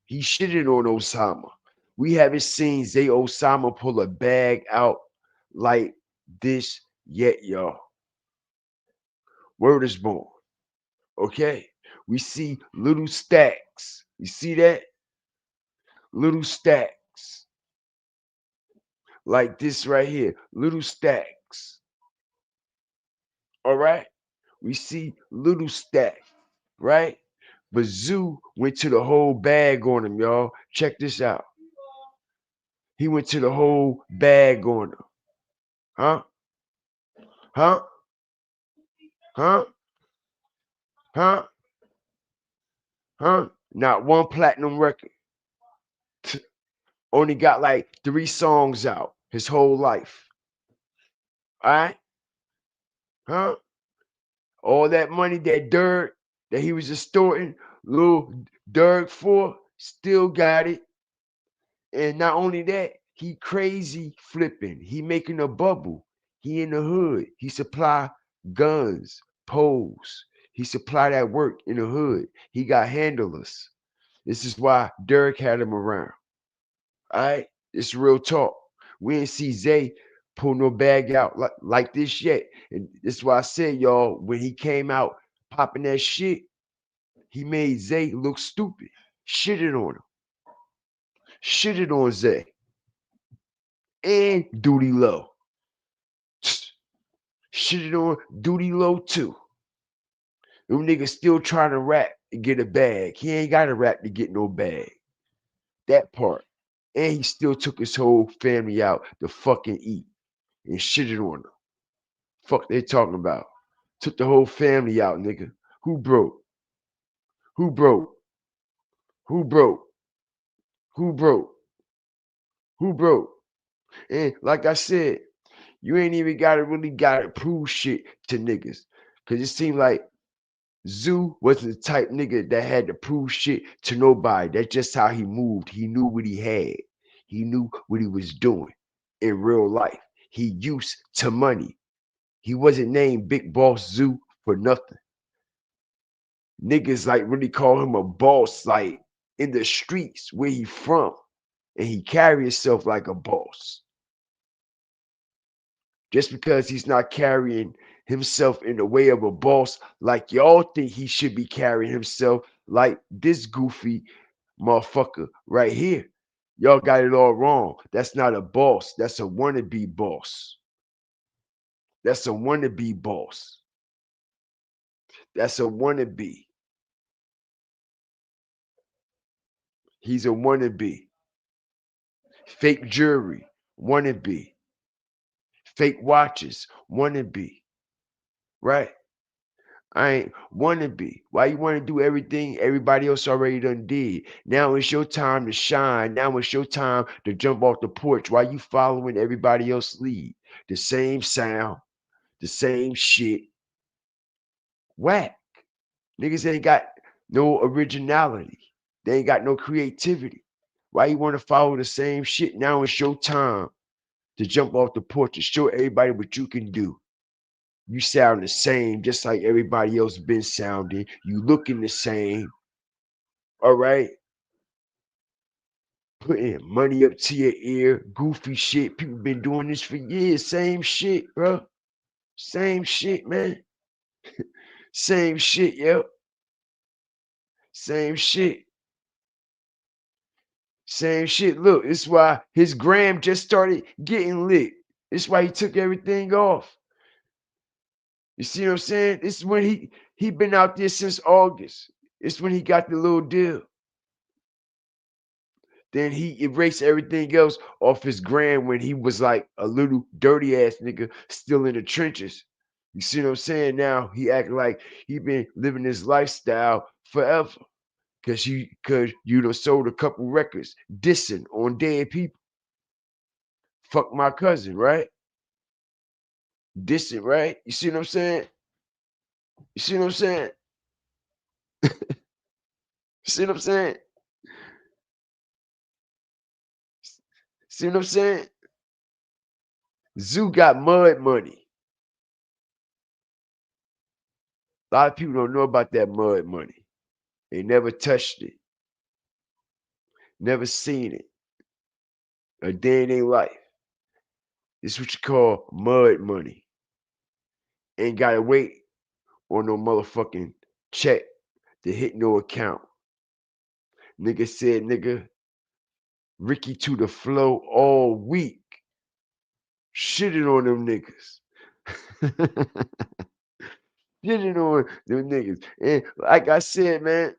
He shitted on Osama. We haven't seen Zay Osama pull a bag out like this yet, y'all. Word is born. Okay. We see little stacks. You see that? Little stacks. Like this right here. Little stacks. All right. We see little stacks, right? But Zoo went to the whole bag on him, y'all. Check this out. He went to the whole bag on him. Huh? Huh? Huh? Huh? Huh? Not one platinum record. Only got like 3 songs out his whole life. All right? Huh? All that money, that Durk that he was extorting, little Durk for, still got it. And not only that, he crazy flipping. He making a bubble. He in the hood. He supply guns, poles. He supply that work in the hood. He got handlers. This is why Durk had him around. All right? It's real talk. We ain't see Zay pull no bag out like this yet. And this is why I said, y'all, when he came out popping that shit, he made Zay look stupid. Shitted on him. Shitted on Zay. And Duty Low. Shitted on Duty Low too. Them niggas still trying to rap to get a bag. He ain't got to rap to get no bag. That part. And he still took his whole family out to fucking eat and shitted on them. Fuck they talking about. Took the whole family out, nigga. Who broke? Who broke? Who broke? Who broke? Who broke? And like I said, you ain't even gotta prove shit to niggas. Cause it seemed like Zoo wasn't the type nigga that had to prove shit to nobody. That's just how he moved. He knew what he had. He knew what he was doing in real life. He used to money. He wasn't named Big Boss Zoo for nothing. Niggas like really call him a boss, like in the streets where he from, and he carry himself like a boss. Just because he's not carrying himself in the way of a boss like y'all think he should be carrying himself, like this goofy motherfucker right here. Y'all got it all wrong. That's not a boss. That's a wannabe boss. That's a wannabe boss. That's a wannabe. He's a wannabe. Fake jewelry, wannabe. Fake watches, wannabe. Right? I ain't wannabe. Why you want to do everything everybody else already done did? Now it's your time to shine. Now it's your time to jump off the porch. Why you following everybody else lead? The same sound, the same shit. Whack. Niggas ain't got no originality. They ain't got no creativity. Why you want to follow the same shit? Now it's your time to jump off the porch and show everybody what you can do. You sound the same, just like everybody else been sounding. You looking the same. All right. Putting money up to your ear, goofy shit. People been doing this for years. Same shit, bro. Same shit, man. Same shit, yo. Same shit. Same shit. Look, this is why his gram just started getting lit. This is why he took everything off. You see what I'm saying? This is when he been out there since August. It's when he got the little deal. Then he erased everything else off his gram when he was like a little dirty ass nigga still in the trenches. You see what I'm saying? Now he acting like he been living his lifestyle forever. Cause you done sold a couple records dissing on dead people. Fuck my cousin, right? Dissing, right? You see what I'm saying? You see what I'm saying? You see what I'm saying? See what I'm saying? Zoo got mud money. A lot of people don't know about that mud money. They never touched it, never seen it a day in their life. This what you call mud money. Ain't gotta wait on no motherfucking check to hit no account. Nigga said, nigga, Ricky to the flow all week. Shitting on them niggas. Shitting on them niggas. And like I said, man,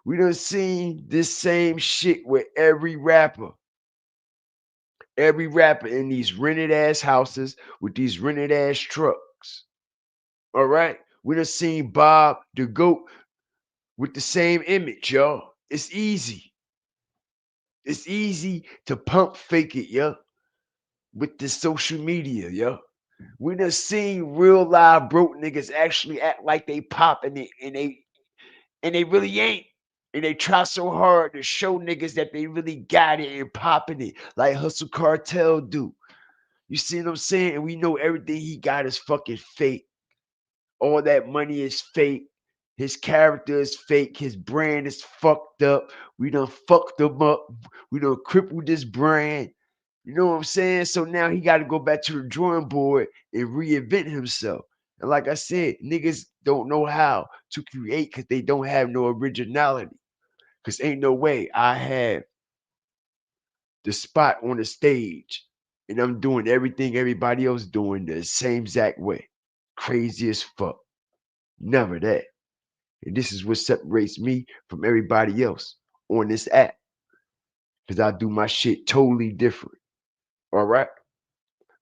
we done seen this same shit with every rapper. Every rapper in these rented ass houses with these rented ass trucks. All right? We done seen Bob the GOAT with the same image, y'all. It's easy. It's easy to pump fake it, yo, with the social media, yo. We done seen real live broke niggas actually act like they popping it and they really ain't. And they try so hard to show niggas that they really got it and popping it like Hustle Cartel do. You see what I'm saying? And we know everything he got is fucking fake. All that money is fake. His character is fake. His brand is fucked up. We done fucked him up. We done crippled this brand. You know what I'm saying? So now he got to go back to the drawing board and reinvent himself. And like I said, niggas don't know how to create because they don't have no originality. Because ain't no way I have the spot on the stage and I'm doing everything everybody else doing the same exact way. Crazy as fuck. Never that. And this is what separates me from everybody else on this app. Because I do my shit totally different. All right?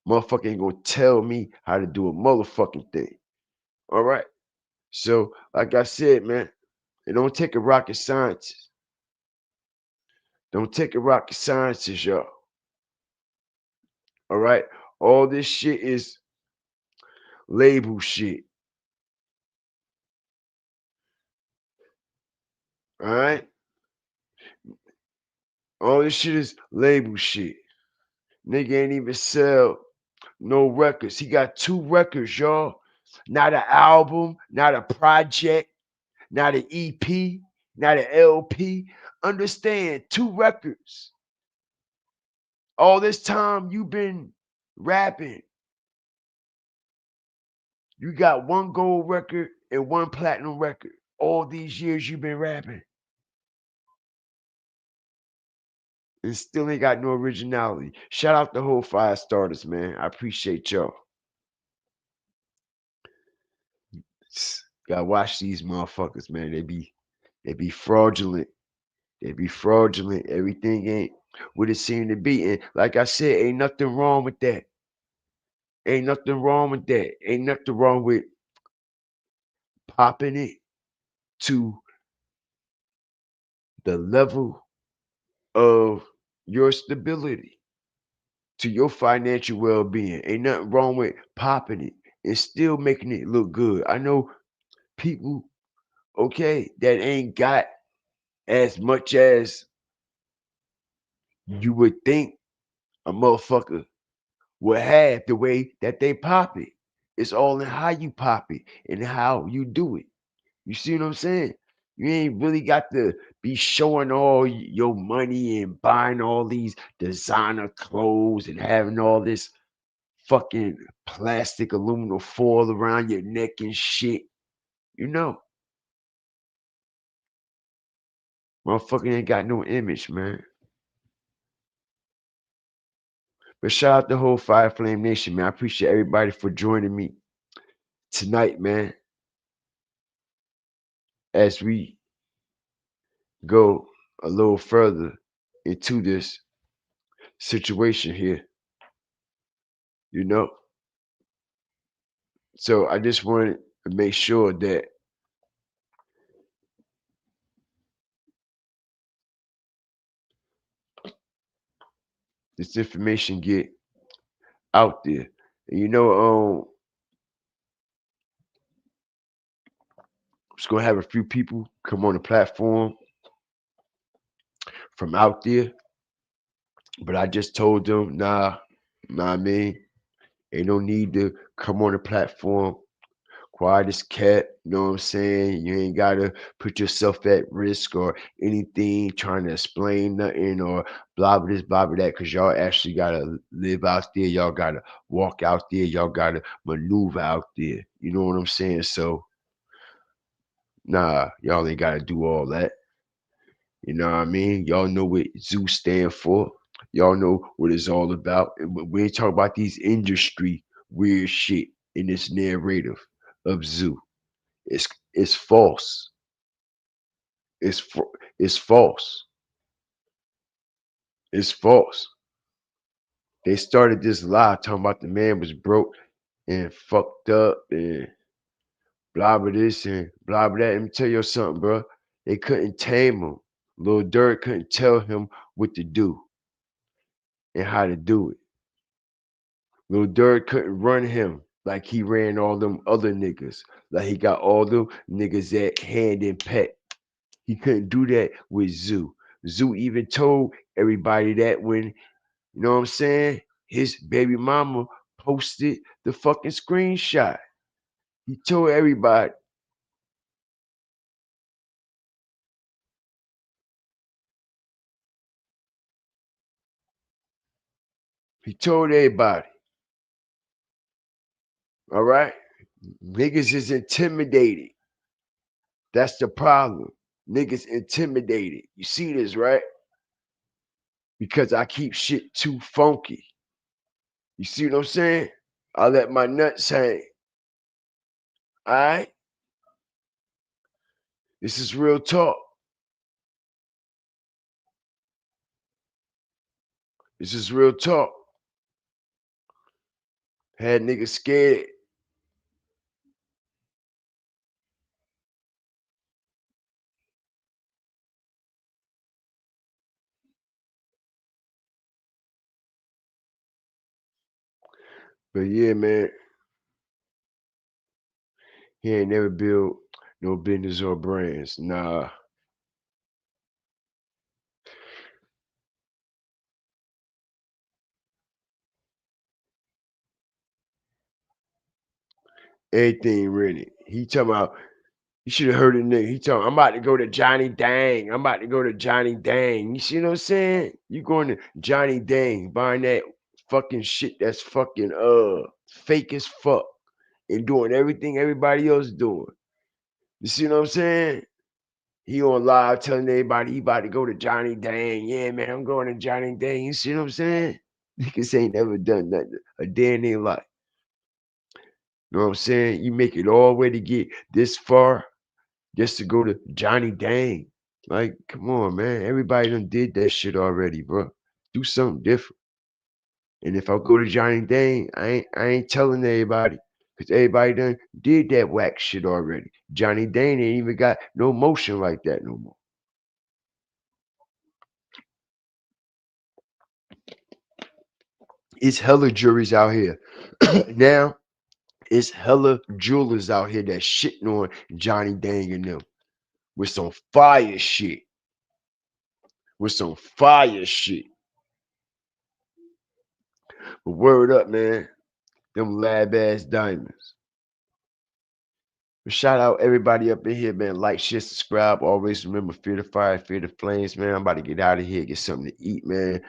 Motherfucker ain't gonna tell me how to do a motherfucking thing. All right? So, like I said, man, it don't take a rocket scientist. Don't take a rocket scientist, y'all. All right? All this shit is label shit. All right? All this shit is label shit. Nigga ain't even sell no records. He got 2 records, y'all. Not an album, not a project, not an EP, not an LP. Understand, 2 records. All this time you been rapping. You got 1 gold record and 1 platinum record. All these years you been rapping. And still ain't got no originality. Shout out the whole 5 starters, man. I appreciate y'all. Gotta watch these motherfuckers, man. They be fraudulent. They be fraudulent. Everything ain't what it seemed to be. And like I said, ain't nothing wrong with that. Ain't nothing wrong with that. Ain't nothing wrong with popping it to the level of your stability, to your financial well-being. Ain't nothing wrong with popping it and still making it look good. I know people, okay, that ain't got as much as you would think a motherfucker will have the way that they pop it. It's all in how you pop it and how you do it. You see what I'm saying? You ain't really got to be showing all your money and buying all these designer clothes and having all this fucking plastic aluminum foil around your neck and shit. You know, motherfucker ain't got no image, man. But shout out the whole Fire Flame Nation, man. I appreciate everybody for joining me tonight, man, as we go a little further into this situation here, you know. So I just wanted to make sure that this information get out there. And just gonna have a few people come on the platform from out there, but I just told them, nah, I mean, ain't no need to come on the platform. Quiet as cat, you know what I'm saying? You ain't gotta put yourself at risk or anything, trying to explain nothing or blah blah this, blah blah that, because y'all actually gotta live out there, y'all gotta walk out there, y'all gotta maneuver out there. You know what I'm saying? So nah, y'all ain't gotta do all that. You know what I mean? Y'all know what Zoo stand for. Y'all know what it's all about. And we ain't talking about these industry weird shit in this narrative of Zoo. It's false. It's it's false. It's false. They started this lie talking about the man was broke and fucked up and blah blah this and blah blah that. Let me tell you something, bro. They couldn't tame him. Lil Durk couldn't tell him what to do and how to do it. Lil Durk couldn't run him like he ran all them other niggas. Like he got all them niggas at hand and pet. He couldn't do that with Zoo. Zoo even told everybody that when, you know what I'm saying, his baby mama posted the fucking screenshot. He told everybody. He told everybody. All right? Niggas is intimidated. That's the problem. Niggas intimidated. You see this, right? Because I keep shit too funky. You see what I'm saying? I let my nuts hang. All right? This is real talk. This is real talk. Had niggas scared. But yeah, man, he ain't never built no business or brands. Nah. Everything ready. He talking about, you should have heard the nigga. He talking, I'm about to go to Johnny Dang. I'm about to go to Johnny Dang. You see what I'm saying? You going to Johnny Dang, buying that fucking shit that's fucking fake as fuck and doing everything everybody else doing. You see what I'm saying? He on live telling everybody he about to go to Johnny Dang. Yeah, man, I'm going to Johnny Dang. You see what I'm saying? Niggas ain't never done nothing a day in their life. You know what I'm saying? You make it all the way to get this far just to go to Johnny Dang. Like, come on, man. Everybody done did that shit already, bro. Do something different. And if I go to Johnny Dang, I ain't telling everybody. Cause everybody done did that whack shit already. Johnny Dang ain't even got no motion like that no more. It's hella juries out here. Now, it's hella jewelers out here that shitting on Johnny Dang and them with some fire shit. With some fire shit. But word up, man. Them lab ass diamonds. But shout out everybody up in here, man. Like, share, subscribe. Always remember, fear the fire, fear the flames, man. I'm about to get out of here, get something to eat, man.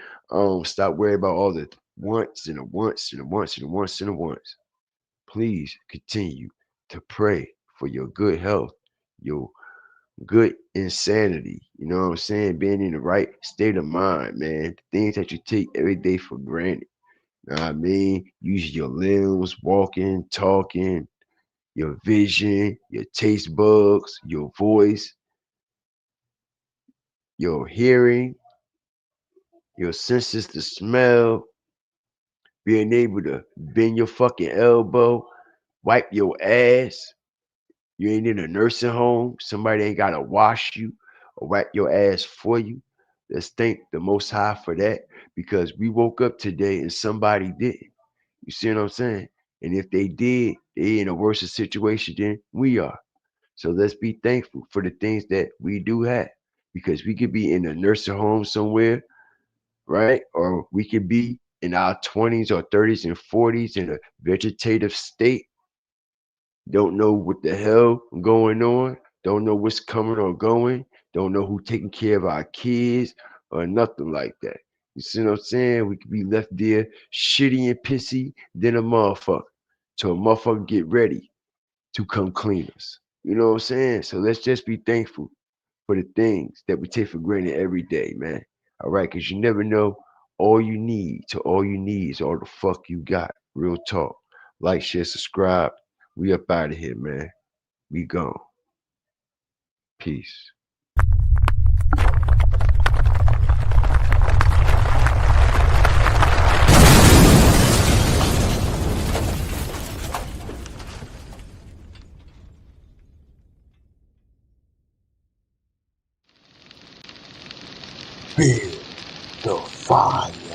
Stop worrying about all the wants and the wants and the wants and the wants and the wants. Please continue to pray for your good health, your good insanity. You know what I'm saying? Being in the right state of mind, man. The things that you take every day for granted. Know what I mean? Using your limbs, walking, talking, your vision, your taste buds, your voice, your hearing, your senses to smell, being able to bend your fucking elbow, wipe your ass. You ain't in a nursing home. Somebody ain't gotta wash you or wipe your ass for you. Let's thank the Most High for that because we woke up today and somebody didn't. You see what I'm saying? And if they did, they in a worse situation than we are. So let's be thankful for the things that we do have because we could be in a nursing home somewhere, right? Or we could be in our 20s or 30s and 40s in a vegetative state, don't know what the hell going on, don't know what's coming or going, don't know who taking care of our kids or nothing like that. You see what I'm saying? We could be left there shitty and pissy than a motherfucker till a motherfucker get ready to come clean us. You know what I'm saying? So let's just be thankful for the things that we take for granted every day, man. All right, because you never know. All you need to all you need is all the fuck you got. Real talk. Like, share, subscribe. We up out of here, man. We gone. Peace. Feel the fire.